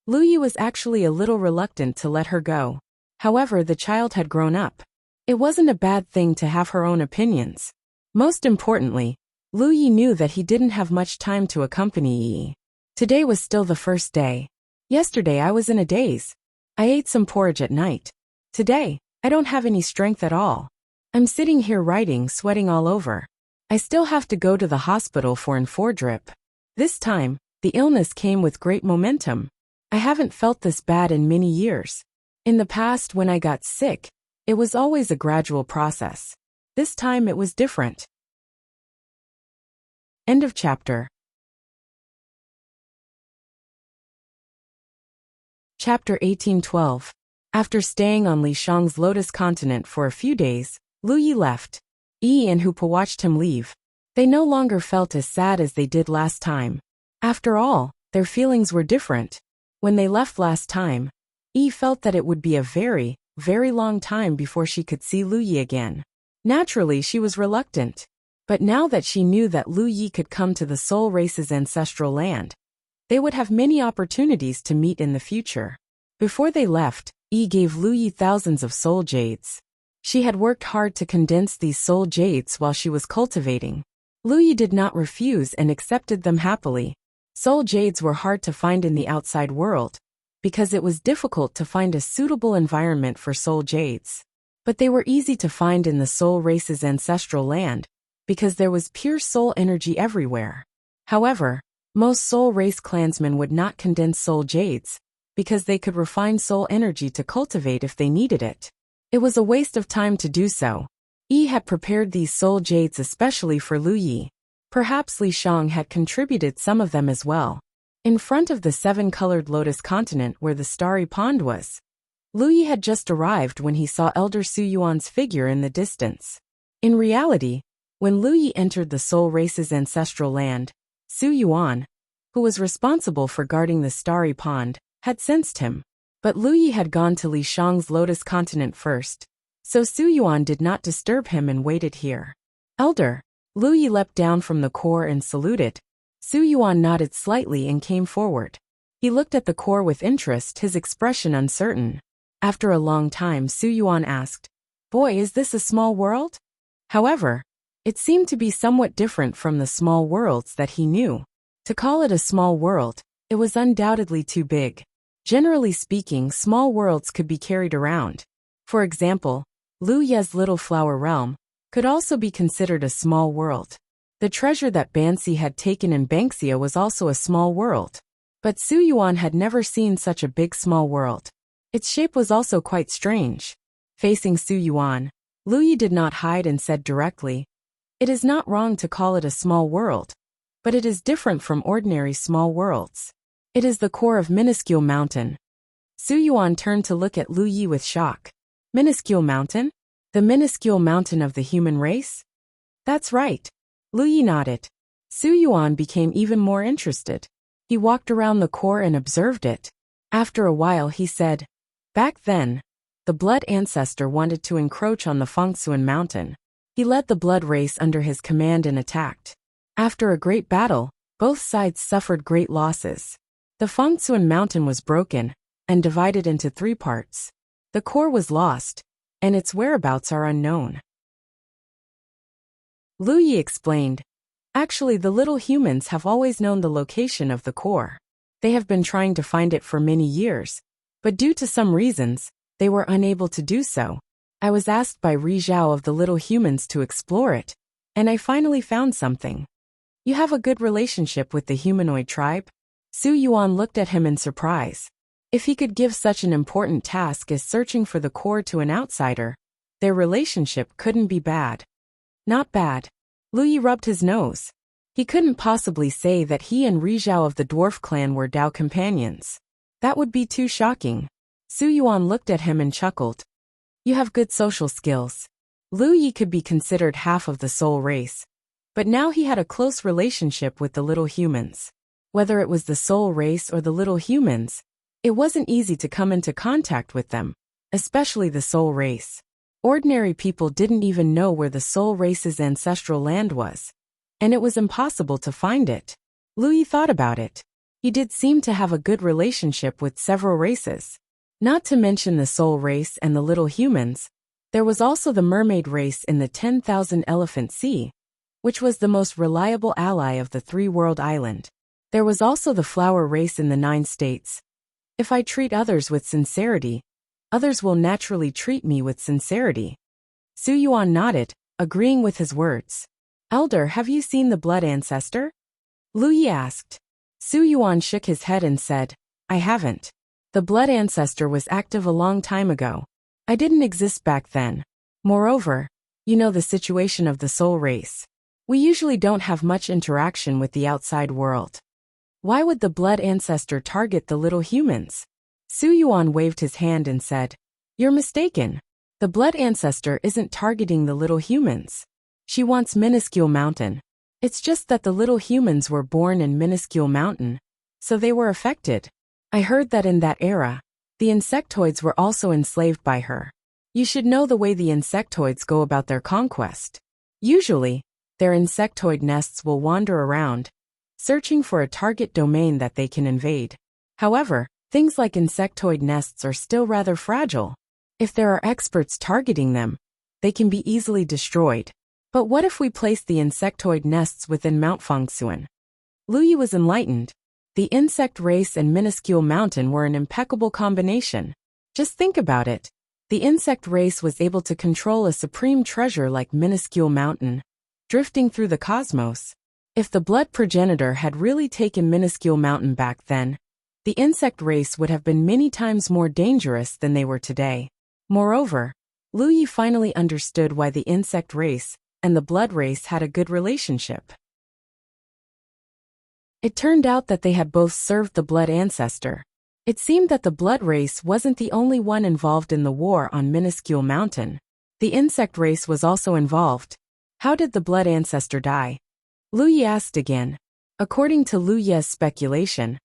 Lu Yi was actually a little reluctant to let her go. However, the child had grown up. It wasn't a bad thing to have her own opinions. Most importantly, Lu Yi knew that he didn't have much time to accompany Yi. Today was still the first day. Yesterday I was in a daze. I ate some porridge at night. Today, I don't have any strength at all. I'm sitting here writing, sweating all over. I still have to go to the hospital for an foredrip. This time, the illness came with great momentum. I haven't felt this bad in many years. In the past, when I got sick, it was always a gradual process. This time it was different. End of chapter. Chapter 1812. After staying on Li Shang's lotus continent for a few days, Lu Yi left. Yi and Hupa watched him leave. They no longer felt as sad as they did last time. After all, their feelings were different. When they left last time, Yi felt that it would be a very, very long time before she could see Lu Yi again. Naturally, she was reluctant. But now that she knew that Lu Yi could come to the soul race's ancestral land, they would have many opportunities to meet in the future. Before they left, Yi gave Lu Yi thousands of soul jades. She had worked hard to condense these soul jades while she was cultivating. Lu Yi did not refuse and accepted them happily. Soul jades were hard to find in the outside world, because it was difficult to find a suitable environment for soul jades. But they were easy to find in the soul race's ancestral land, because there was pure soul energy everywhere. However, most soul race clansmen would not condense soul jades, because they could refine soul energy to cultivate if they needed it. It was a waste of time to do so. Yi had prepared these soul jades especially for Lu Yi. Perhaps Li Shang had contributed some of them as well. In front of the seven-colored lotus continent where the starry pond was, Lu Yi had just arrived when he saw Elder Su Yuan's figure in the distance. In reality, when Lu Yi entered the soul race's ancestral land, Su Yuan, who was responsible for guarding the starry pond, had sensed him. But Lu Yi had gone to Li Shang's lotus continent first, so Su Yuan did not disturb him and waited here. Elder, Lu Yi leapt down from the core and saluted. Su Yuan nodded slightly and came forward. He looked at the core with interest, his expression uncertain. After a long time, Su Yuan asked, "Boy, is this a small world?" However, it seemed to be somewhat different from the small worlds that he knew. To call it a small world, it was undoubtedly too big. Generally speaking, small worlds could be carried around. For example, Lu Ye's Little Flower Realm could also be considered a small world. The treasure that Bansi had taken in Banksia was also a small world. But Su Yuan had never seen such a big small world. Its shape was also quite strange. Facing Su Yuan, Lu Yi did not hide and said directly, "It is not wrong to call it a small world, but it is different from ordinary small worlds. It is the core of minuscule mountain." Su Yuan turned to look at Lu Yi with shock. Minuscule mountain? The minuscule mountain of the human race? That's right. Lu Yi nodded. Su Yuan became even more interested. He walked around the core and observed it. After a while he said, "Back then, the blood ancestor wanted to encroach on the Fengsuan mountain. He led the blood race under his command and attacked. After a great battle, both sides suffered great losses. The Fengsuan mountain was broken and divided into 3 parts. The core was lost, and its whereabouts are unknown." Lu Yi explained, "Actually, the little humans have always known the location of the core. They have been trying to find it for many years, but due to some reasons, they were unable to do so. I was asked by Ri Zhao of the little humans to explore it, and I finally found something." "You have a good relationship with the humanoid tribe?" Su Yuan looked at him in surprise. If he could give such an important task as searching for the core to an outsider, their relationship couldn't be bad. "Not bad." Lu Yi rubbed his nose. He couldn't possibly say that he and Ri Zhao of the dwarf clan were Dao companions. That would be too shocking. Su Yuan looked at him and chuckled. "You have good social skills." Lu Yi could be considered half of the soul race, but now he had a close relationship with the little humans. Whether it was the soul race or the little humans, It wasn't easy to come into contact with them, especially the soul race. Ordinary people didn't even know where the soul race's ancestral land was, and it was impossible to find it. Lu thought about it. He did seem to have a good relationship with several races. Not to mention the soul race and the little humans, there was also the mermaid race in the 10,000 Elephant Sea, which was the most reliable ally of the three-world island. There was also the flower race in the 9 states. If I treat others with sincerity, others will naturally treat me with sincerity. Su Yuan nodded, agreeing with his words. Elder, have you seen the blood ancestor? Lu Yi asked. Su Yuan shook his head and said, I haven't. The blood ancestor was active a long time ago. I didn't exist back then. Moreover, you know the situation of the soul race. We usually don't have much interaction with the outside world. Why would the blood ancestor target the little humans? Su Yuan waved his hand and said, You're mistaken. The blood ancestor isn't targeting the little humans. She wants Minuscule Mountain. It's just that the little humans were born in Minuscule Mountain, so they were affected. I heard that in that era, the insectoids were also enslaved by her. You should know the way the insectoids go about their conquest. Usually, their insectoid nests will wander around, searching for a target domain that they can invade. However, things like insectoid nests are still rather fragile. If there are experts targeting them, they can be easily destroyed. But what if we place the insectoid nests within Mount Fengsuan? Lu Yi was enlightened. The insect race and Minuscule Mountain were an impeccable combination. Just think about it. The insect race was able to control a supreme treasure like Minuscule Mountain, drifting through the cosmos. If the blood progenitor had really taken Minuscule Mountain back then, the insect race would have been many times more dangerous than they were today. Moreover, Lu Yi finally understood why the insect race and the blood race had a good relationship. It turned out that they had both served the blood ancestor. It seemed that the blood race wasn't the only one involved in the war on Minuscule Mountain. The insect race was also involved. How did the blood ancestor die? Lu Yi asked again. According to Lu Ye's speculation,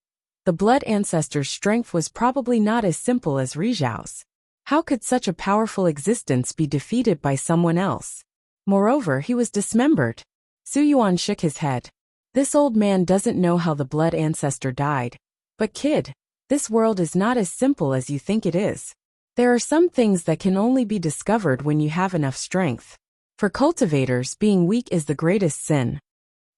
the blood ancestor's strength was probably not as simple as Rizhao's. How could such a powerful existence be defeated by someone else? Moreover, he was dismembered. Su Yuan shook his head. This old man doesn't know how the blood ancestor died. But kid, this world is not as simple as you think it is. There are some things that can only be discovered when you have enough strength. For cultivators, being weak is the greatest sin.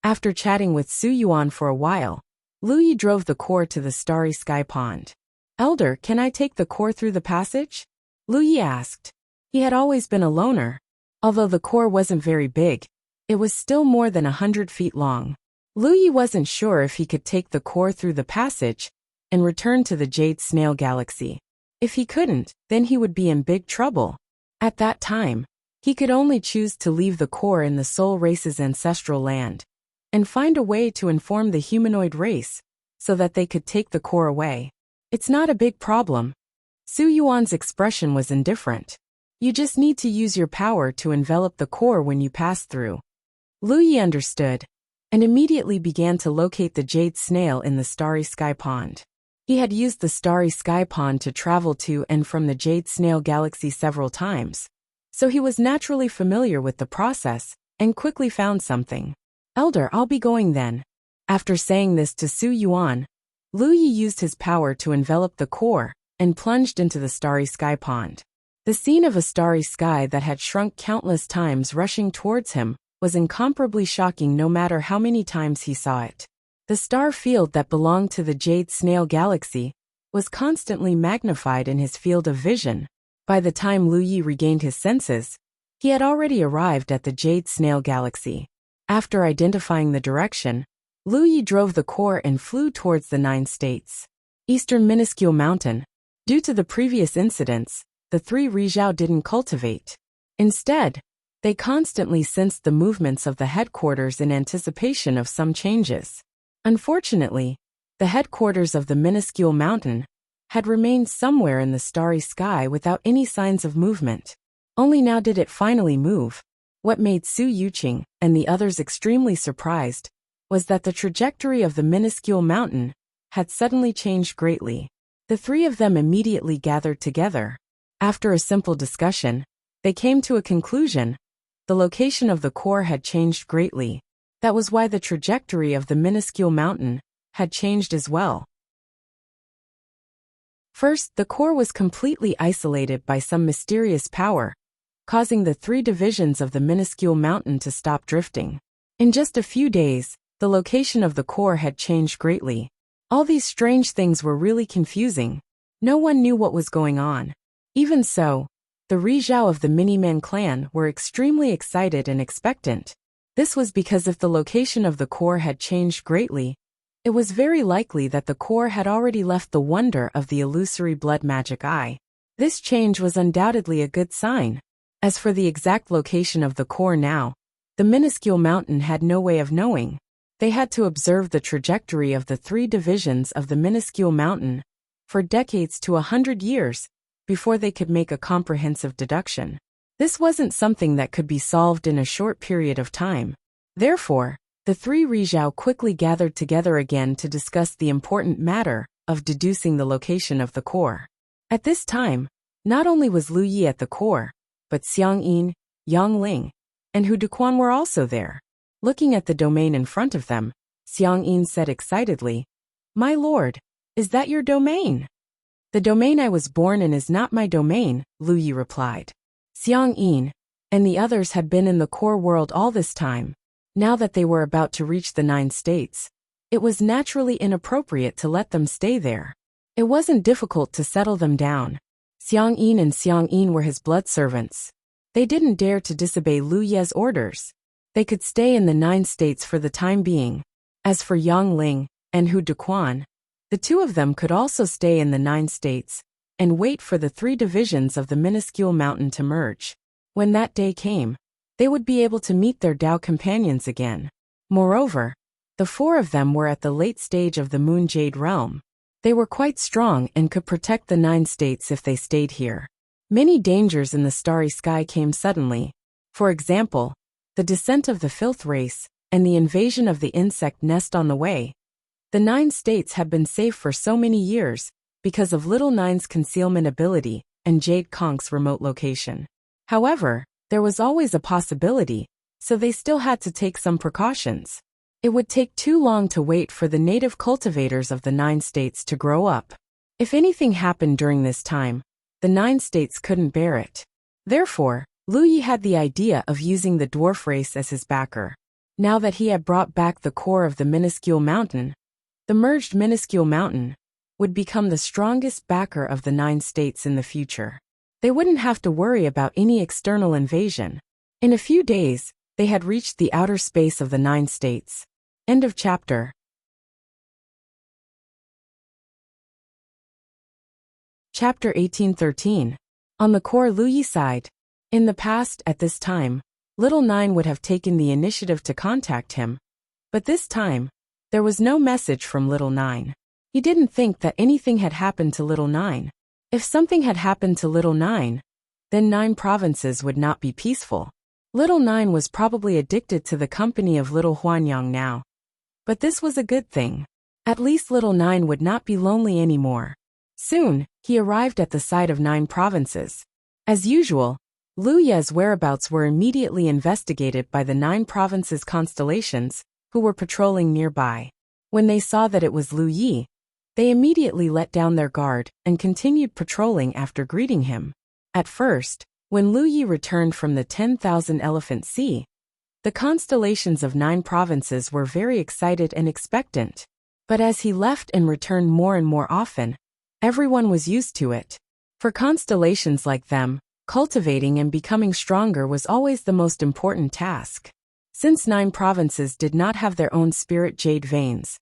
After chatting with Su Yuan for a while, Lu Yi drove the core to the Starry Sky Pond. Elder, can I take the core through the passage? Lu Yi asked. He had always been a loner. Although the core wasn't very big, it was still more than 100 feet long. Lu Yi wasn't sure if he could take the core through the passage and return to the Jade Snail Galaxy. If he couldn't, then he would be in big trouble. At that time, he could only choose to leave the core in the soul race's ancestral land and find a way to inform the humanoid race so that they could take the core away. It's not a big problem. Su Yuan's expression was indifferent. You just need to use your power to envelop the core when you pass through. Lu Yi understood and immediately began to locate the jade snail in the Starry Sky Pond. He had used the Starry Sky Pond to travel to and from the Jade Snail Galaxy several times, so he was naturally familiar with the process and quickly found something. Elder, I'll be going then. After saying this to Su Yuan, Lu Yi used his power to envelop the core and plunged into the Starry Sky Pond. The scene of a starry sky that had shrunk countless times rushing towards him was incomparably shocking no matter how many times he saw it. The star field that belonged to the Jade Snail Galaxy was constantly magnified in his field of vision. By the time Lu Yi regained his senses, he had already arrived at the Jade Snail Galaxy. After identifying the direction, Lu Yi drove the core and flew towards the 9 states. Eastern Minuscule Mountain. Due to the previous incidents, the 3 Rizhao didn't cultivate. Instead, they constantly sensed the movements of the headquarters in anticipation of some changes. Unfortunately, the headquarters of the Minuscule Mountain had remained somewhere in the starry sky without any signs of movement. Only now did it finally move. What made Su Yuqing and the others extremely surprised was that the trajectory of the Minuscule Mountain had suddenly changed greatly. The three of them immediately gathered together. After a simple discussion, they came to a conclusion. The location of the core had changed greatly. That was why the trajectory of the minuscule mountain had changed as well. First, the core was completely isolated by some mysterious power, causing the three divisions of the minuscule mountain to stop drifting. In just a few days, the location of the core had changed greatly. All these strange things were really confusing. No one knew what was going on. Even so, the Rizhao of the Miniman clan were extremely excited and expectant. This was because if the location of the core had changed greatly, it was very likely that the core had already left the wonder of the illusory blood magic eye. This change was undoubtedly a good sign. As for the exact location of the core now, the minuscule mountain had no way of knowing. They had to observe the trajectory of the three divisions of the minuscule mountain for decades to 100 years before they could make a comprehensive deduction. This wasn't something that could be solved in a short period of time. Therefore, the three Rizhao quickly gathered together again to discuss the important matter of deducing the location of the core. At this time, not only was Lu Yi at the core, but Xiang Yin, Yang Ling, and Hu Duquan were also there. Looking at the domain in front of them, Xiang Yin said excitedly, "My lord, is that your domain?" "The domain I was born in is not my domain," Lu Yi replied. Xiang Yin and the others had been in the core world all this time. Now that they were about to reach the 9 states, it was naturally inappropriate to let them stay there. It wasn't difficult to settle them down. Xiang Yin and Xiang Yin were his blood servants. They didn't dare to disobey Lu Ye's orders. They could stay in the 9 states for the time being. As for Yang Ling and Hu Duquan, the two of them could also stay in the 9 states and wait for the 3 divisions of the minuscule mountain to merge. When that day came, they would be able to meet their Dao companions again. Moreover, the 4 of them were at the late stage of the Moon Jade realm. They were quite strong and could protect the 9 states if they stayed here. Many dangers in the starry sky came suddenly. For example, the descent of the filth race and the invasion of the insect nest on the way. The 9 states had been safe for so many years because of Little Nine's concealment ability and Jade Konk's remote location. However, there was always a possibility, so they still had to take some precautions. It would take too long to wait for the native cultivators of the 9 states to grow up. If anything happened during this time, the 9 states couldn't bear it. Therefore, Lu Yi had the idea of using the dwarf race as his backer. Now that he had brought back the core of the minuscule mountain, the merged minuscule mountain would become the strongest backer of the 9 states in the future. They wouldn't have to worry about any external invasion. In a few days, they had reached the outer space of the 9 states. End of chapter. Chapter 1813. On the core Lu Yi side. In the past, at this time, Little Nine would have taken the initiative to contact him. But this time, there was no message from Little Nine. He didn't think that anything had happened to Little Nine. If something had happened to Little Nine, then 9 provinces would not be peaceful. Little Nine was probably addicted to the company of Little Huanyang now. But this was a good thing. At least Little Nine would not be lonely anymore. Soon, he arrived at the site of 9 provinces. As usual, Lu Ye's whereabouts were immediately investigated by the 9 provinces' constellations, who were patrolling nearby. When they saw that it was Lu Yi, they immediately let down their guard and continued patrolling after greeting him. At first, when Lu Yi returned from the 10,000 Elephant Sea, the constellations of 9 provinces were very excited and expectant. But as he left and returned more and more often, everyone was used to it. For constellations like them, cultivating and becoming stronger was always the most important task. Since 9 provinces did not have their own spirit jade veins,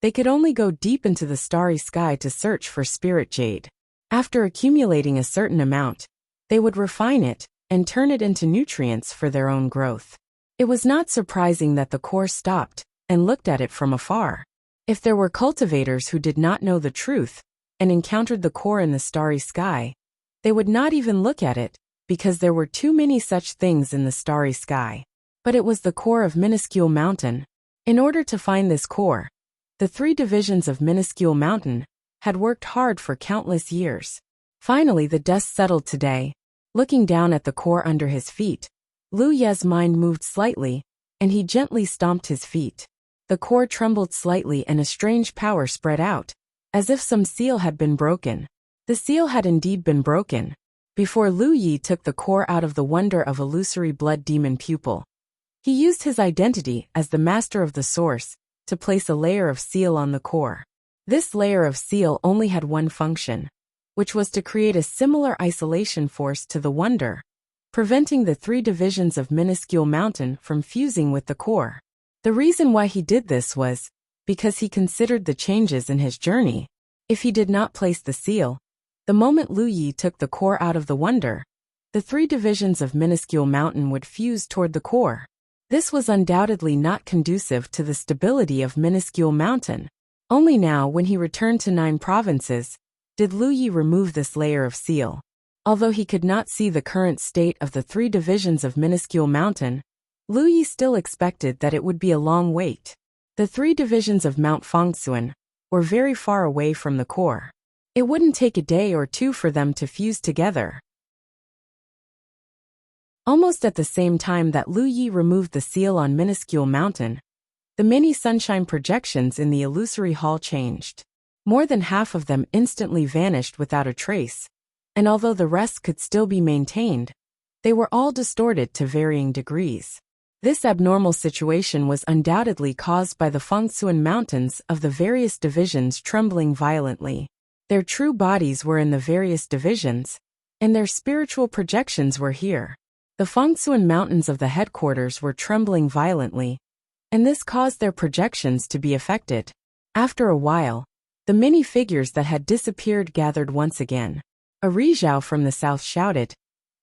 they could only go deep into the starry sky to search for spirit jade. After accumulating a certain amount, they would refine it and turn it into nutrients for their own growth. It was not surprising that the core stopped and looked at it from afar. If there were cultivators who did not know the truth and encountered the core in the starry sky, they would not even look at it, because there were too many such things in the starry sky. But it was the core of Minuscule Mountain. In order to find this core, the 3 divisions of Minuscule Mountain had worked hard for countless years. Finally, the dust settled today. Looking down at the core under his feet, Lu Ye's mind moved slightly, and he gently stomped his feet. The core trembled slightly and a strange power spread out, as if some seal had been broken. The seal had indeed been broken. Before Lu Yi took the core out of the wonder of illusory blood demon pupil, he used his identity as the master of the source to place a layer of seal on the core. This layer of seal only had one function, which was to create a similar isolation force to the wonder, preventing the three divisions of minuscule mountain from fusing with the core. The reason why he did this was because he considered the changes in his journey. If he did not place the seal, the moment Lu Yi took the core out of the wonder, the three divisions of minuscule mountain would fuse toward the core. This was undoubtedly not conducive to the stability of minuscule mountain. Only now, when he returned to 9 provinces, did Lu Yi remove this layer of seal. Although he could not see the current state of the three divisions of minuscule mountain, Lu Yi still expected that it would be a long wait. The three divisions of Mount Fengxuan were very far away from the core. It wouldn't take a day or two for them to fuse together. Almost at the same time that Lu Yi removed the seal on minuscule mountain, the many sunshine projections in the illusory hall changed. More than half of them instantly vanished without a trace, and although the rest could still be maintained, they were all distorted to varying degrees. This abnormal situation was undoubtedly caused by the Fengxuan mountains of the various divisions trembling violently. Their true bodies were in the various divisions, and their spiritual projections were here. The Fengxuan mountains of the headquarters were trembling violently, and this caused their projections to be affected. After a while, the many figures that had disappeared gathered once again. A Rizhao from the south shouted,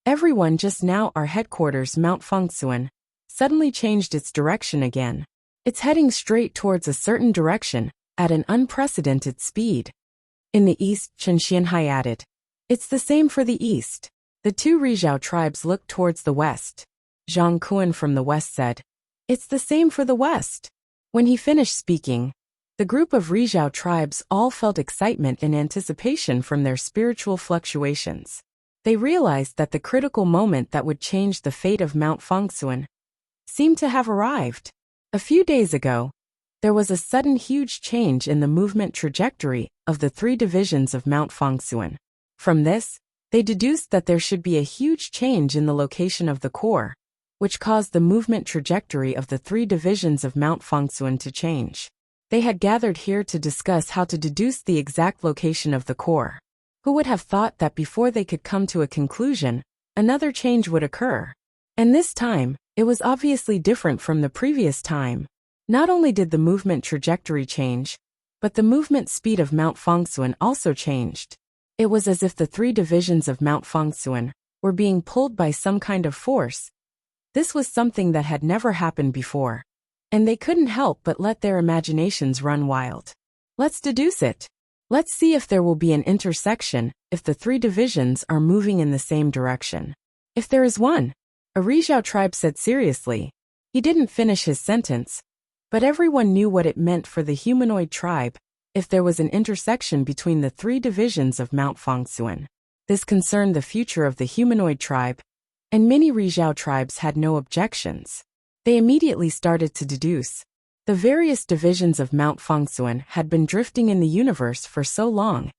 "Everyone, just now our headquarters Mount Fengxuan suddenly changed its direction again. It's heading straight towards a certain direction, at an unprecedented speed." In the east, Chen Xianhai added, "It's the same for the east." The 2 Rizhao tribes looked towards the west. Zhang Kuan from the west said, "It's the same for the west." When he finished speaking, the group of Rizhao tribes all felt excitement and anticipation from their spiritual fluctuations. They realized that the critical moment that would change the fate of Mount Fengxuan seemed to have arrived. A few days ago, there was a sudden huge change in the movement trajectory of the three divisions of Mount Fengxuan. From this, they deduced that there should be a huge change in the location of the core, which caused the movement trajectory of the three divisions of Mount Fengxuan to change. They had gathered here to discuss how to deduce the exact location of the core. Who would have thought that before they could come to a conclusion, another change would occur? And this time, it was obviously different from the previous time. Not only did the movement trajectory change, but the movement speed of Mount Fengxuan also changed. It was as if the three divisions of Mount Fengxuan were being pulled by some kind of force. This was something that had never happened before, and they couldn't help but let their imaginations run wild. Let's deduce it. Let's see if there will be an intersection if the three divisions are moving in the same direction. If there is one, a Rizhao tribe said seriously. He didn't finish his sentence, but everyone knew what it meant for the humanoid tribe if there was an intersection between the three divisions of Mount Fengxuan. This concerned the future of the humanoid tribe, and many Rizhao tribes had no objections. They immediately started to deduce. The various divisions of Mount Fengxuan had been drifting in the universe for so long,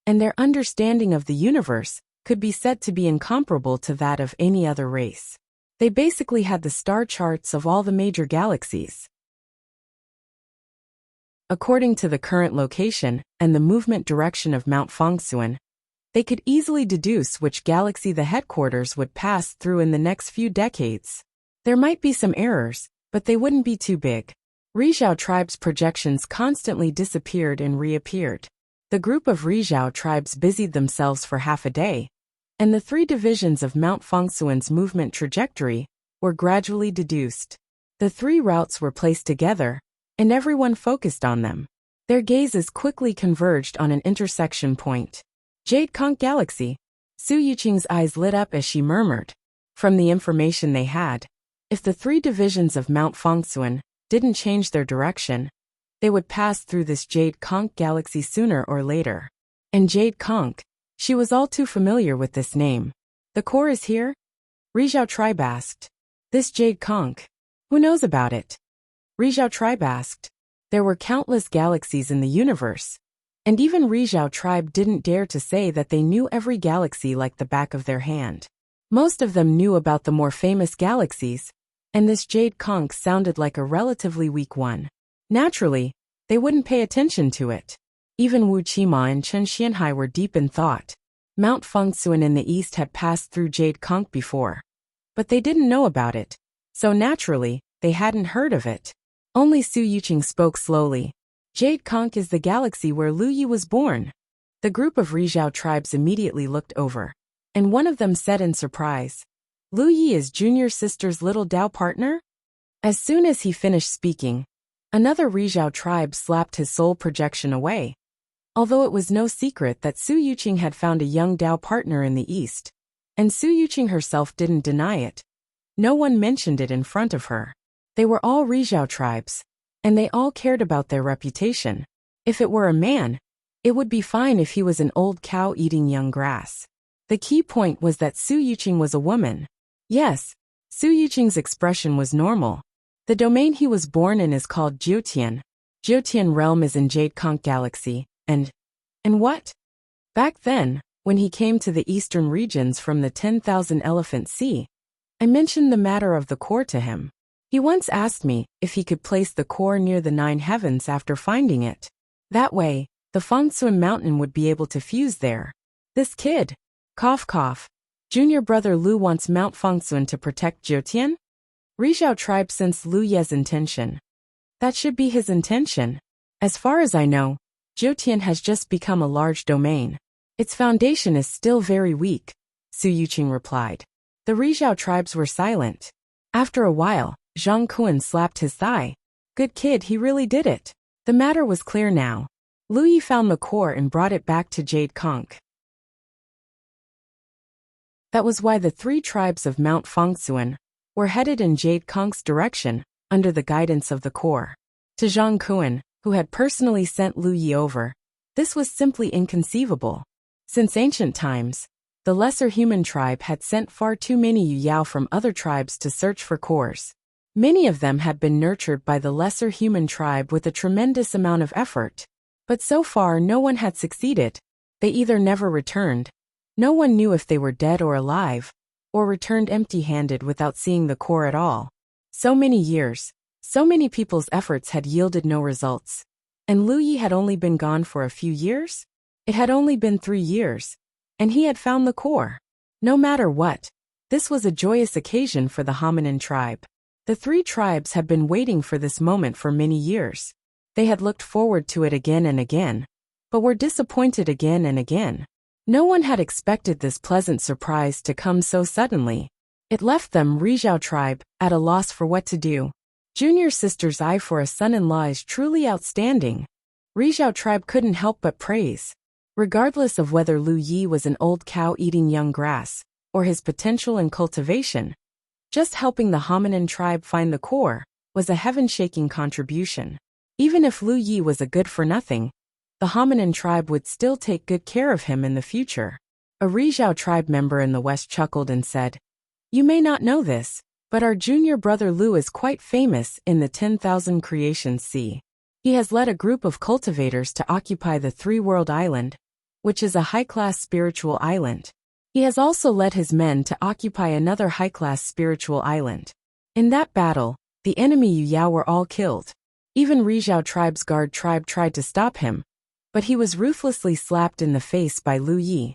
and their understanding of the universe could be said to be incomparable to that of any other race. They basically had the star charts of all the major galaxies. According to the current location and the movement direction of Mount Fengxuan, they could easily deduce which galaxy the headquarters would pass through in the next few decades. There might be some errors, but they wouldn't be too big. Rizhao tribes' projections constantly disappeared and reappeared. The group of Rizhao tribes busied themselves for half a day, and the three divisions of Mount Fengxuan's movement trajectory were gradually deduced. The three routes were placed together, and everyone focused on them. Their gazes quickly converged on an intersection point. Jade Conch Galaxy. Su Yuqing's eyes lit up as she murmured. From the information they had, if the three divisions of Mount Fengxuan didn't change their direction, they would pass through this Jade Conch Galaxy sooner or later. And Jade Conch, she was all too familiar with this name. The core is here? Rizhao tribe asked. This Jade Conch. Who knows about it? Rizhao tribe asked. There were countless galaxies in the universe. And even Rizhao tribe didn't dare to say that they knew every galaxy like the back of their hand. Most of them knew about the more famous galaxies, and this Jade Conch sounded like a relatively weak one. Naturally, they wouldn't pay attention to it. Even Wuxia and Chen Xianhai were deep in thought. Mount Fengsuan in the east had passed through Jade Conch before. But they didn't know about it, so naturally, they hadn't heard of it. Only Su Yuqing spoke slowly. Jade Conch is the galaxy where Lu Yi was born. The group of Rizhao tribes immediately looked over, and one of them said in surprise, Lu Yi is junior sister's little Dao partner? As soon as he finished speaking, another Rizhao tribe slapped his soul projection away. Although it was no secret that Su Yuqing had found a young Dao partner in the east, and Su Yuqing herself didn't deny it, no one mentioned it in front of her. They were all Rizhao tribes, and they all cared about their reputation. If it were a man, it would be fine if he was an old cow eating young grass. The key point was that Su Yuqing was a woman. Yes, Su Yuqing's expression was normal. The domain he was born in is called Jiutian. Jiutian realm is in Jade Conch Galaxy, and what? Back then, when he came to the eastern regions from the 10,000 Elephant Sea, I mentioned the matter of the core to him. He once asked me if he could place the core near the 9 heavens after finding it. That way, the Fengsuan mountain would be able to fuse there. This kid, cough cough, junior brother Lu wants Mount Fengsuan to protect Jiutian? Rizhao tribe sensed Lu Ye's intention. That should be his intention. As far as I know, Jiutian has just become a large domain. Its foundation is still very weak, Su Yuqing replied. The Rizhao tribes were silent. After a while, Zhang Kuan slapped his thigh. Good kid, he really did it. The matter was clear now. Lu Yi found the core and brought it back to Jade Conch. That was why the 3 tribes of Mount Fengsuan were headed in Jade Conch's direction, under the guidance of the core. To Zhang Kuan, who had personally sent Lu Yi over, this was simply inconceivable. Since ancient times, the lesser human tribe had sent far too many Yu Yao from other tribes to search for cores. Many of them had been nurtured by the lesser human tribe with a tremendous amount of effort. But so far no one had succeeded. They either never returned, no one knew if they were dead or alive, or returned empty-handed without seeing the core at all. So many years, so many people's efforts had yielded no results. And Lu Yi had only been gone for a few years? It had only been 3 years, and he had found the core. No matter what, this was a joyous occasion for the hominin tribe. The 3 tribes had been waiting for this moment for many years. They had looked forward to it again and again, but were disappointed again and again. No one had expected this pleasant surprise to come so suddenly. It left them, Rizhao tribe, at a loss for what to do. Junior sister's eye for a son-in-law is truly outstanding. Rizhao tribe couldn't help but praise. Regardless of whether Lu Yi was an old cow eating young grass, or his potential and cultivation, just helping the hominin tribe find the core was a heaven-shaking contribution. Even if Lu Yi was a good-for-nothing, the hominin tribe would still take good care of him in the future. A Rizhao tribe member in the west chuckled and said, "You may not know this, but our junior brother Lu is quite famous in the 10,000 Creations Sea. He has led a group of cultivators to occupy the 3-world island, which is a high-class spiritual island. He has also led his men to occupy another high-class spiritual island. In that battle, the enemy Yu Yao were all killed. Even Rizhao tribe's guard tribe tried to stop him, but he was ruthlessly slapped in the face by Lu Yi."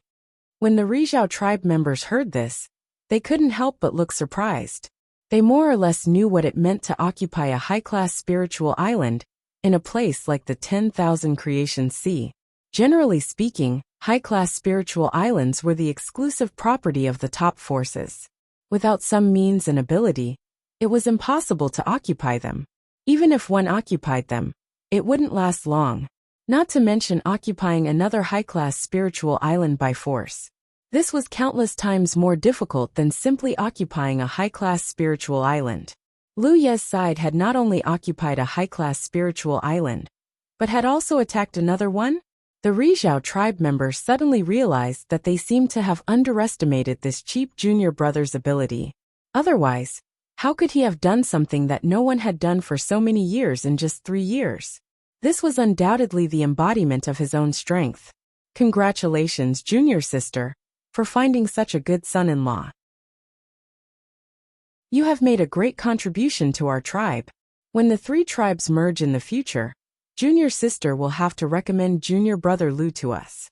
When the Rizhao tribe members heard this, they couldn't help but look surprised. They more or less knew what it meant to occupy a high-class spiritual island in a place like the 10,000 Creations Sea. Generally speaking, high-class spiritual islands were the exclusive property of the top forces. Without some means and ability, it was impossible to occupy them. Even if one occupied them, it wouldn't last long. Not to mention occupying another high-class spiritual island by force. This was countless times more difficult than simply occupying a high-class spiritual island. Lu Ye's side had not only occupied a high-class spiritual island, but had also attacked another one? The Rizhao tribe members suddenly realized that they seemed to have underestimated this cheap junior brother's ability. Otherwise, how could he have done something that no one had done for so many years in just 3 years? This was undoubtedly the embodiment of his own strength. Congratulations, junior sister, for finding such a good son-in-law. You have made a great contribution to our tribe. When the 3 tribes merge in the future, junior sister will have to recommend junior brother Lu to us.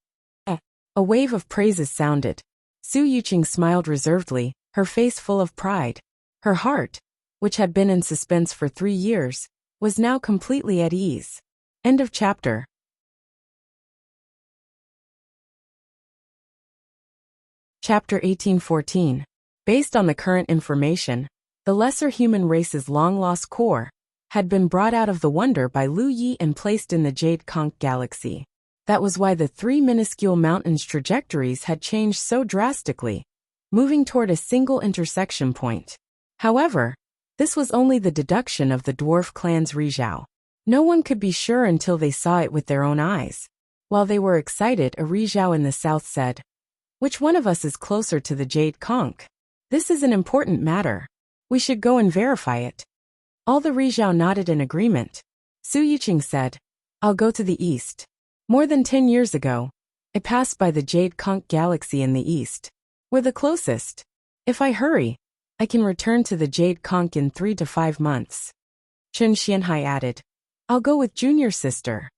A wave of praises sounded. Su Yuqing smiled reservedly, her face full of pride. Her heart, which had been in suspense for 3 years, was now completely at ease. End of chapter. Chapter 1814. Based on the current information, the lesser human race's long-lost core had been brought out of the wonder by Lu Yi and placed in the Jade Conch galaxy. That was why the 3 minuscule mountains' trajectories had changed so drastically, moving toward a single intersection point. However, this was only the deduction of the dwarf clan's Rizhao. No one could be sure until they saw it with their own eyes. While they were excited, a Rizhao in the south said, "Which one of us is closer to the Jade Conch? This is an important matter. We should go and verify it." All the Rizhao nodded in agreement. Su Yuqing said, "I'll go to the east. More than 10 years ago, I passed by the Jade Conch galaxy in the east. We're the closest. If I hurry, I can return to the Jade Conch in 3 to 5 months." Chen Xianhai added, "I'll go with junior sister."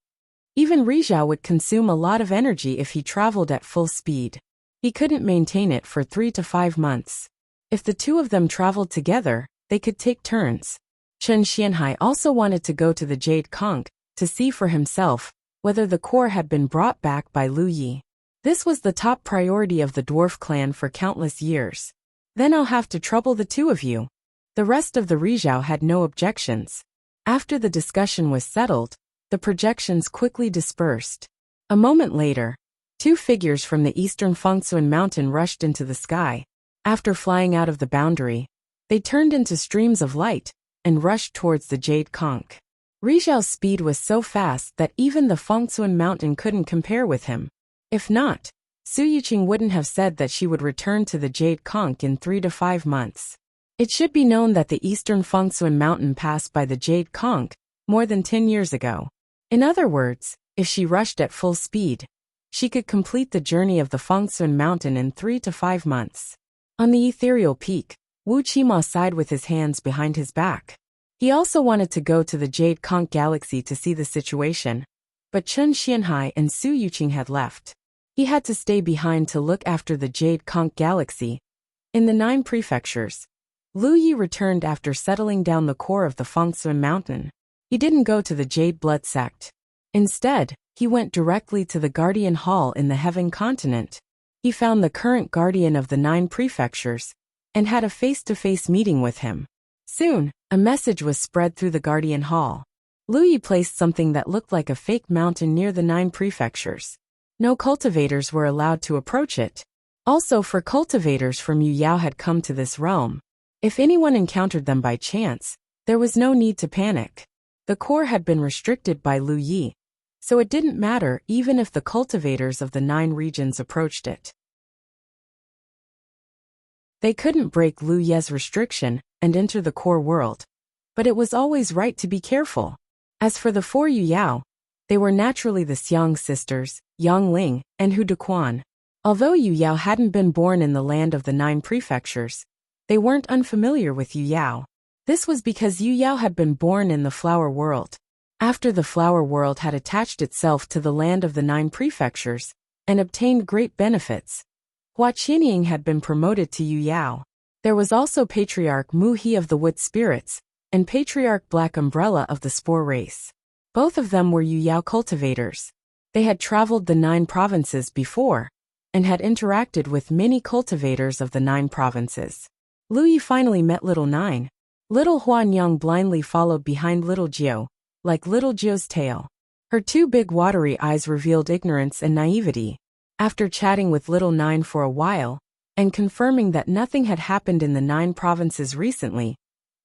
Even Rizhao would consume a lot of energy if he traveled at full speed. He couldn't maintain it for 3 to 5 months. If the 2 of them traveled together, they could take turns. Chen Xianhai also wanted to go to the Jade Conch to see for himself whether the core had been brought back by Lu Yi. This was the top priority of the dwarf clan for countless years. "Then I'll have to trouble the 2 of you." The rest of the Rizhao had no objections. After the discussion was settled, the projections quickly dispersed. A moment later, 2 figures from the eastern Fengsuan mountain rushed into the sky. After flying out of the boundary, they turned into streams of light and rushed towards the Jade Conch. Rizhao's speed was so fast that even the Fengsuan mountain couldn't compare with him. If not, Su Yuqing wouldn't have said that she would return to the Jade Conch in 3 to 5 months. It should be known that the eastern Fengsuan mountain passed by the Jade Conch more than 10 years ago. In other words, if she rushed at full speed, she could complete the journey of the Fengsuan mountain in 3 to 5 months. On the ethereal peak, Wu Qima sighed with his hands behind his back. He also wanted to go to the Jade Conch galaxy to see the situation, but Chen Xianhai and Su Yuqing had left. He had to stay behind to look after the Jade Conch galaxy. In the 9 prefectures, Lu Yi returned after settling down the core of the Fengsuan mountain. He didn't go to the Jade Blood sect. Instead, he went directly to the Guardian Hall in the Heaven continent. He found the current guardian of the 9 prefectures and had a face-to-face meeting with him. Soon, a message was spread through the Guardian Hall. Lu Yi placed something that looked like a fake mountain near the 9 prefectures. No cultivators were allowed to approach it. Also, for cultivators from Yuyao had come to this realm. If anyone encountered them by chance, there was no need to panic. The core had been restricted by Lu Yi, so it didn't matter even if the cultivators of the 9 regions approached it. They couldn't break Lu Ye's restriction and enter the core world, but it was always right to be careful. As for the 4 Yuyao, they were naturally the Xiang sisters, Yang Ling, and Hu Dequan. Although Yuyao hadn't been born in the land of the 9 prefectures, they weren't unfamiliar with Yuyao. This was because Yuyao had been born in the flower world. After the flower world had attached itself to the land of the 9 prefectures and obtained great benefits, Hua Qianying had been promoted to Yuyao. There was also Patriarch Mu He of the Wood Spirits and Patriarch Black Umbrella of the Spore race. Both of them were Yuyao cultivators. They had traveled the 9 provinces before and had interacted with many cultivators of the 9 provinces. Lu Yi finally met Little 9. Little Huanyang blindly followed behind Little Jiu, like Little Jiu's tail. Her 2 big watery eyes revealed ignorance and naivety. After chatting with Little 9 for a while, and confirming that nothing had happened in the 9 provinces recently,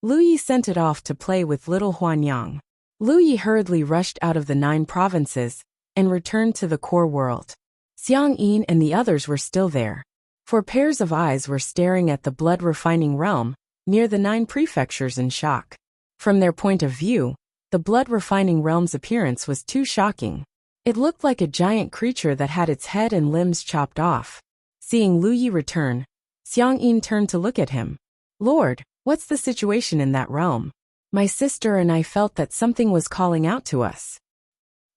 Lu Yi sent it off to play with Little Huanyang. Lu Yi hurriedly rushed out of the 9 provinces and returned to the core world. Xiang Yin and the others were still there. 4 pairs of eyes were staring at the blood-refining realm, near the 9 prefectures in shock. From their point of view, the blood-refining realm's appearance was too shocking. It looked like a giant creature that had its head and limbs chopped off. Seeing Lu Yi return, Xiang Yin turned to look at him. "Lord, what's the situation in that realm? My sister and I felt that something was calling out to us."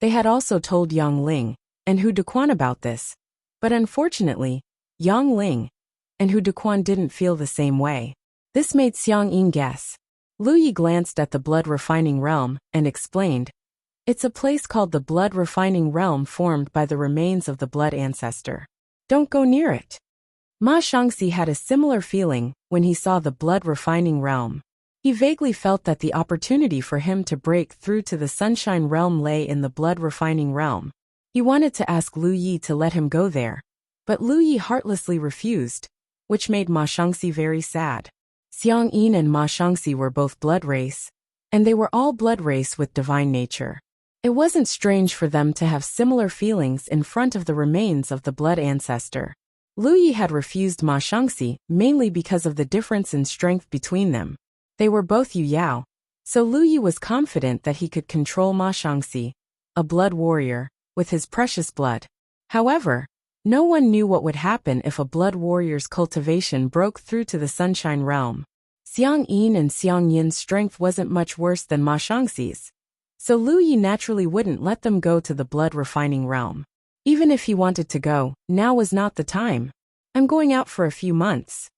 They had also told Yang Ling and Hu Dequan about this, but unfortunately, Yang Ling and Hu Dequan didn't feel the same way. This made Xiang Yin guess. Lu Yi glanced at the blood-refining realm and explained, "It's a place called the blood-refining realm formed by the remains of the blood ancestor. Don't go near it." Ma Shangxi had a similar feeling when he saw the blood-refining realm. He vaguely felt that the opportunity for him to break through to the sunshine realm lay in the blood-refining realm. He wanted to ask Lu Yi to let him go there, but Lu Yi heartlessly refused, which made Ma Shangxi very sad. Xiang Yin and Ma Shangxi were both blood race, and they were all blood race with divine nature. It wasn't strange for them to have similar feelings in front of the remains of the blood ancestor. Lu Yi had refused Ma Shangxi mainly because of the difference in strength between them. They were both Yu Yao, so Lu Yi was confident that he could control Ma Shangxi, a blood warrior, with his precious blood. However, no one knew what would happen if a blood warrior's cultivation broke through to the sunshine realm. Xiang Yin and Xiang Yin's strength wasn't much worse than Ma Shangxi's, so Lu Yi naturally wouldn't let them go to the blood-refining realm. Even if he wanted to go, now was not the time. "I'm going out for a few months.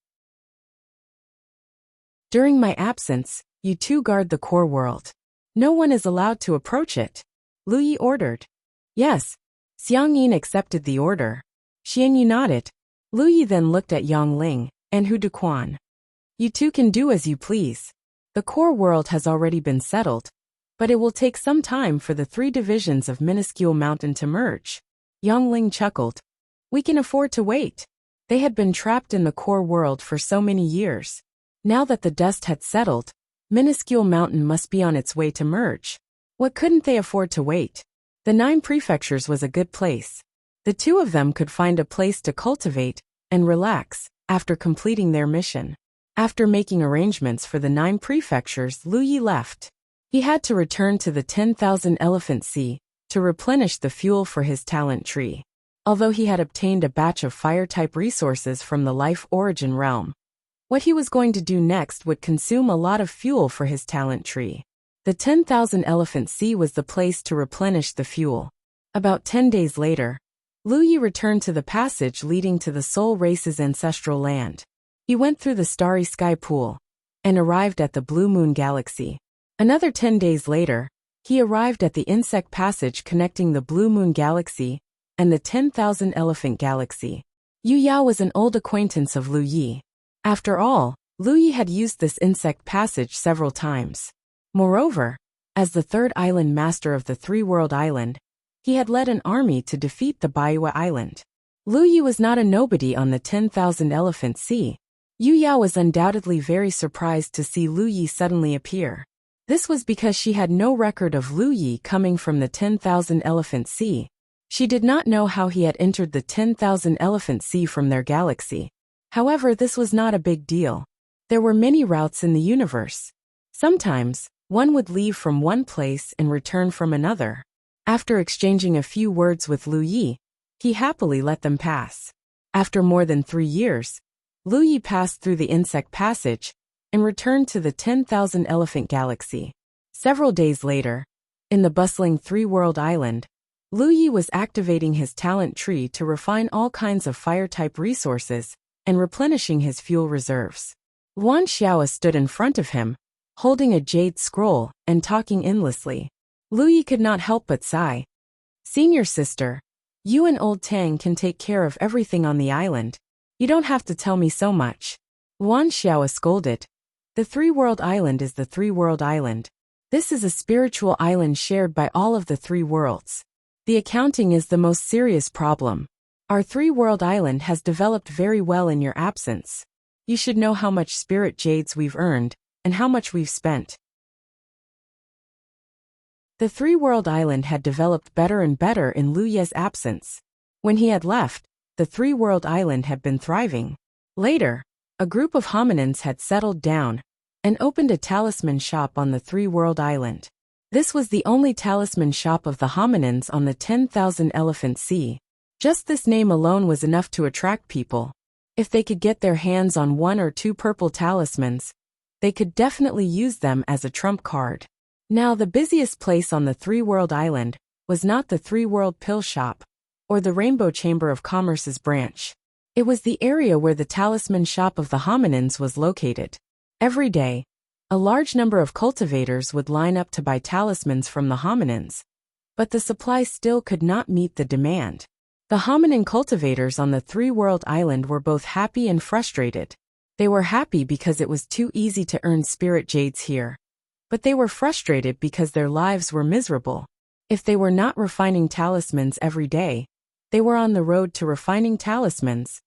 During my absence, you two guard the core world. No one is allowed to approach it," Lu Yi ordered. "Yes." Xiang Yin accepted the order. Xian Yu nodded. Lu Yi then looked at Yang Ling and Hu Dequan. "You two can do as you please. The core world has already been settled, but it will take some time for the 3 divisions of minuscule mountain to merge." Yang Ling chuckled. "We can afford to wait." They had been trapped in the core world for so many years. Now that the dust had settled, minuscule mountain must be on its way to merge. What couldn't they afford to wait? The 9 prefectures was a good place. The 2 of them could find a place to cultivate and relax after completing their mission. After making arrangements for the 9 prefectures, Lu Yi left. He had to return to the 10,000 Elephant Sea to replenish the fuel for his talent tree. Although he had obtained a batch of fire-type resources from the life origin realm, what he was going to do next would consume a lot of fuel for his talent tree. The 10,000 Elephant Sea was the place to replenish the fuel. About 10 days later, Lu Yi returned to the passage leading to the Soul Race's ancestral land. He went through the starry sky pool and arrived at the Blue Moon Galaxy. Another 10 days later, he arrived at the insect passage connecting the Blue Moon Galaxy and the 10,000 Elephant Galaxy. Yu Yao was an old acquaintance of Lu Yi. After all, Lu Yi had used this insect passage several times. Moreover, as the 3rd island master of the 3-world island, he had led an army to defeat the Baiwa Island. Lu Yi was not a nobody on the 10,000 Elephant Sea. Yu Yao was undoubtedly very surprised to see Lu Yi suddenly appear. This was because she had no record of Lu Yi coming from the 10,000 Elephant Sea. She did not know how he had entered the 10,000 Elephant Sea from their galaxy. However, this was not a big deal. There were many routes in the universe. Sometimes, one would leave from one place and return from another. After exchanging a few words with Lu Yi, he happily let them pass. After more than 3 years, Lu Yi passed through the insect passage and returned to the 10,000 Elephant Galaxy. Several days later, in the bustling 3-world island, Lu Yi was activating his talent tree to refine all kinds of fire-type resources and replenishing his fuel reserves. Luan Xiao stood in front of him, holding a jade scroll and talking endlessly. Lu Yi could not help but sigh. "Senior sister, you and old Tang can take care of everything on the island. You don't have to tell me so much." Luan Xiao scolded. "The 3-world island is the 3-world island. This is a spiritual island shared by all of the 3 worlds. The accounting is the most serious problem. Our 3-world island has developed very well in your absence. You should know how much spirit jades we've earned and how much we've spent." The three-world island had developed better and better in Lu Ye's absence. When he had left, the three-world island had been thriving. Later, a group of hominins had settled down and opened a talisman shop on the three-world island. This was the only talisman shop of the hominins on the 10,000 Elephant Sea. Just this name alone was enough to attract people. If they could get their hands on 1 or 2 purple talismans, they could definitely use them as a trump card. Now the busiest place on the three-world island was not the three-world pill shop or the Rainbow Chamber of Commerce's branch. It was the area where the talisman shop of the hominins was located. Every day, a large number of cultivators would line up to buy talismans from the hominins, but the supply still could not meet the demand. The hominin cultivators on the three-world island were both happy and frustrated. They were happy because it was too easy to earn spirit jades here, but they were frustrated because their lives were miserable. If they were not refining talismans every day, they were on the road to refining talismans.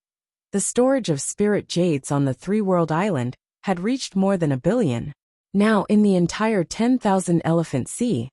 The storage of spirit jades on the three-world island had reached more than 1 billion. Now in the entire 10,000 Elephant Sea,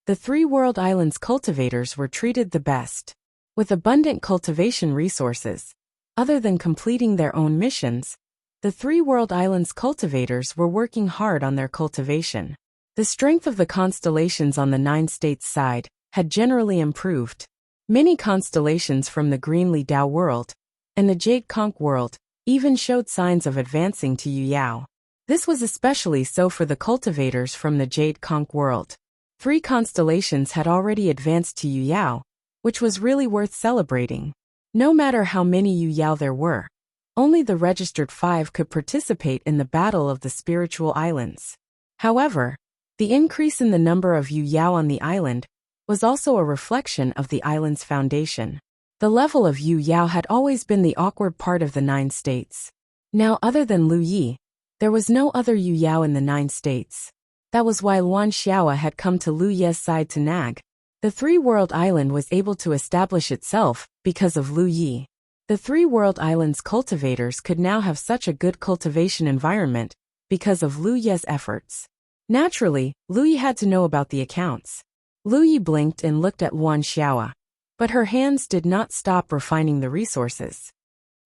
the three-world island's cultivators were treated the best. With abundant cultivation resources, other than completing their own missions, the three-world island's cultivators were working hard on their cultivation. The strength of the constellations on the 9 states side had generally improved. Many constellations from the Greenly Dao world and the Jade Conch world even showed signs of advancing to Yuyao. This was especially so for the cultivators from the Jade Conch world. 3 constellations had already advanced to Yuyao, which was really worth celebrating. No matter how many Yuyao there were, only the registered 5 could participate in the Battle of the Spiritual Islands. However, the increase in the number of Yuyao on the island was also a reflection of the island's foundation. The level of Yuyao had always been the awkward part of the 9 states. Now other than Lu Yi, there was no other Yuyao in the 9 states. That was why Luan Xiaoa had come to Lu Ye's side to nag. The three-world island was able to establish itself because of Lu Yi. The three-world island's cultivators could now have such a good cultivation environment because of Lu Ye's efforts. Naturally, Lu Yi had to know about the accounts. Lu Yi blinked and looked at Luan Xiaoa, but her hands did not stop refining the resources.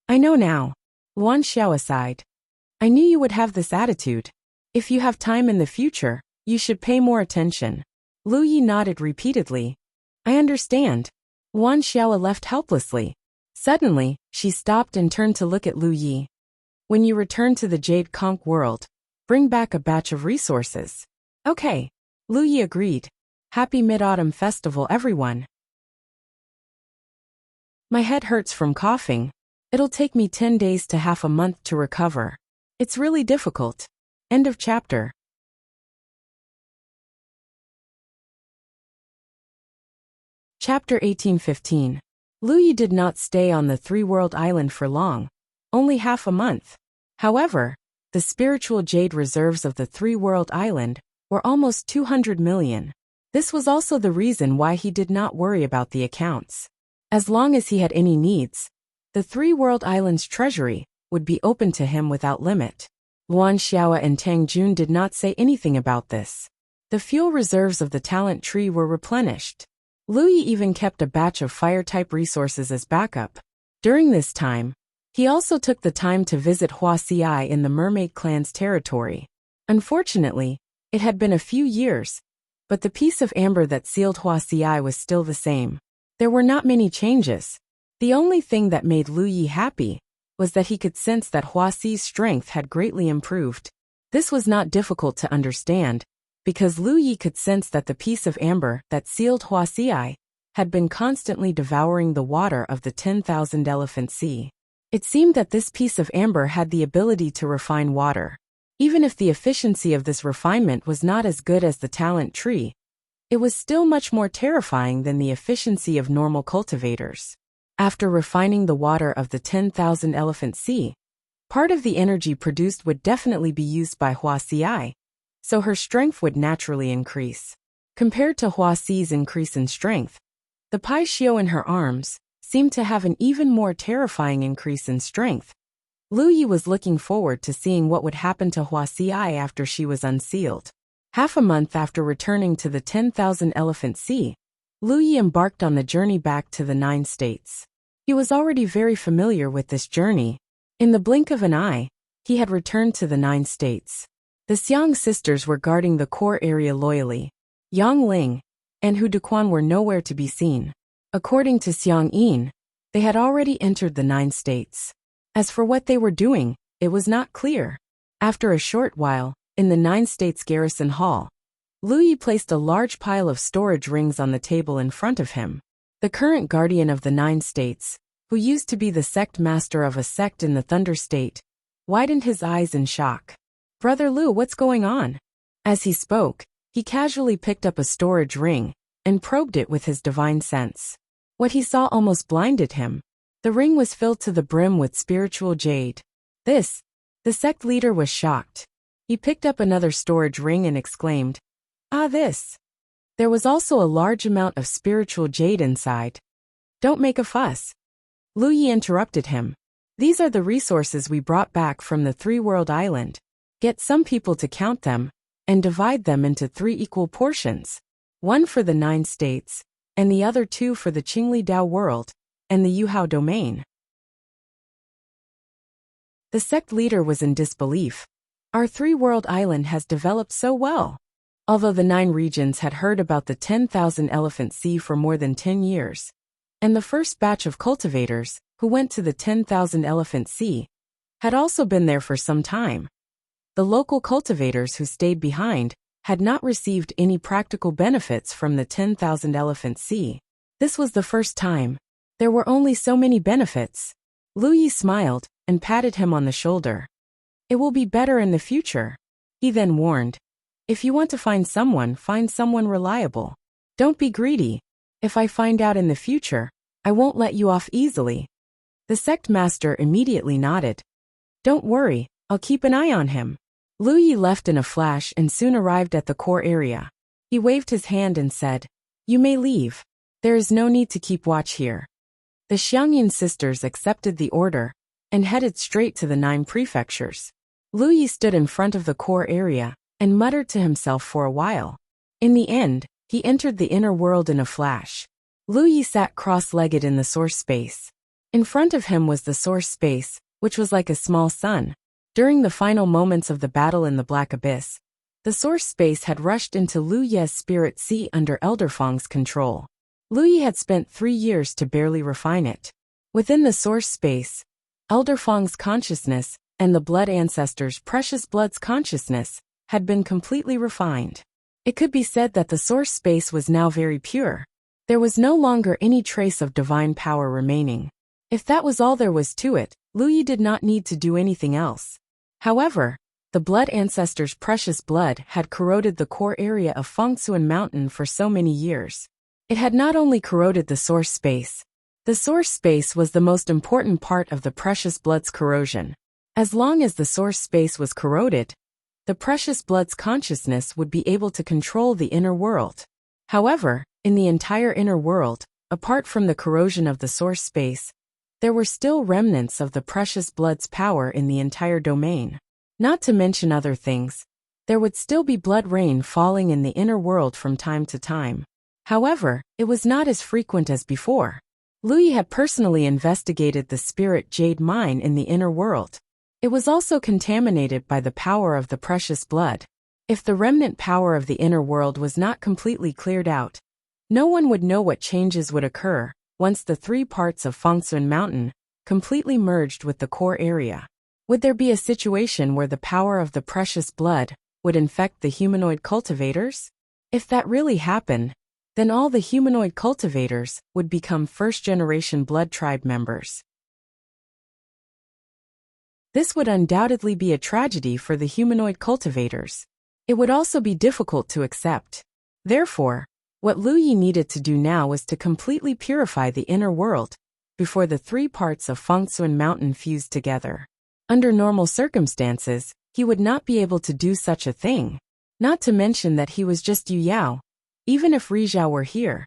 I know now. Luan Xiaoa sighed. I knew you would have this attitude. If you have time in the future, you should pay more attention. Lu Yi nodded repeatedly. I understand. Luan Xiaoa left helplessly. Suddenly, she stopped and turned to look at Lu Yi. When you return to the Jade Conch world, bring back a batch of resources. Okay. Lu Yi agreed. Happy Mid-Autumn Festival, everyone. My head hurts from coughing. It'll take me 10 days to half a month to recover. It's really difficult. End of chapter. Chapter 1815. Lu Yi did not stay on the three-world island for long, only half a month. However, the spiritual jade reserves of the three-world island were almost 200 million. This was also the reason why he did not worry about the accounts. As long as he had any needs, the three-world island's treasury would be open to him without limit. Luan Xiaoa and Tang Jun did not say anything about this. The fuel reserves of the talent tree were replenished. Lu Yi even kept a batch of fire-type resources as backup. During this time, he also took the time to visit Wuxia in the Mermaid Clan's territory. Unfortunately, it had been a few years, but the piece of amber that sealed Wuxia was still the same. There were not many changes. The only thing that made Lu Yi happy was that he could sense that Huaxi's strength had greatly improved. This was not difficult to understand, because Lu Yi could sense that the piece of amber that sealed Huaxi had been constantly devouring the water of the 10,000 Elephant Sea. It seemed that this piece of amber had the ability to refine water. Even if the efficiency of this refinement was not as good as the talent tree, it was still much more terrifying than the efficiency of normal cultivators. After refining the water of the 10,000 Elephant Sea, part of the energy produced would definitely be used by Huaxi, so her strength would naturally increase. Compared to Huaxi's increase in strength, the Pai Xiao in her arms seemed to have an even more terrifying increase in strength. Lu Yi was looking forward to seeing what would happen to Huaxi after she was unsealed. Half a month after returning to the 10,000 Elephant Sea, Lu Yi embarked on the journey back to the 9 states. He was already very familiar with this journey. In the blink of an eye, he had returned to the 9 states. The Xiang sisters were guarding the core area loyally. Yang Ling and Hu Dequan were nowhere to be seen. According to Xiang Yin, they had already entered the 9 states. As for what they were doing, it was not clear. After a short while, in the 9 states garrison hall, Lu Yi placed a large pile of storage rings on the table in front of him. The current guardian of the 9 states, who used to be the sect master of a sect in the Thunder State, widened his eyes in shock. "Brother Lu, what's going on?" As he spoke, he casually picked up a storage ring and probed it with his divine sense. What he saw almost blinded him. The ring was filled to the brim with spiritual jade. The sect leader was shocked. He picked up another storage ring and exclaimed, "Ah, this!" There was also a large amount of spiritual jade inside. "Don't make a fuss." Lu Yi interrupted him. "These are the resources we brought back from the 3-world island. Get some people to count them and divide them into 3 equal portions. 1 for the 9 states, and the other 2 for the Qingli Dao world and the Yuhao domain." The sect leader was in disbelief. Our 3-world island has developed so well. Although the 9 regions had heard about the 10,000 Elephant Sea for more than 10 years, and the first batch of cultivators, who went to the 10,000 Elephant Sea, had also been there for some time, the local cultivators who stayed behind had not received any practical benefits from the 10,000 Elephant Sea. This was the first time. There were only so many benefits. Lu Yi smiled and patted him on the shoulder. "It will be better in the future," he then warned. "If you want to find someone reliable. Don't be greedy. If I find out in the future, I won't let you off easily." The sect master immediately nodded. "Don't worry, I'll keep an eye on him." Lu Yi left in a flash and soon arrived at the core area. He waved his hand and said, "You may leave. There is no need to keep watch here." The Xiangyin sisters accepted the order and headed straight to the 9 prefectures. Lu Yi stood in front of the core area and muttered to himself for a while. In the end, he entered the inner world in a flash. Lu Yi sat cross-legged in the source space. In front of him was the source space, which was like a small sun. During the final moments of the battle in the Black Abyss, the source space had rushed into Lu Ye's spirit sea under Elder Feng's control. Lu Yi had spent 3 years to barely refine it. Within the source space, Elder Feng's consciousness and the blood ancestors' precious blood's consciousness had been completely refined. It could be said that the source space was now very pure. There was no longer any trace of divine power remaining. If that was all there was to it, Lu Yi did not need to do anything else. However, the blood ancestors' precious blood had corroded the core area of Fengsuan Mountain for so many years. It had not only corroded the source space. The source space was the most important part of the precious blood's corrosion. As long as the source space was corroded, the precious blood's consciousness would be able to control the inner world. However, in the entire inner world, apart from the corrosion of the source space, there were still remnants of the precious blood's power in the entire domain. Not to mention other things, there would still be blood rain falling in the inner world from time to time. However, it was not as frequent as before. Lu Yi had personally investigated the spirit jade mine in the inner world. It was also contaminated by the power of the precious blood. If the remnant power of the inner world was not completely cleared out, no one would know what changes would occur once the 3 parts of Fengsuan Mountain completely merged with the core area. Would there be a situation where the power of the precious blood would infect the humanoid cultivators? If that really happened, then all the humanoid cultivators would become first-generation blood tribe members. This would undoubtedly be a tragedy for the humanoid cultivators. It would also be difficult to accept. Therefore, what Lu Yi needed to do now was to completely purify the inner world before the 3 parts of Fengsuan Mountain fused together. Under normal circumstances, he would not be able to do such a thing. Not to mention that he was just Yu Yao. Even if Rizhao were here,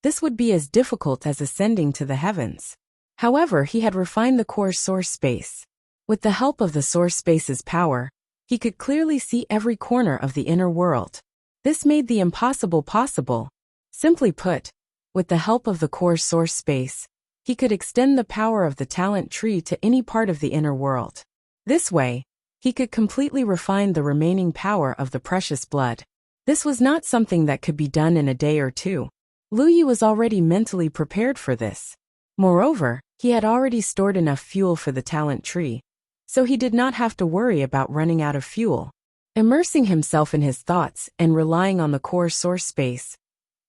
this would be as difficult as ascending to the heavens. However, he had refined the core source space. With the help of the source space's power, he could clearly see every corner of the inner world. This made the impossible possible. Simply put, with the help of the core source space, he could extend the power of the talent tree to any part of the inner world. This way, he could completely refine the remaining power of the precious blood. This was not something that could be done in a day or two. Lu Yi was already mentally prepared for this. Moreover, he had already stored enough fuel for the talent tree, so he did not have to worry about running out of fuel. Immersing himself in his thoughts and relying on the core source space,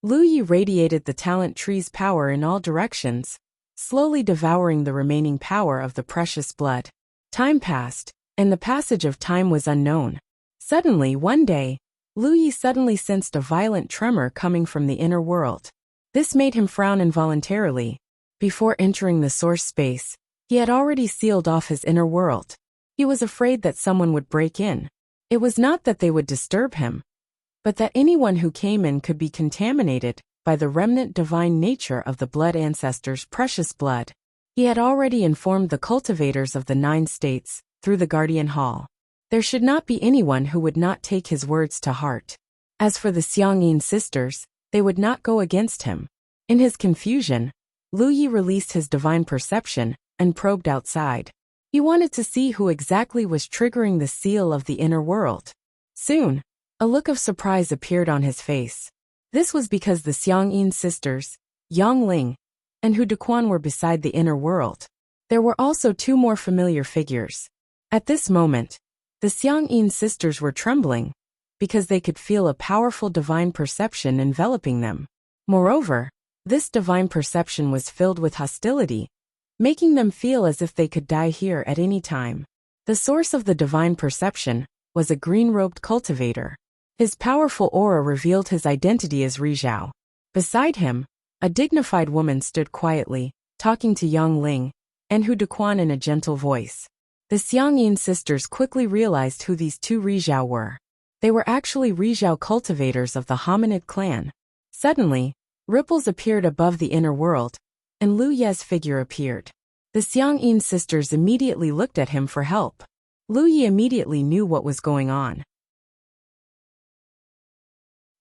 Lu Yi radiated the talent tree's power in all directions, slowly devouring the remaining power of the precious blood. Time passed, and the passage of time was unknown. Suddenly, one day, Lu Yi suddenly sensed a violent tremor coming from the inner world. This made him frown involuntarily. Before entering the source space, he had already sealed off his inner world. He was afraid that someone would break in. It was not that they would disturb him, but that anyone who came in could be contaminated by the remnant divine nature of the blood ancestors' precious blood. He had already informed the cultivators of the 9 states through the Guardian Hall. There should not be anyone who would not take his words to heart. As for the Xiangyin sisters, they would not go against him. In his confusion, Lu Yi released his divine perception and probed outside. He wanted to see who exactly was triggering the seal of the inner world. Soon, a look of surprise appeared on his face. This was because the Xiangyin sisters, Yang Ling, and Hu Dequan were beside the inner world. There were also 2 more familiar figures. At this moment, the Xiangyin sisters were trembling, because they could feel a powerful divine perception enveloping them. Moreover, this divine perception was filled with hostility, making them feel as if they could die here at any time. The source of the divine perception was a green-robed cultivator. His powerful aura revealed his identity as Rizhao. Beside him, a dignified woman stood quietly, talking to Yang Ling and Hu Dequan in a gentle voice. The Xiangyin sisters quickly realized who these 2 Rizhao were. They were actually Rizhao cultivators of the hominid clan. Suddenly, ripples appeared above the inner world, and Lu Ye's figure appeared. The Xiangyin sisters immediately looked at him for help. Lu Yi immediately knew what was going on.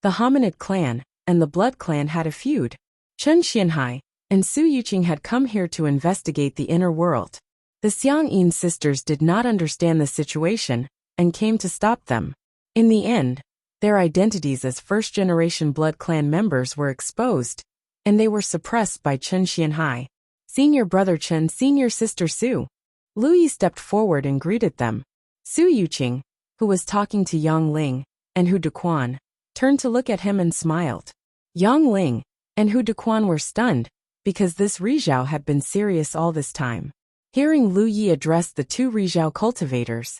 The hominid clan and the blood clan had a feud. Chen Xianhai and Su Yuqing had come here to investigate the inner world. The Xiangyin sisters did not understand the situation and came to stop them. In the end, their identities as first-generation blood clan members were exposed, and they were suppressed by Chen Xianhai. Senior brother Chen, senior sister Su. Lu Yi stepped forward and greeted them. Su Yuqing, who was talking to Yang Ling and Hu Dequan, turned to look at him and smiled. Yang Ling and Hu Dequan were stunned, because this Rizhao had been serious all this time. Hearing Lu Yi address the 2 Rizhao cultivators,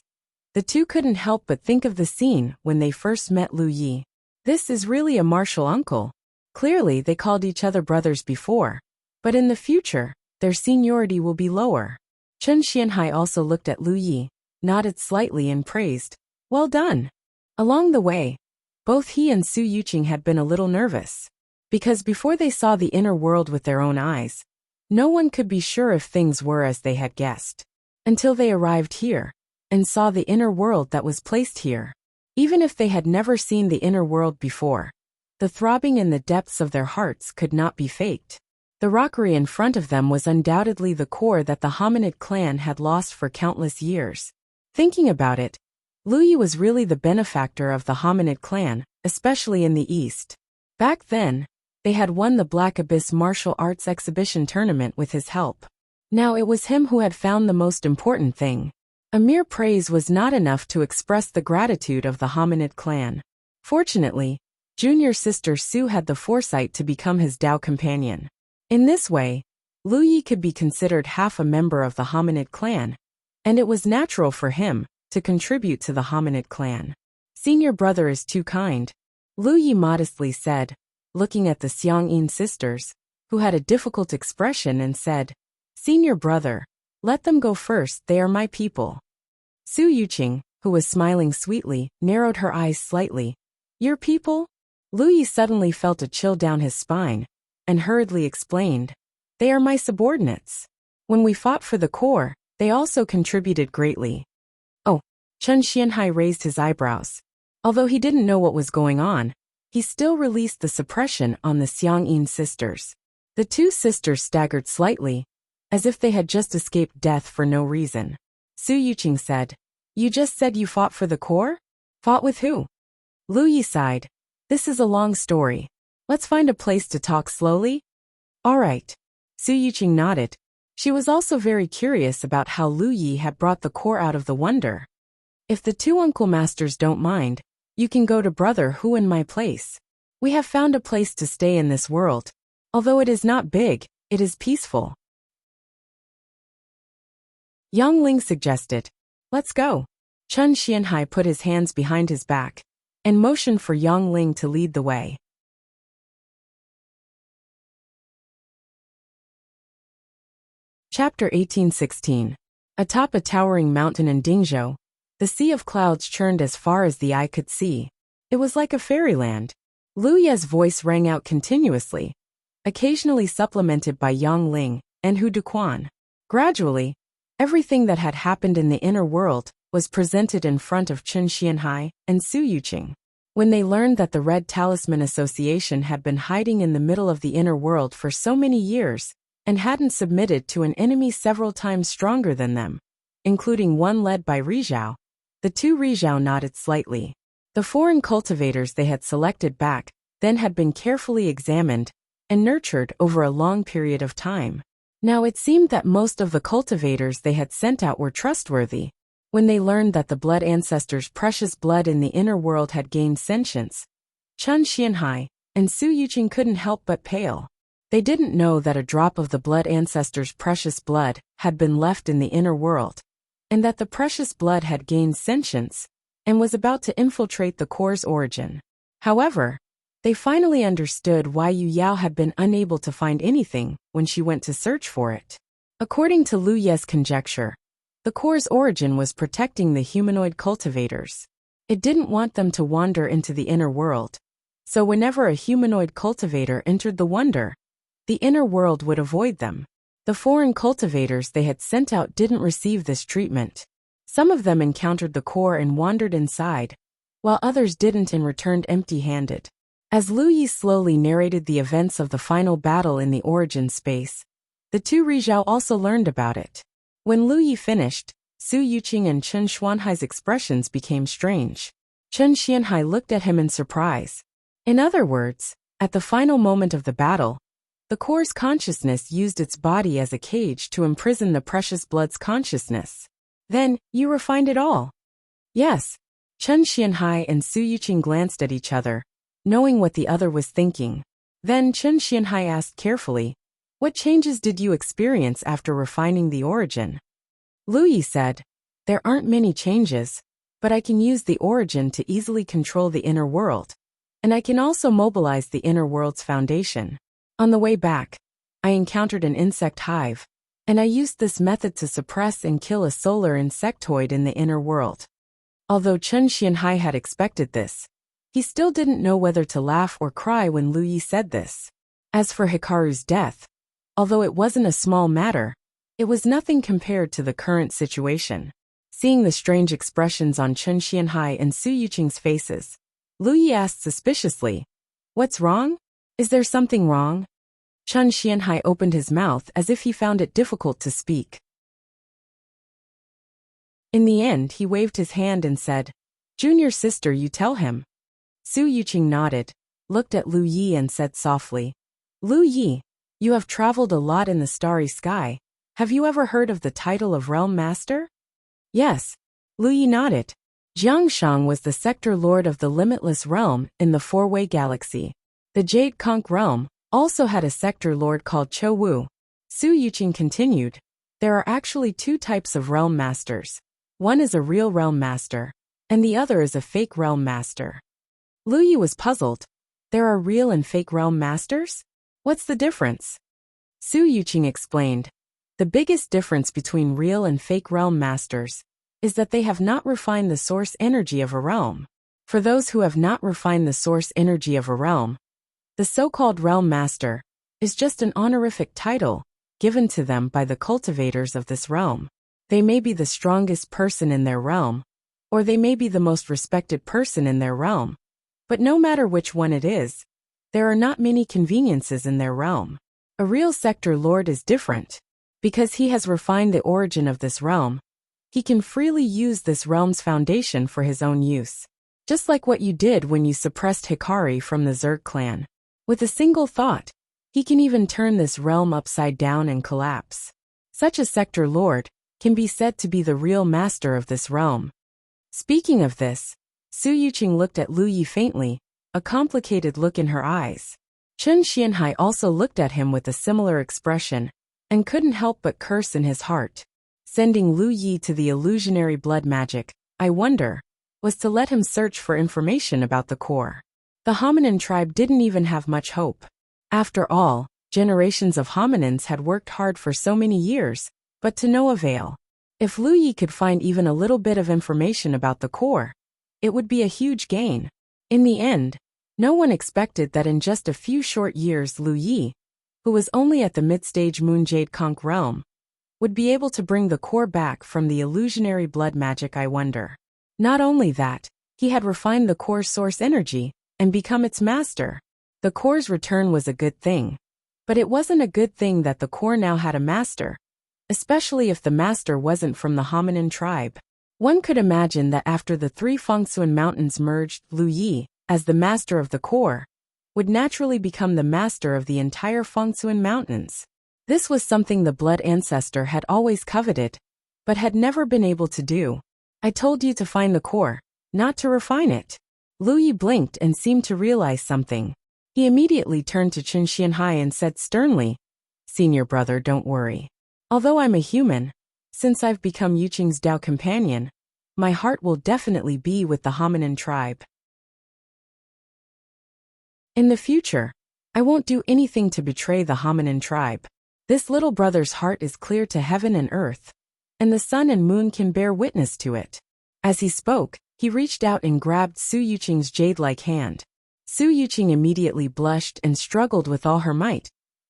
the 2 couldn't help but think of the scene when they first met Lu Yi. This is really a martial uncle. Clearly they called each other brothers before, but in the future, their seniority will be lower. Chen Xianhai also looked at Lu Yi, nodded slightly and praised, "Well done." Along the way, both he and Su Yuqing had been a little nervous, because before they saw the inner world with their own eyes, no one could be sure if things were as they had guessed, until they arrived here and saw the inner world that was placed here. Even if they had never seen the inner world before, the throbbing in the depths of their hearts could not be faked. The rockery in front of them was undoubtedly the core that the hominid clan had lost for countless years. Thinking about it, Lu Yi was really the benefactor of the hominid clan, especially in the East. Back then, they had won the Black Abyss martial arts exhibition tournament with his help. Now it was him who had found the most important thing. A mere praise was not enough to express the gratitude of the hominid clan. Fortunately, junior sister Su had the foresight to become his Dao companion. In this way, Lu Yi could be considered half a member of the hominid clan, and it was natural for him to contribute to the hominid clan. Senior brother is too kind, Lu Yi modestly said, looking at the Xiangyin sisters, who had a difficult expression, and said, "Senior brother, let them go first, they are my people." Su Yuqing, who was smiling sweetly, narrowed her eyes slightly. "Your people?" Lu Yi suddenly felt a chill down his spine, and hurriedly explained, "They are my subordinates. When we fought for the core, they also contributed greatly." Oh, Chen Xianhai raised his eyebrows. Although he didn't know what was going on, he still released the suppression on the Xiangyin sisters. The two sisters staggered slightly, as if they had just escaped death for no reason. Su Yuqing said, "You just said you fought for the core? Fought with who?" Lu Yi sighed. "This is a long story. Let's find a place to talk slowly." "All right." Su Yuqing nodded. She was also very curious about how Lu Yi had brought the core out of the wonder. "If the two uncle masters don't mind, you can go to Brother Hu in my place. We have found a place to stay in this world. Although it is not big, it is peaceful." Yang Ling suggested, "Let's go." Chen Xianhai put his hands behind his back and motioned for Yang Ling to lead the way. Chapter 1816. Atop a towering mountain in Dingzhou, the sea of clouds churned as far as the eye could see. It was like a fairyland. Lu Ye's voice rang out continuously, occasionally supplemented by Yang Ling and Hu Duquan. Gradually, everything that had happened in the inner world was presented in front of Chen Xianhai and Su Yuqing. When they learned that the Red Talisman Association had been hiding in the middle of the inner world for so many years and hadn't submitted to an enemy several times stronger than them, including one led by Rizhao, the two Rizhao nodded slightly. The foreign cultivators they had selected back then had been carefully examined and nurtured over a long period of time. Now it seemed that most of the cultivators they had sent out were trustworthy. When they learned that the blood ancestors' precious blood in the inner world had gained sentience, Chen Xianhai and Su Yuqing couldn't help but pale. They didn't know that a drop of the blood ancestors' precious blood had been left in the inner world, and that the precious blood had gained sentience and was about to infiltrate the core's origin. However, they finally understood why Yu Yao had been unable to find anything when she went to search for it. According to Lu Ye's conjecture, the core's origin was protecting the humanoid cultivators. It didn't want them to wander into the inner world, so whenever a humanoid cultivator entered the wonder, the inner world would avoid them. The foreign cultivators they had sent out didn't receive this treatment. Some of them encountered the core and wandered inside, while others didn't and returned empty-handed. As Lu Yi slowly narrated the events of the final battle in the origin space, the two Rizhao also learned about it. When Lu Yi finished, Su Yuqing and Chen Xuanhai's expressions became strange. Chen Xianhai looked at him in surprise. In other words, at the final moment of the battle, the core's consciousness used its body as a cage to imprison the precious blood's consciousness. "Then, you refined it all?" "Yes." Chen Xianhai and Su Yuqing glanced at each other, knowing what the other was thinking. Then Chen Xianhai asked carefully, "What changes did you experience after refining the origin?" Lu Yi said, "There aren't many changes, but I can use the origin to easily control the inner world, and I can also mobilize the inner world's foundation. On the way back, I encountered an insect hive, and I used this method to suppress and kill a solar insectoid in the inner world." Although Chen Xianhai had expected this, he still didn't know whether to laugh or cry when Lu Yi said this. As for Hikaru's death, although it wasn't a small matter, it was nothing compared to the current situation. Seeing the strange expressions on Chen Xianhai and Su Yuqing's faces, Lu Yi asked suspiciously, "What's wrong? Is there something wrong?" Chen Xianhai opened his mouth as if he found it difficult to speak. In the end, he waved his hand and said, "Junior sister, you tell him." Su Yuqing nodded, looked at Lu Yi and said softly, "Lu Yi, you have traveled a lot in the starry sky. Have you ever heard of the title of Realm Master?" "Yes." Lu Yi nodded. Jiangshang was the sector lord of the limitless realm in the Four-Way Galaxy. The Jade Conch realm also had a sector lord called Chou Wu. Su Yuqing continued, "There are actually two types of realm masters. One is a real realm master, and the other is a fake realm master." Lu Yi was puzzled. There are real and fake realm masters? What's the difference? Su Yuqing explained, "The biggest difference between real and fake realm masters is that they have not refined the source energy of a realm. For those who have not refined the source energy of a realm, the so-called realm master is just an honorific title given to them by the cultivators of this realm. They may be the strongest person in their realm, or they may be the most respected person in their realm, But no matter which one it is, there are not many conveniences in their realm. A real sector lord is different. Because he has refined the origin of this realm, he can freely use this realm's foundation for his own use. Just like what you did when you suppressed Hikari from the Zerg clan. With a single thought, he can even turn this realm upside down and collapse. Such a sector lord can be said to be the real master of this realm. Speaking of this, Su Yuqing looked at Lu Yi faintly, a complicated look in her eyes. Chen Xianhai also looked at him with a similar expression, and couldn't help but curse in his heart. Sending Lu Yi to the illusionary blood magic, I wonder, was to let him search for information about the core. The hominin tribe didn't even have much hope. After all, generations of hominins had worked hard for so many years, but to no avail. If Lu Yi could find even a little bit of information about the core, it would be a huge gain. In the end, no one expected that in just a few short years Lu Yi, who was only at the mid-stage Moonjade Conch realm, would be able to bring the core back from the illusionary blood magic. I wonder. Not only that, he had refined the core's source energy and become its master. The core's return was a good thing. But it wasn't a good thing that the core now had a master, especially if the master wasn't from the hominin tribe. One could imagine that after the three Fengsuan mountains merged, Lu Yi, as the master of the core, would naturally become the master of the entire Fengsuan mountains. This was something the blood ancestor had always coveted, but had never been able to do. I told you to find the core, not to refine it. Lu Yi blinked and seemed to realize something. He immediately turned to Chen Xianhai and said sternly, "Senior brother, don't worry. Although I'm a human, since I've become Yuqing's Dao companion, my heart will definitely be with the hominin tribe. In the future, I won't do anything to betray the hominin tribe. This little brother's heart is clear to heaven and earth, and the sun and moon can bear witness to it." As he spoke, he reached out and grabbed Su Yuqing's jade-like hand. Su Yuqing immediately blushed and struggled with all her might,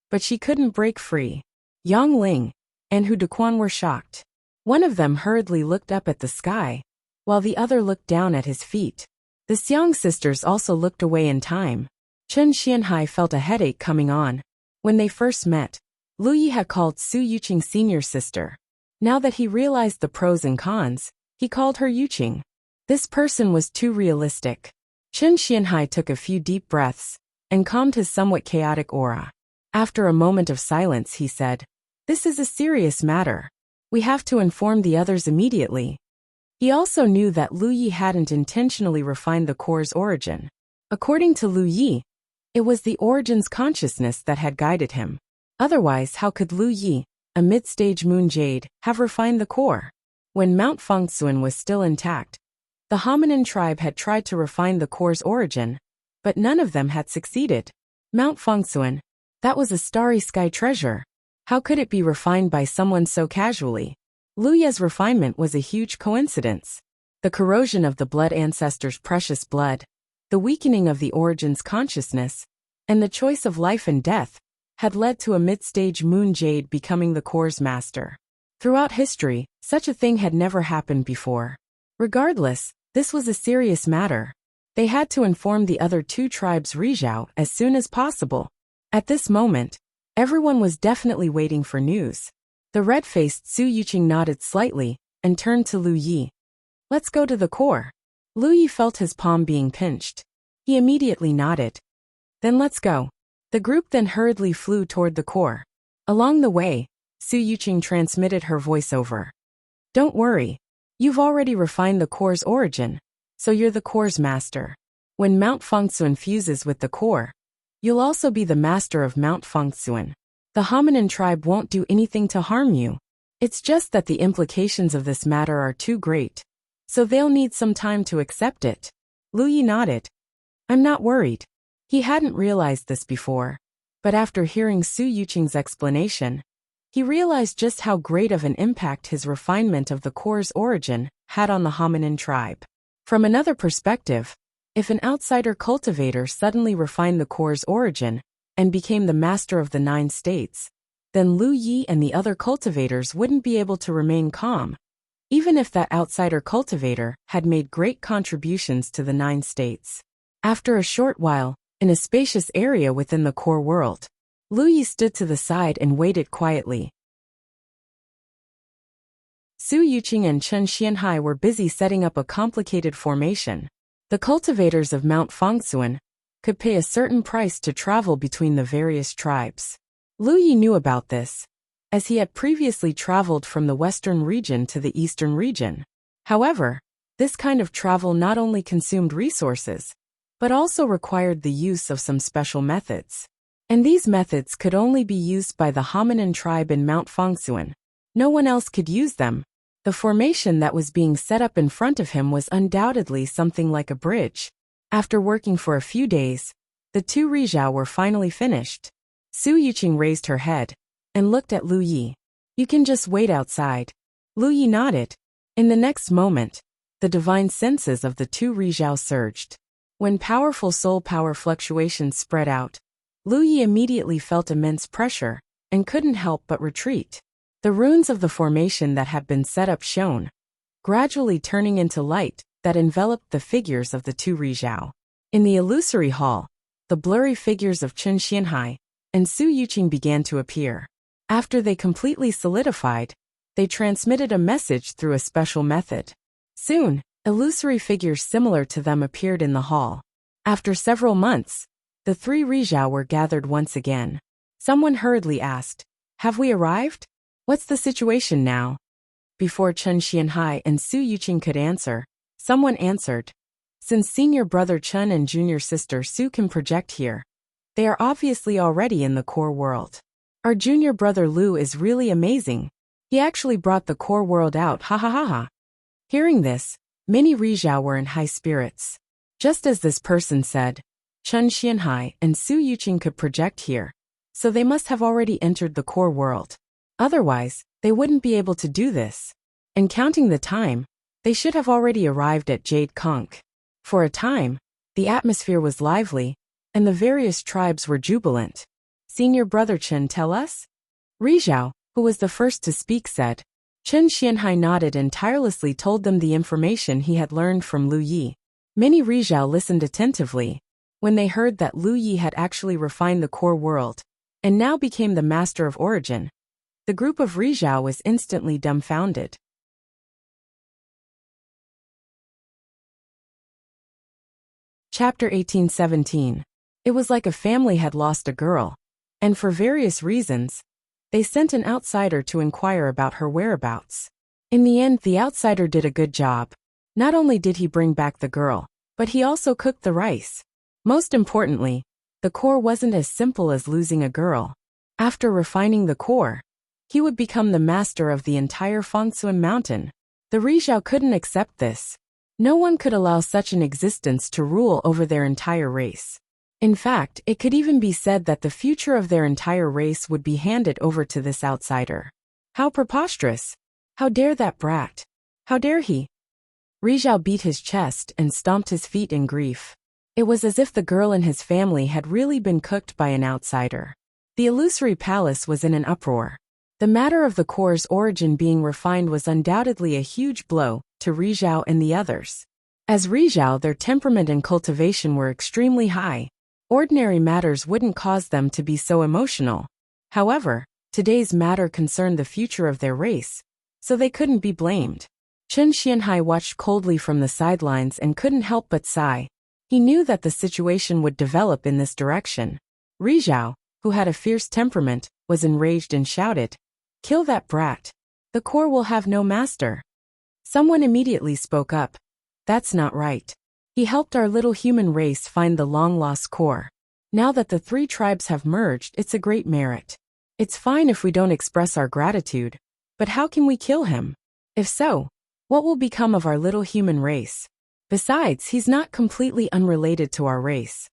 but she couldn't break free. Yang Ling and Hu Dequan were shocked. One of them hurriedly looked up at the sky, while the other looked down at his feet. The Xiang sisters also looked away in time. Chen Xianhai felt a headache coming on. When they first met, Lu Yi had called Su Yuqing senior sister. Now that he realized the pros and cons, he called her Yuqing. This person was too realistic. Chen Xianhai took a few deep breaths and calmed his somewhat chaotic aura. After a moment of silence, he said, "This is a serious matter. We have to inform the others immediately." He also knew that Lu Yi hadn't intentionally refined the core's origin. According to Lu Yi, it was the origin's consciousness that had guided him. Otherwise, how could Lu Yi, a mid-stage moon jade, have refined the core? When Mount Fengsuan was still intact, the hominin tribe had tried to refine the core's origin, but none of them had succeeded. Mount Fengsuan, that was a starry sky treasure. How could it be refined by someone so casually? Lu Yi's refinement was a huge coincidence. The corrosion of the blood ancestor's precious blood, the weakening of the origin's consciousness, and the choice of life and death had led to a mid-stage moon jade becoming the core's master. Throughout history, such a thing had never happened before. Regardless, this was a serious matter. They had to inform the other two tribes Rizhao as soon as possible. At this moment, everyone was definitely waiting for news. The red-faced Su Yuqing nodded slightly and turned to Lu Yi. "Let's go to the core." Lu Yi felt his palm being pinched. He immediately nodded. "Then let's go." The group then hurriedly flew toward the core. Along the way, Su Yuqing transmitted her voiceover. "Don't worry. You've already refined the core's origin, so you're the core's master. When Mount Fengsuan fuses with the core, you'll also be the master of Mount Fengsuan. The hominin tribe won't do anything to harm you. It's just that the implications of this matter are too great, so they'll need some time to accept it." Lu Yi nodded. "I'm not worried." He hadn't realized this before, but after hearing Su Yuqing's explanation, he realized just how great of an impact his refinement of the core's origin had on the hominin tribe. From another perspective, if an outsider cultivator suddenly refined the core's origin and became the master of the 9 states, then Lu Yi and the other cultivators wouldn't be able to remain calm, even if that outsider cultivator had made great contributions to the 9 states. After a short while, in a spacious area within the core world, Lu Yi stood to the side and waited quietly. Su Yuqing and Chen Xianhai were busy setting up a complicated formation. The cultivators of Mount Fangsuan could pay a certain price to travel between the various tribes. Lu Yi knew about this, as he had previously traveled from the western region to the eastern region. However, this kind of travel not only consumed resources, but also required the use of some special methods. And these methods could only be used by the hominin tribe in Mount Fangsuan. No one else could use them. The formation that was being set up in front of him was undoubtedly something like a bridge. After working for a few days, the two Rizhao were finally finished. Su Yuqing raised her head and looked at Lu Yi. "You can just wait outside." Lu Yi nodded. In the next moment, the divine senses of the two Rizhao surged. When powerful soul power fluctuations spread out, Lu Yi immediately felt immense pressure and couldn't help but retreat. The runes of the formation that had been set up shone, gradually turning into light that enveloped the figures of the two Rizhao. In the illusory hall, the blurry figures of Chen Xianhai and Su Yuqing began to appear. After they completely solidified, they transmitted a message through a special method. Soon, illusory figures similar to them appeared in the hall. After several months, the three Rizhao were gathered once again. Someone hurriedly asked, "Have we arrived? What's the situation now?" Before Chen Xianhai and Su Yuqing could answer, someone answered, "Since senior brother Chen and junior sister Su can project here, they are obviously already in the core world. Our junior brother Lu is really amazing. He actually brought the core world out, ha ha ha ha." Hearing this, many Rizhao were in high spirits. Just as this person said, Chen Xianhai and Su Yuqing could project here, so they must have already entered the core world. Otherwise, they wouldn't be able to do this. And counting the time, they should have already arrived at Jade Conch. For a time, the atmosphere was lively, and the various tribes were jubilant. "Senior brother Chen, tell us?" Rizhao, who was the first to speak, said. Chen Xianhai nodded and tirelessly told them the information he had learned from Lu Yi. Many Rizhao listened attentively when they heard that Lu Yi had actually refined the core world and now became the master of origin. The group of Rizhao was instantly dumbfounded. Chapter 1817. It was like a family had lost a girl, and for various reasons, they sent an outsider to inquire about her whereabouts. In the end, the outsider did a good job. Not only did he bring back the girl, but he also cooked the rice. Most importantly, the core wasn't as simple as losing a girl. After refining the core, he would become the master of the entire Fangsuan mountain. The Rizhao couldn't accept this. No one could allow such an existence to rule over their entire race. In fact, it could even be said that the future of their entire race would be handed over to this outsider. How preposterous! How dare that brat! How dare he! Rizhao beat his chest and stomped his feet in grief. It was as if the girl and his family had really been cooked by an outsider. The illusory palace was in an uproar. The matter of the core's origin being refined was undoubtedly a huge blow to Rizhao and the others. As Rizhao, their temperament and cultivation were extremely high. Ordinary matters wouldn't cause them to be so emotional. However, today's matter concerned the future of their race, so they couldn't be blamed. Chen Xianhai watched coldly from the sidelines and couldn't help but sigh. He knew that the situation would develop in this direction. Rizhao, who had a fierce temperament, was enraged and shouted, "Kill that brat. The core will have no master." Someone immediately spoke up. "That's not right. He helped our little human race find the long-lost core. Now that the three tribes have merged, it's a great merit. It's fine if we don't express our gratitude, but how can we kill him? If so, what will become of our little human race? Besides, he's not completely unrelated to our race."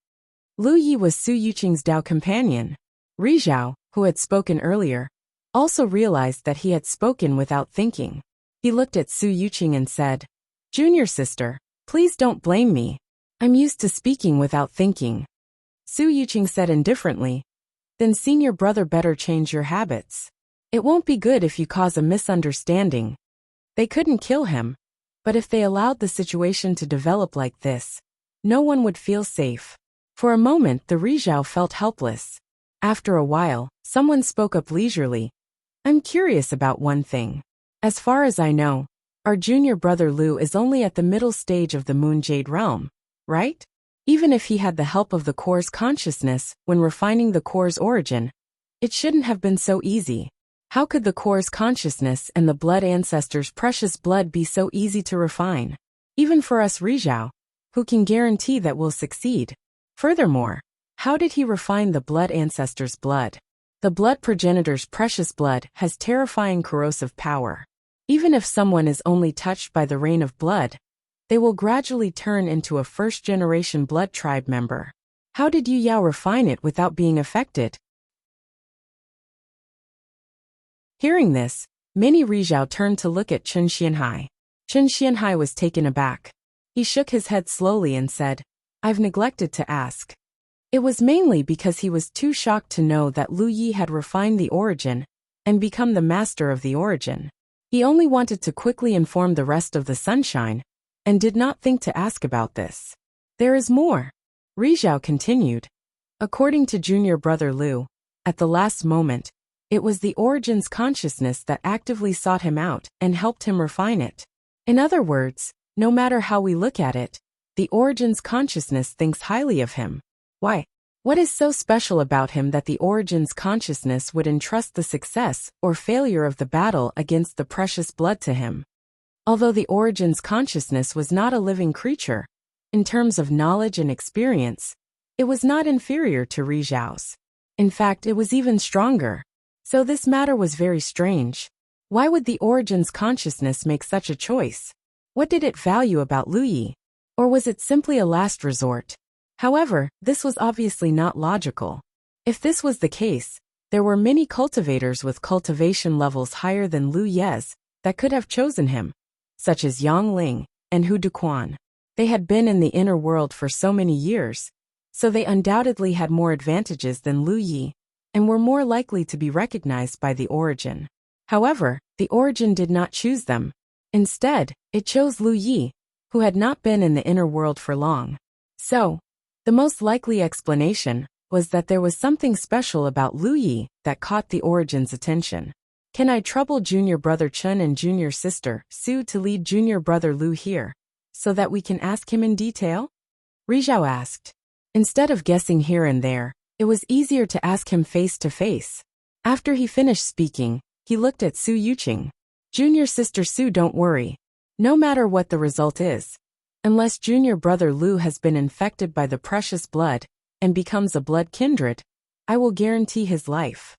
Lu Yi was Su Yuqing's Dao companion. Rizhao, who had spoken earlier, also realized that he had spoken without thinking. He looked at Su Yuqing and said, "Junior sister, please don't blame me. I'm used to speaking without thinking." Su Yuqing said indifferently, "Then senior brother better change your habits. It won't be good if you cause a misunderstanding." They couldn't kill him, but if they allowed the situation to develop like this, no one would feel safe. For a moment the Rizhao felt helpless. After a while, someone spoke up leisurely. I'm curious about one thing. As far as I know, our junior brother Lu is only at the middle stage of the Moon Jade realm, right? Even if he had the help of the core's consciousness when refining the core's origin, it shouldn't have been so easy. How could the core's consciousness and the blood ancestors' precious blood be so easy to refine? Even for us Rizhao, who can guarantee that we'll succeed? Furthermore, how did he refine the blood ancestors' blood? The blood progenitor's precious blood has terrifying corrosive power. Even if someone is only touched by the rain of blood, they will gradually turn into a first-generation blood tribe member. How did Yu Yao refine it without being affected? Hearing this, many Rizhao turned to look at Chen Xianhai. Chen Xianhai was taken aback. He shook his head slowly and said, I've neglected to ask. It was mainly because he was too shocked to know that Lu Yi had refined the origin and become the master of the origin. He only wanted to quickly inform the rest of the sunshine and did not think to ask about this. There is more. Rizhao continued. According to junior brother Lu, at the last moment, it was the origin's consciousness that actively sought him out and helped him refine it. In other words, no matter how we look at it, the origin's consciousness thinks highly of him. Why? What is so special about him that the origin's consciousness would entrust the success or failure of the battle against the precious blood to him? Although the origin's consciousness was not a living creature, in terms of knowledge and experience, it was not inferior to Rizhao's. In fact, it was even stronger. So this matter was very strange. Why would the origin's consciousness make such a choice? What did it value about Lu Yi? Or was it simply a last resort? However, this was obviously not logical. If this was the case, there were many cultivators with cultivation levels higher than Lu Ye's that could have chosen him, such as Yang Ling and Hu Duquan. They had been in the inner world for so many years, so they undoubtedly had more advantages than Lu Yi, and were more likely to be recognized by the origin. However, the origin did not choose them. Instead, it chose Lu Yi, who had not been in the inner world for long. So, the most likely explanation was that there was something special about Lu Yi that caught the origin's attention. Can I trouble junior brother Chen and junior sister Su to lead junior brother Lu here, so that we can ask him in detail? Rizhao asked. Instead of guessing here and there, it was easier to ask him face to face. After he finished speaking, he looked at Su Yuqing. Junior sister Su, don't worry. No matter what the result is, unless junior brother Lu has been infected by the precious blood and becomes a blood kindred, I will guarantee his life.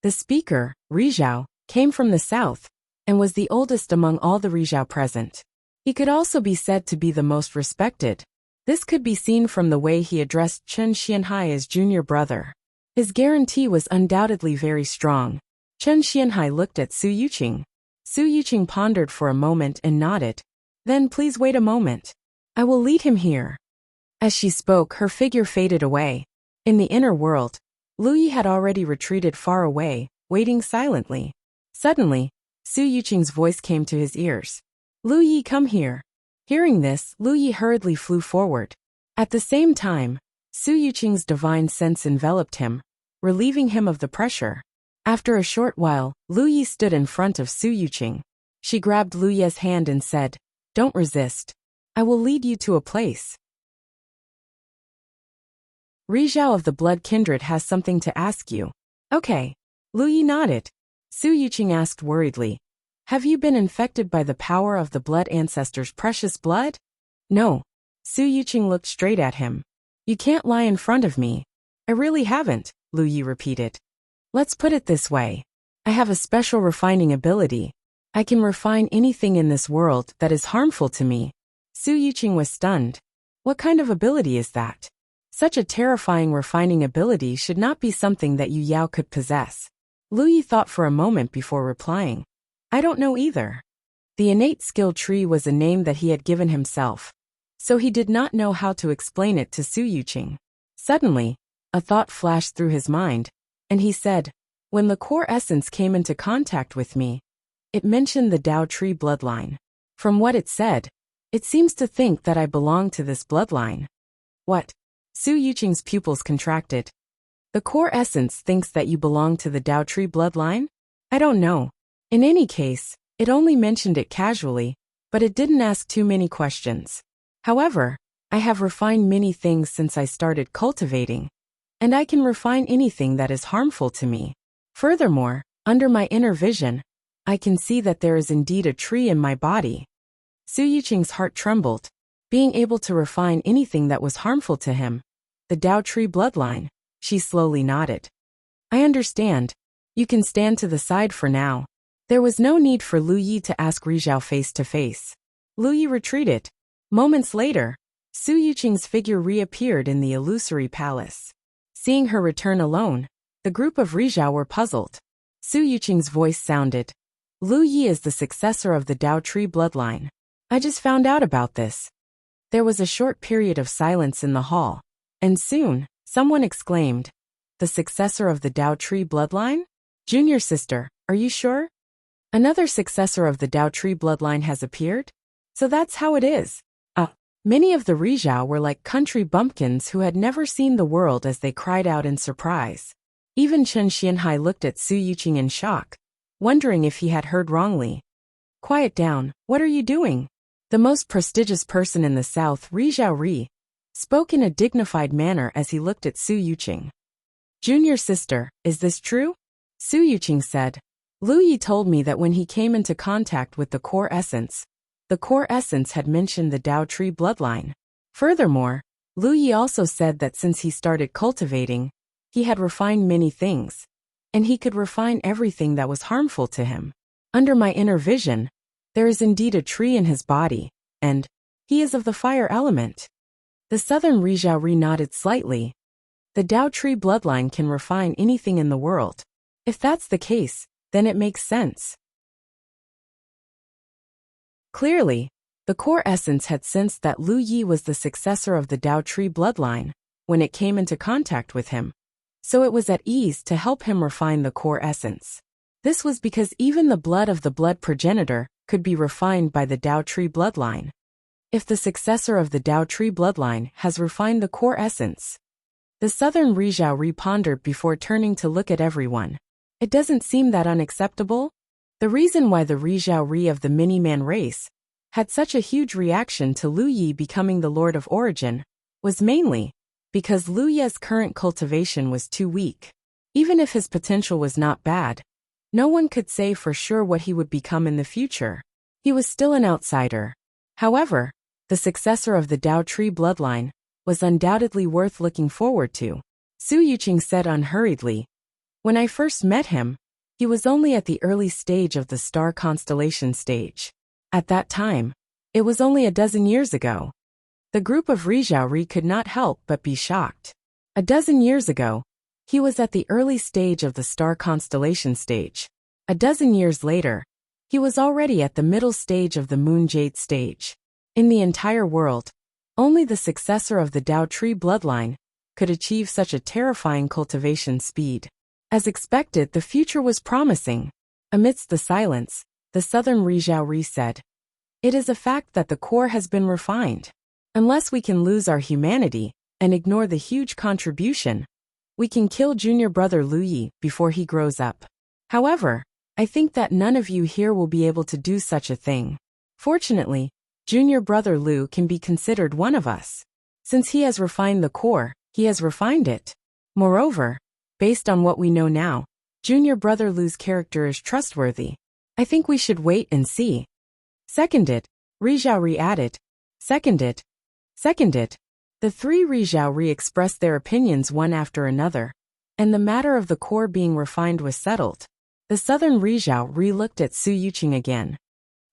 The speaker, Rizhao, came from the south and was the oldest among all the Rizhao present. He could also be said to be the most respected. This could be seen from the way he addressed Chen Xianhai as junior brother. His guarantee was undoubtedly very strong. Chen Xianhai looked at Su Yuqing. Su Yuqing pondered for a moment and nodded. Then please wait a moment. I will lead him here. As she spoke, her figure faded away. In the inner world, Lu Yi had already retreated far away, waiting silently. Suddenly, Su Yuqing's voice came to his ears. Lu Yi, come here. Hearing this, Lu Yi hurriedly flew forward. At the same time, Su Yuqing's divine sense enveloped him, relieving him of the pressure. After a short while, Lu Yi stood in front of Su Yuqing. She grabbed Lu Yi's hand and said, Don't resist. I will lead you to a place. Rizhao of the blood kindred has something to ask you. Okay. Lu Yi nodded. Su Yuqing asked worriedly, Have you been infected by the power of the blood ancestors' precious blood? No. Su Yuqing looked straight at him. You can't lie in front of me. I really haven't, Lu Yi repeated. Let's put it this way. I have a special refining ability. I can refine anything in this world that is harmful to me. Su Yuqing was stunned. What kind of ability is that? Such a terrifying refining ability should not be something that Yu Yao could possess. Lu Yi thought for a moment before replying. I don't know either. The innate skill tree was a name that he had given himself, so he did not know how to explain it to Su Yuqing. Suddenly, a thought flashed through his mind, and he said, When the core essence came into contact with me, it mentioned the Dao tree bloodline. From what it said, it seems to think that I belong to this bloodline. What? Su Yuqing's pupils contracted. The core essence thinks that you belong to the Dao Tree bloodline? I don't know. In any case, it only mentioned it casually, but it didn't ask too many questions. However, I have refined many things since I started cultivating, and I can refine anything that is harmful to me. Furthermore, under my inner vision, I can see that there is indeed a tree in my body. Su Yuqing's heart trembled, being able to refine anything that was harmful to him. The Dao Tree bloodline. She slowly nodded. I understand. You can stand to the side for now. There was no need for Lu Yi to ask Rizhao face to face. Lu Yi retreated. Moments later, Su Yuqing's figure reappeared in the illusory palace. Seeing her return alone, the group of Rizhao were puzzled. Su Yuqing's voice sounded. Lu Yi is the successor of the Dao Tree bloodline. I just found out about this. There was a short period of silence in the hall, and soon, someone exclaimed, the successor of the Dao Tree bloodline? Junior sister, are you sure? Another successor of the Dao Tree bloodline has appeared? So that's how it is. Many of the Rizhao were like country bumpkins who had never seen the world as they cried out in surprise. Even Chen Xianhai looked at Su Yuqing in shock, wondering if he had heard wrongly. Quiet down, what are you doing? The most prestigious person in the south, Rizhao Ri, spoke in a dignified manner as he looked at Su Yuqing. Junior sister, is this true? Su Yuqing said. Lu Yi told me that when he came into contact with the core essence had mentioned the Dao Tree bloodline. Furthermore, Lu Yi also said that since he started cultivating, he had refined many things, and he could refine everything that was harmful to him. Under my inner vision, there is indeed a tree in his body, and he is of the fire element. The southern Rizhao Ri nodded slightly. The Dao Tree bloodline can refine anything in the world. If that's the case, then it makes sense. Clearly, the core essence had sensed that Lu Yi was the successor of the Dao Tree bloodline when it came into contact with him, so it was at ease to help him refine the core essence. This was because even the blood of the blood progenitor could be refined by the Dao Tree bloodline. If the successor of the Dao Tree bloodline has refined the core essence, the southern Rizhao Ri pondered before turning to look at everyone. It doesn't seem that unacceptable. The reason why the Rizhao Ri of the Mini-Man race had such a huge reaction to Lu Yi becoming the Lord of Origin was mainly because Lu Yi's current cultivation was too weak. Even if his potential was not bad, no one could say for sure what he would become in the future. He was still an outsider. However, the successor of the Dao Tree bloodline was undoubtedly worth looking forward to. Su Yuqing said unhurriedly. When I first met him, he was only at the early stage of the star constellation stage. At that time, it was only a dozen years ago. The group of Rizhao Ri could not help but be shocked. A dozen years ago, he was at the early stage of the star constellation stage. A dozen years later, he was already at the middle stage of the moon jade stage. In the entire world, only the successor of the Dao Tree bloodline could achieve such a terrifying cultivation speed. As expected, the future was promising. Amidst the silence, the southern Rizhao Ri said, it is a fact that the core has been refined. Unless we can lose our humanity and ignore the huge contribution, we can kill junior brother Lu Yi before he grows up. However, I think that none of you here will be able to do such a thing. Fortunately, junior brother Lu can be considered one of us. Since he has refined the core, he has refined it. Moreover, based on what we know now, junior brother Lu's character is trustworthy. I think we should wait and see. Seconded, Rizhao Ri added. Seconded. Seconded. The three Rizhao Ri expressed their opinions one after another, and the matter of the core being refined was settled. The southern Rizhao Ri looked at Su Yuqing again.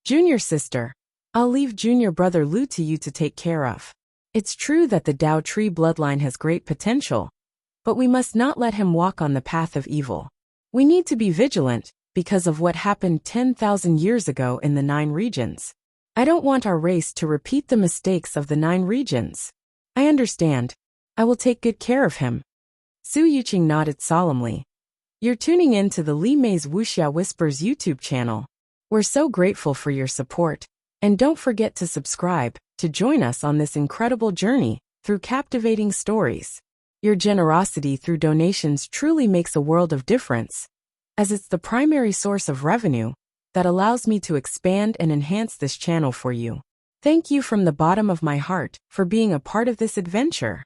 Junior sister, I'll leave junior brother Lu to you to take care of. It's true that the Dao Tree bloodline has great potential, but we must not let him walk on the path of evil. We need to be vigilant because of what happened 10,000 years ago in the 9 regions. I don't want our race to repeat the mistakes of the 9 regions. I understand. I will take good care of him. Su Yuqing nodded solemnly. You're tuning in to the Li Mei's Wuxia Whispers YouTube channel. We're so grateful for your support, and don't forget to subscribe to join us on this incredible journey. through captivating stories. Your generosity through donations truly makes a world of difference, as it's the primary source of revenue that allows me to expand and enhance this channel for you. Thank you from the bottom of my heart for being a part of this adventure.